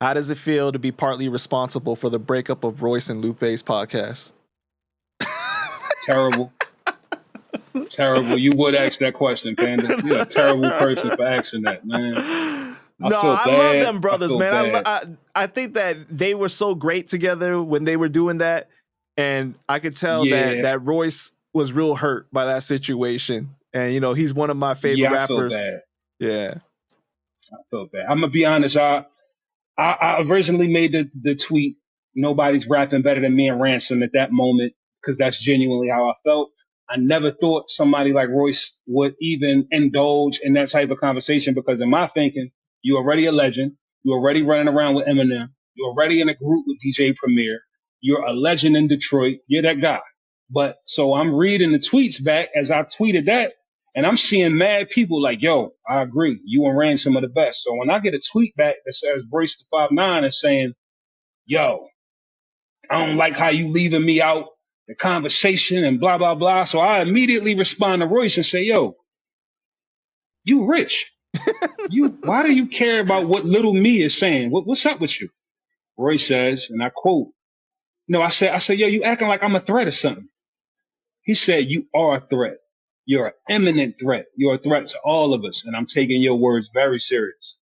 How does it feel to be partly responsible for the breakup of Royce and Lupe's podcast? Terrible. Terrible. You would ask that question, Panda. You're a terrible person for asking that, man. I love them brothers, man. Bad. I think that they were so great together when they were doing that, and I could tell that Royce was real hurt by that situation. And you know, he's one of my favorite rappers. I feel bad. Yeah, I feel bad. I'm gonna be honest. I originally made the tweet. Nobody's rapping better than me and Ransom at that moment because that's genuinely how I felt. I never thought somebody like Royce would even indulge in that type of conversation because in my thinking, you're already a legend. You're already running around with Eminem. You're already in a group with DJ Premier. You're a legend in Detroit. You're that guy. But so I'm reading the tweets back as I tweeted that, and I'm seeing mad people like, yo, I agree. You and Ransom are the best. So when I get a tweet back that says Brace the 5'9" and saying, yo, I don't like how you leaving me out the conversation and blah, blah, blah. So I immediately respond to Royce and say, yo, you rich. Why do you care about what little me is saying? What's up with you? Royce says, and I quote, no, I said, yo, you acting like I'm a threat or something. He said, you are a threat. You're an imminent threat. You're a threat to all of us. And I'm taking your words very serious.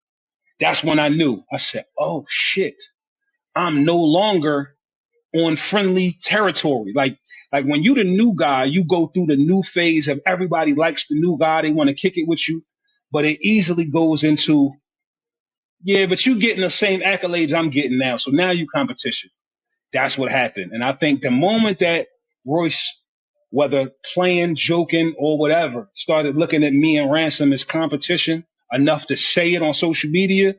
That's when I knew. I said, oh shit, I'm no longer on friendly territory. Like when you the new guy, you go through the new phase of everybody likes the new guy. They want to kick it with you, but it easily goes into, yeah, but you getting the same accolades I'm getting now. So now you competition. That's what happened. And I think the moment that Royce, whether playing, joking, or whatever, started looking at me and Ransom as competition enough to say it on social media,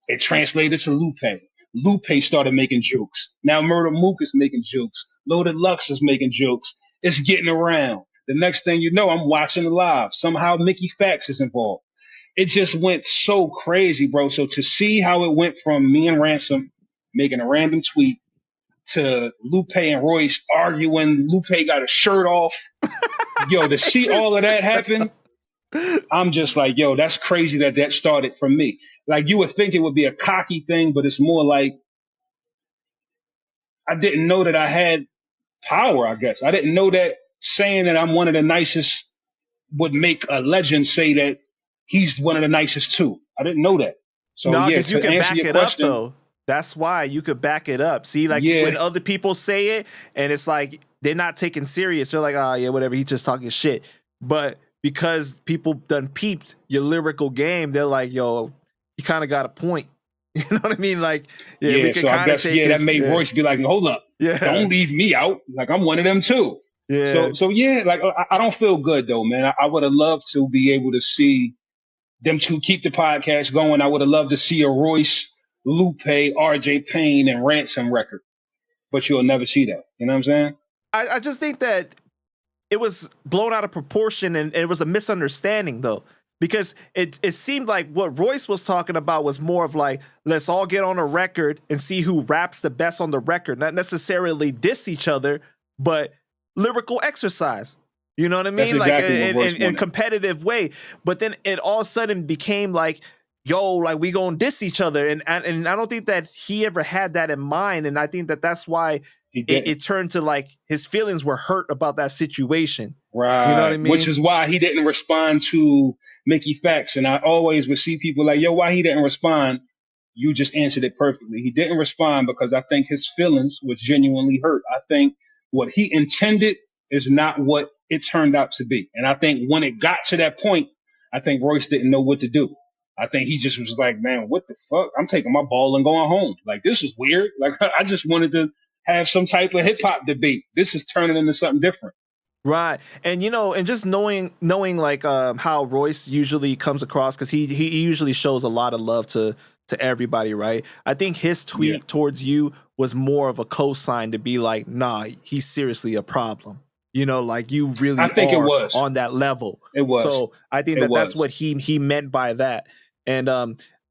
it translated to Lupe. Lupe started making jokes. Now Murder Mook is making jokes. Loaded Lux is making jokes. It's getting around. The next thing you know, I'm watching it live. Somehow Mickey Fax is involved. It just went so crazy, bro. So to see how it went from me and Ransom making a random tweet to Lupe and Royce arguing, Lupe got a shirt off. Yo, to see all of that happen, I'm just like, yo, that's crazy that started from me. Like you would think it would be a cocky thing, but it's more like I didn't know that I had power, I guess. I didn't know that saying that I'm one of the nicest would make a legend say that he's one of the nicest too. I didn't know that. So no, yeah, because you to can answer back your it question, up though. That's why you could back it up. See, like when other people say it and it's like they're not taking serious. They're like, oh yeah, whatever. He's just talking shit. But because people done peeped your lyrical game, they're like, yo, you kind of got a point. You know what I mean? Like, yeah, we can so I kind of guess take that made Royce be like, hold up, don't leave me out. Like I'm one of them too. Yeah. So yeah, like I don't feel good though, man. I would have loved to be able to see them two keep the podcast going. I would have loved to see a Royce, Lupe, RJ Payne, and Ransom record. But you'll never see that. You know what I'm saying? I just think that it was blown out of proportion and it was a misunderstanding though. Because it seemed like what Royce was talking about was more of like, let's all get on a record and see who raps the best on the record. Not necessarily diss each other, but lyrical exercise. You know what I That's mean? Like exactly what Royce in wanted. competitive way. But then it all of a sudden became like, yo, like we gonna diss each other, and I don't think that he ever had that in mind, and I think that that's why He didn't. it turned to like his feelings were hurt about that situation. You know what Right. I Which mean? is why he didn't respond to Mickey Facts. And I always would see people like, yo, why he didn't respond? You just answered it perfectly. He didn't respond because I think his feelings was genuinely hurt. I think what he intended is not what it turned out to be. And I think when it got to that point, I think Royce didn't know what to do. I think he just was like, man, what the fuck? I'm taking my ball and going home. Like, this is weird. Like, I just wanted to have some type of hip hop debate. This is turning into something different. Right. And and just knowing like how Royce usually comes across, because he usually shows a lot of love to everybody, right? I think his Yeah. tweet towards you was more of a cosign to be like, nah, he's seriously a problem. Like you I really think it are was. on that level. It was. So I think It that that's was. what he meant by that. And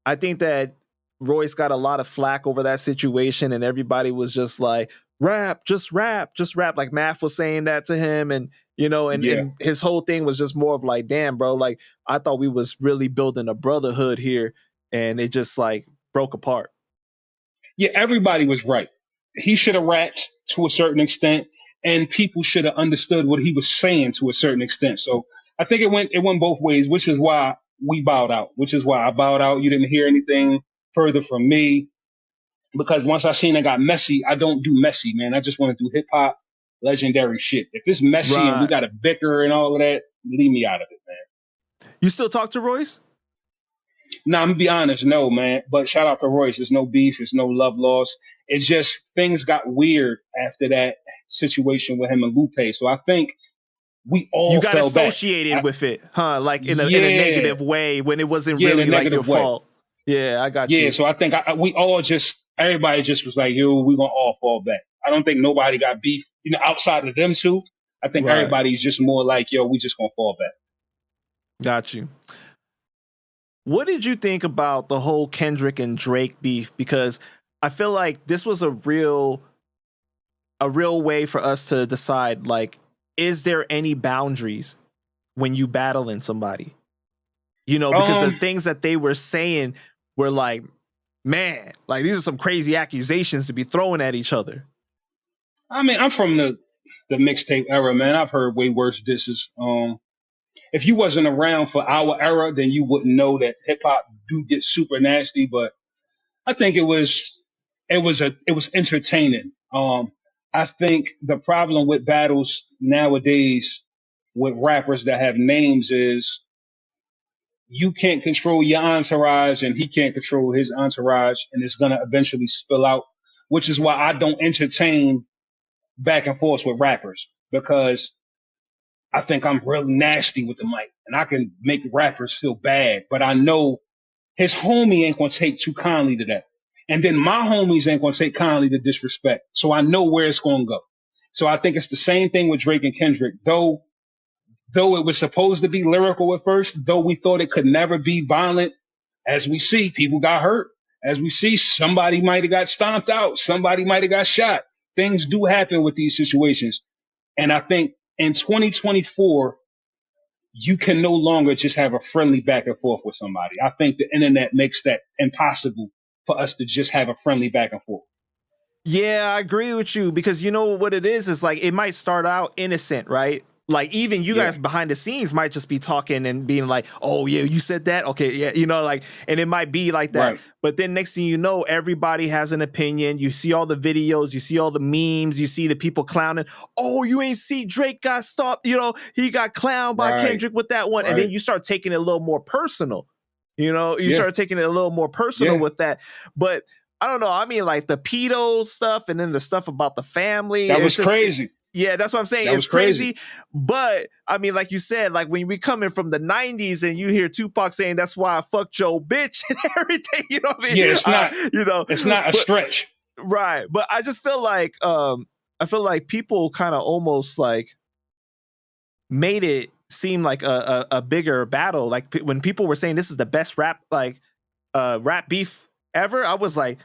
I think that Royce got a lot of flack over that situation, and everybody was just like, rap, just rap, just rap. Like Math was saying that to him, and Yeah. and his whole thing was just more of like, damn, bro, like I thought we was really building a brotherhood here, and it just like broke apart. Yeah, everybody was right. He should have rapped to a certain extent, and people should have understood what he was saying to a certain extent. So I think it went both ways, which is why we bowed out, which is why I bowed out. You didn't hear anything further from me because once I seen it got messy, I don't do messy, man. I just want to do hip hop legendary shit. If it's messy and we Right. got to bicker and all of that, leave me out of it, man. You still talk to Royce? Now, I'm gonna be honest, no, man. But shout out to Royce. There's no beef. There's no love lost. It just things got weird after that situation with him and Lupe. So I think we You all got fell back. associated with it, huh? Like in a Yeah, negative way when it wasn't yeah, in a really like your negative way. fault. Yeah, I got Yeah. you. So I think we all just everybody just was like, yo, we gonna all fall back. I don't think nobody got beef, outside of them two. I think Right. everybody's just more like, yo, we just gonna fall back. Got you. What did you think about the whole Kendrick and Drake beef? Because I feel like this was a real way for us to decide, like, is there any boundaries when you battling somebody? Because the Um, things that they were saying were like, man, like these are some crazy accusations to be throwing at each other. I mean, I'm from the mixtape era, man. I've heard way worse disses. If you wasn't around for our era, then you wouldn't know that hip hop do get super nasty. But I think it was entertaining. I think the problem with battles nowadays with rappers that have names is you can't control your entourage and he can't control his entourage, and it's gonna eventually spill out. Which is why I don't entertain back and forth with rappers because I think I'm really nasty with the mic and I can make rappers feel bad, but I know his homie ain't gonna take too kindly to that. And then my homies ain't gonna take kindly to disrespect. So I know where it's gonna go. So I think it's the same thing with Drake and Kendrick. Though it was supposed to be lyrical at first, though we thought it could never be violent, as we see, people got hurt. As we see, somebody might have got stomped out, somebody might have got shot. Things do happen with these situations. And I think in 2024, you can no longer just have a friendly back and forth with somebody. I think the internet makes that impossible for us to just have a friendly back and forth. Yeah, I agree with you, because you know what it is like it might start out innocent, right? Like even you Yeah, guys behind the scenes might just be talking and being like, "Oh yeah, you said that, okay, yeah," like, and it might be like that. right, But then next thing you know, everybody has an opinion. You see all the videos, you see all the memes, you see the people clowning. Oh, you ain't see Drake got stopped. He got clowned by right, Kendrick with that one, and right. then you start taking it a little more personal. You Yeah, start taking it a little more personal yeah. with that, but I don't know. I mean, like the pedo stuff, and then the stuff about the family. That It's was just, crazy. yeah, that's what I'm saying. That It's was crazy. crazy, but I mean, like you said, like when we coming from the '90s and you hear Tupac saying, "That's why I fucked Joe, bitch," and everything. You know what I Yeah, mean? it's not. It's not a But stretch. right. But I just feel like, I feel like people kind of almost like made it seem like a bigger battle. Like when people were saying this is the best rap beef ever, I was like,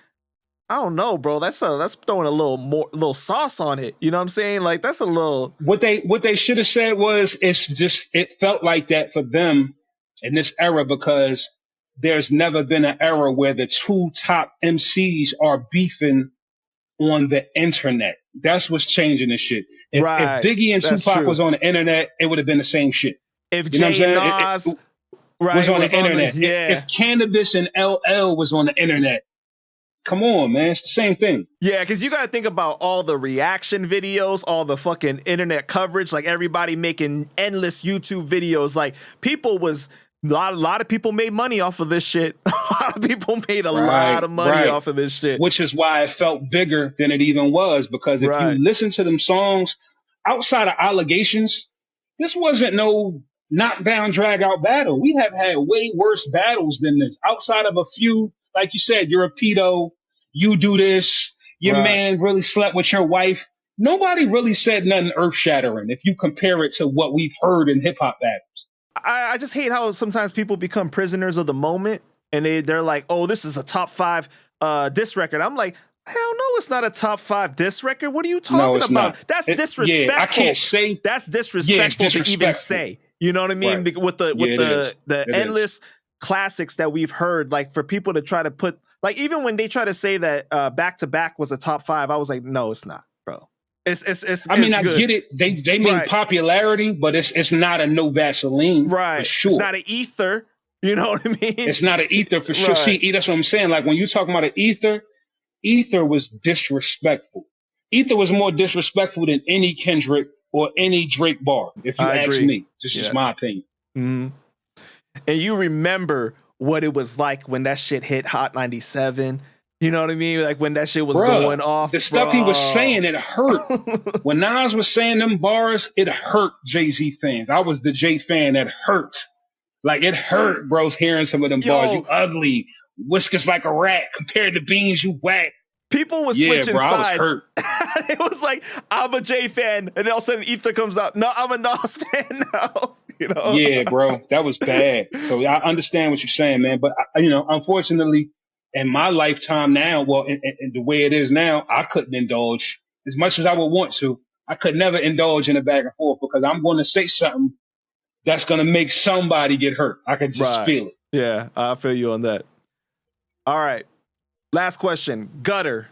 I don't know, bro. That's throwing a little sauce on it. You know what I'm saying? Like that's a little What they should have said was it felt like that for them in this era because there's never been an era where the two top MCs are beefing on the internet. That's what's changing this shit. If right. Biggie and That's Tupac true. was on the internet, it would have been the same shit. If You know what Jay and I'm saying? Nas, Was right, on the was on the internet. yeah. If Cannabis and LL was on the internet, come on, man, it's the same thing. Yeah, because you got to think about all the reaction videos, all the fucking internet coverage, like everybody making endless YouTube videos. Like people was a lot of people made money off of this shit. A lot of people made a lot of money off of this shit. Which is why it felt bigger than it even was. Because if you listen to them songs outside of allegations, this wasn't no knockdown, drag out battle. We have had way worse battles than this. Outside of a few, like you said, you're a pedo, you do this, your man really slept with your wife. Nobody really said nothing earth shattering if you compare it to what we've heard in hip hop battles. I just hate how sometimes people become prisoners of the moment and they're like, oh, this is a top 5 diss record. I'm like, hell no, it's not a top 5 diss record. What are you talking about? Not. That's disrespectful. Yeah, I can't say that's disrespectful to even say. You know what I mean? With the endless classics that we've heard, like for people to try to put, like even when they try to say that Back to Back was a top 5, I was like, no, it's not, bro. I mean, I get it. They mean popularity, but it's not a no Vaseline, right? For sure. It's not an ether. You know what I mean? It's not an ether for sure. See, that's what I'm saying. Like when you talking about an ether was disrespectful. Ether was more disrespectful than any Kendrick or any Drake bar. If you ask me, this is my opinion. Mm-hmm. And you remember what it was like when that shit hit Hot 97. You know what I mean? Like when that shit was going off. The stuff he was saying, it hurt. When Nas was saying them bars, it hurt Jay-Z fans. I was the Jay fan that hurt. Like it hurt, bro, hearing some of them bars. You ugly. Whiskers like a rat. Compared to beans, you whack. People was switching sides. I was hurt. It was like, I'm a Jay fan. And all of a sudden Ether comes out. No, I'm a Nas fan now. You know? Yeah, bro. That was bad. So I understand what you're saying, man. But, unfortunately, in my lifetime now, well, in the way it is now, I couldn't indulge as much as I would want to. I could never indulge in a back and forth because I'm going to say something that's going to make somebody get hurt. I can just feel it. Yeah, I feel you on that. All right. Last question. Gutter.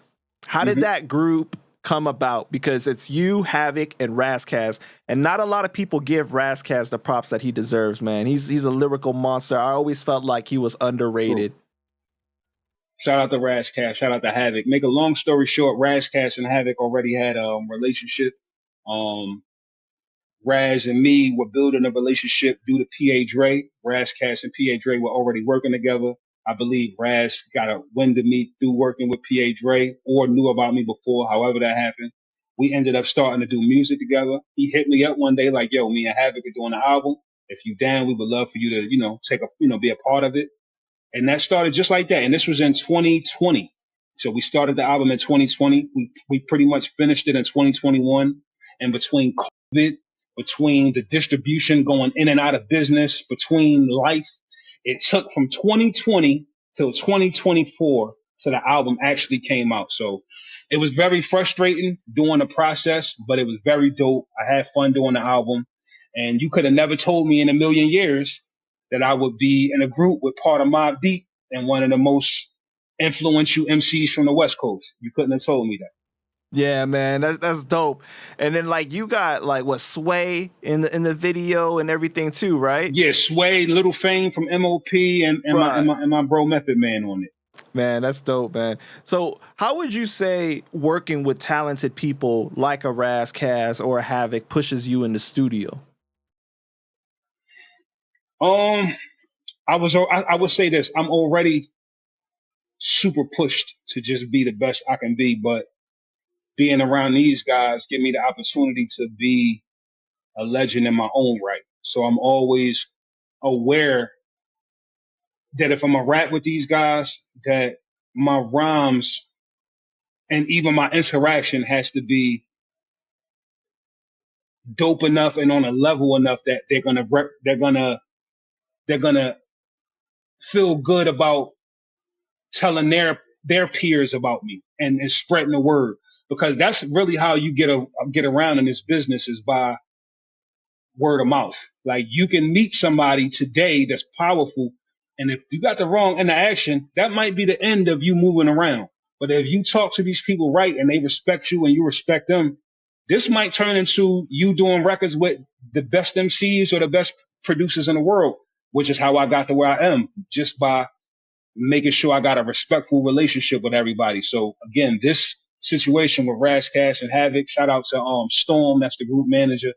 How did that group come about? Because it's you, Havoc, and Razzcast, and not a lot of people give Razzcast the props that he deserves, man. He's a lyrical monster. I always felt like he was underrated. Cool. Shout out to Razzcast. Shout out to Havoc. Make a long story short, Razzcast and Havoc already had a relationship. Raz and me were building a relationship due to P.A. Dre. Razzcast and P.A. Dre were already working together. I believe Raz got a wind of me through working with P.A. Dre or knew about me before, however that happened. We ended up starting to do music together. He hit me up one day like, yo, me and Havoc are doing an album. If you down, we would love for you to, be a part of it. And that started just like that. And this was in 2020. So we started the album in 2020. We pretty much finished it in 2021. And between COVID, between the distribution going in and out of business, between life, it took from 2020 till 2024 till the album actually came out. So it was very frustrating doing the process, but it was very dope. I had fun doing the album. And you could have never told me in a million years that I would be in a group with part of Mobb Deep and one of the most influential MCs from the West Coast. You couldn't have told me that. Yeah, man, that's dope. And then like you got like what Sway in the video and everything too, right? Yeah, Sway, Little Fame from MOP, and my bro Method Man on it. Man, that's dope, man. So how would you say working with talented people like a Razzcast or a Havoc pushes you in the studio? I would say this. I'm already super pushed to just be the best I can be, but being around these guys give me the opportunity to be a legend in my own right. So I'm always aware that if I'm a rap with these guys, that my rhymes and even my interaction has to be dope enough and on a level enough that they're gonna feel good about telling their their peers about me and spreading the word, because that's really how you get around in this business, is by word of mouth. Like, you can meet somebody today that's powerful, and if you got the wrong interaction, that might be the end of you moving around. But if you talk to these people right and they respect you and you respect them, this might turn into you doing records with the best MCs or the best producers in the world, which is how I got to where I am, just by making sure I got a respectful relationship with everybody. So again, this situation with Rash Cash and Havoc, shout out to Storm, that's the group manager.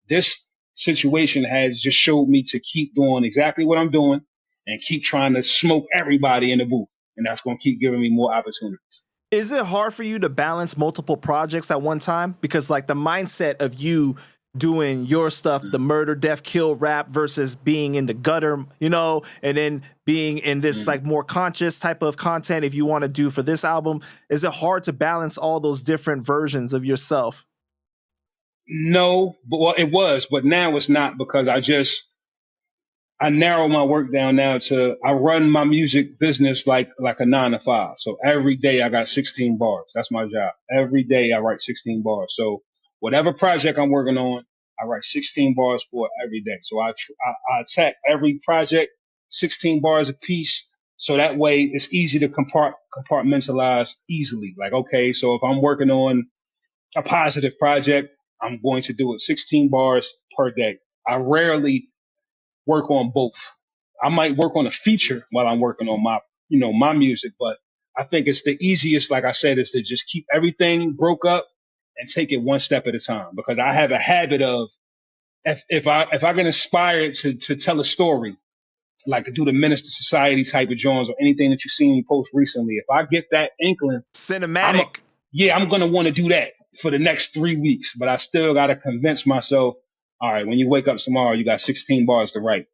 This situation has just showed me to keep doing exactly what I'm doing and keep trying to smoke everybody in the booth. And that's going to keep giving me more opportunities. Is it hard for you to balance multiple projects at one time? Because like the mindset of you doing your stuff, the murder, death, kill rap versus being in the gutter, you know, and then being in this like more conscious type of content if you want to do for this album, is it hard to balance all those different versions of yourself? No, but well, it was, but now it's not, because I narrow my work down now to, I run my music business like a 9 to 5. So every day I got 16 bars. That's my job. Every day I write 16 bars. So whatever project I'm working on, I write 16 bars for it every day. So I attack every project 16 bars a piece. So that way it's easy to compartmentalize easily. Like, okay, so if I'm working on a positive project, I'm going to do it 16 bars per day. I rarely work on both. I might work on a feature while I'm working on my music, but I think it's the easiest, like I said, is to just keep everything broke up and take it one step at a time. Because I have a habit of, if I get inspired to tell a story, like to do the Minister Society type of joints or anything that you've seen me post recently, if I get that inkling, Cinematic. I'm going to want to do that for the next 3 weeks. But I still got to convince myself, all right, when you wake up tomorrow, you got 16 bars to write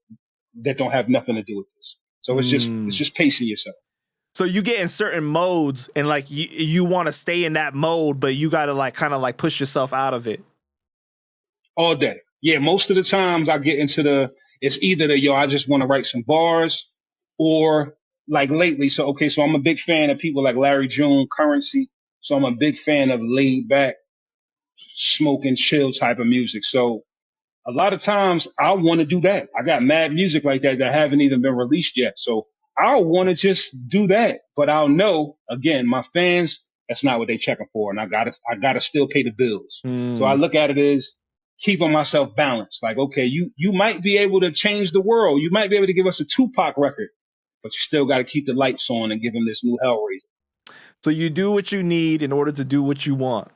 that don't have nothing to do with this. So it's just pacing yourself. So you get in certain modes and like you want to stay in that mode, but you got to like kind of like push yourself out of it. All day. Yeah, most of the times I get into it's either I just want to write some bars, or like lately. So I'm a big fan of people like Larry June, Currency. So I'm a big fan of laid back, smoking, chill type of music. So a lot of times I want to do that. I got mad music like that haven't even been released yet. So I'll want to just do that. But I'll know, again, my fans, that's not what they checking for. And I gotta still pay the bills. So I look at it as keeping myself balanced. Like, okay, you might be able to change the world. You might be able to give us a Tupac record, but you still got to keep the lights on and give them this new Hellraiser. So you do what you need in order to do what you want.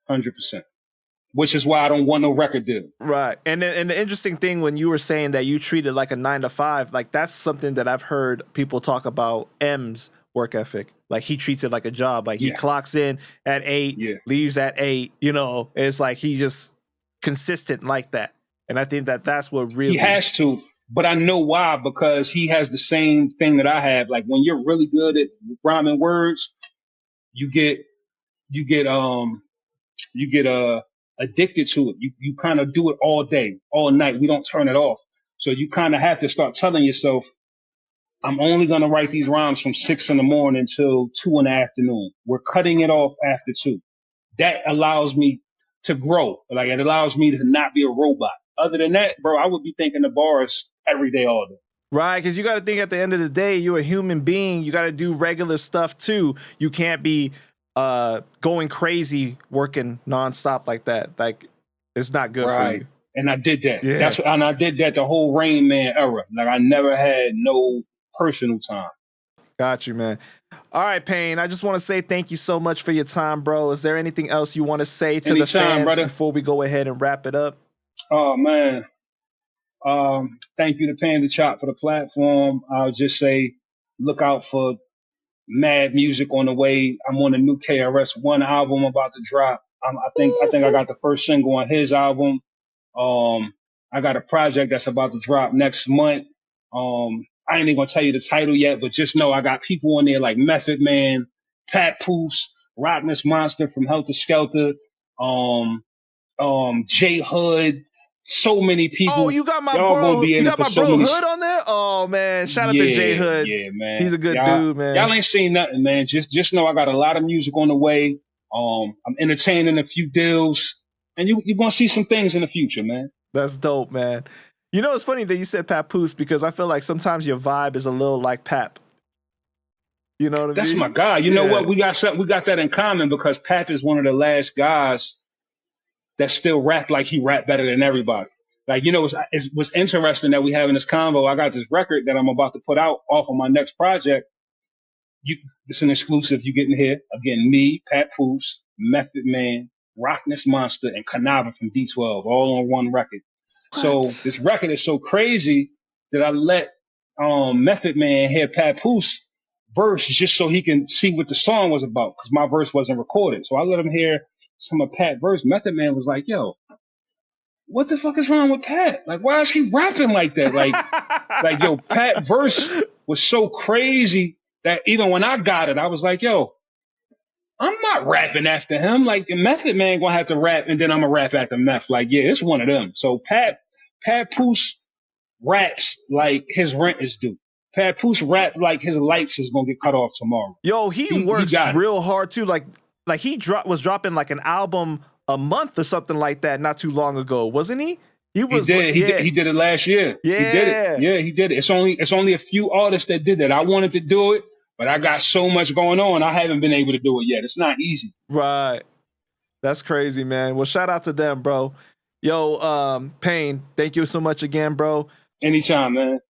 100%. Which is why I don't want no record deal. Right. And the interesting thing, when you were saying that you treat it like a 9 to 5, like that's something that I've heard people talk about M's work ethic. Like he treats it like a job. Like he clocks in at 8, leaves at 8, you know, it's like he just consistent like that. And I think that that's what really... He has to, but I know why, because he has the same thing that I have. Like when you're really good at rhyming words, you get addicted to it. You kind of do it all day, all night. We don't turn it off. So you kind of have to start telling yourself, I'm only going to write these rhymes from 6 a.m. till 2 p.m. We're cutting it off after 2. That allows me to grow. Like it allows me to not be a robot. Other than that, bro, I would be thinking the bars every day, all day. Right, because you got to think at the end of the day, you're a human being. You got to do regular stuff too. You can't be going crazy working nonstop like that. Like it's not good for you. And I did that. Yeah. And I did that the whole Rain Man era. Like I never had no personal time. Got you, man. All right, Payne, I just want to say thank you so much for your time, bro. Is there anything else you want to say to the fans, brother, before we go ahead and wrap it up? Oh, man. Thank you to Panda Chop for the platform. I'll just say, look out for mad music on the way. I'm on a new KRS-One album about to drop. I think I got the first single on his album. I got a project that's about to drop next month. I ain't even gonna tell you the title yet, but just know I got people on there like Method Man, Pat Poose, Rockness Monster from Helter Skelter, J Hood, so many Oh, people. you got my Y'all gonna bro. be You in it got for my so bro many. Hood on there. Oh man, shout out to J Yeah, Hood. yeah, man. He's a good dude, man. Y'all ain't seen nothing, man. Just know I got a lot of music on the way. I'm entertaining a few deals, and you're gonna see some things in the future, man. That's dope, man. You know, it's funny that you said Papoose because I feel like sometimes your vibe is a little like Pap. You know what I That's mean? my guy. You know Yeah. what? We got that in common because Pap is one of the last guys that still rap like he rap better than everybody. Like, you know, what's interesting that we have in this convo. I got this record that I'm about to put out off of my next project. It's an exclusive. You getting here again? Me, Pat Poose, Method Man, Rockness Monster, and Kanava from D12, all on one record. So What? this record is so crazy that I let Method Man hear Pat Poose verse just so he can see what the song was about because my verse wasn't recorded. So I let him hear some of Pat verse. Method Man was like, "Yo, what the fuck is wrong with Pat? Like, why is he rapping like that? Like, yo, Pat verse was so crazy that even when I got it, I was like, yo, I'm not rapping after him. Like, the Method Man gonna have to rap, and then I'm gonna rap after Meth. Like, yeah, it's one of them. So Pat Poose raps like his rent is due. Pat Poose rap like his lights is gonna get cut off tomorrow. Yo, he works got it. real hard too. Like he was dropping like an album a month or something like that not too long ago, wasn't he? He did. He did it last year. Yeah. He did it. Yeah, he did it. It's only a few artists that did that. I wanted to do it, but I got so much going on. I haven't been able to do it yet. It's not easy. Right. That's crazy, man. Well, shout out to them, bro. Yo, Payne, thank you so much again, bro. Anytime, man.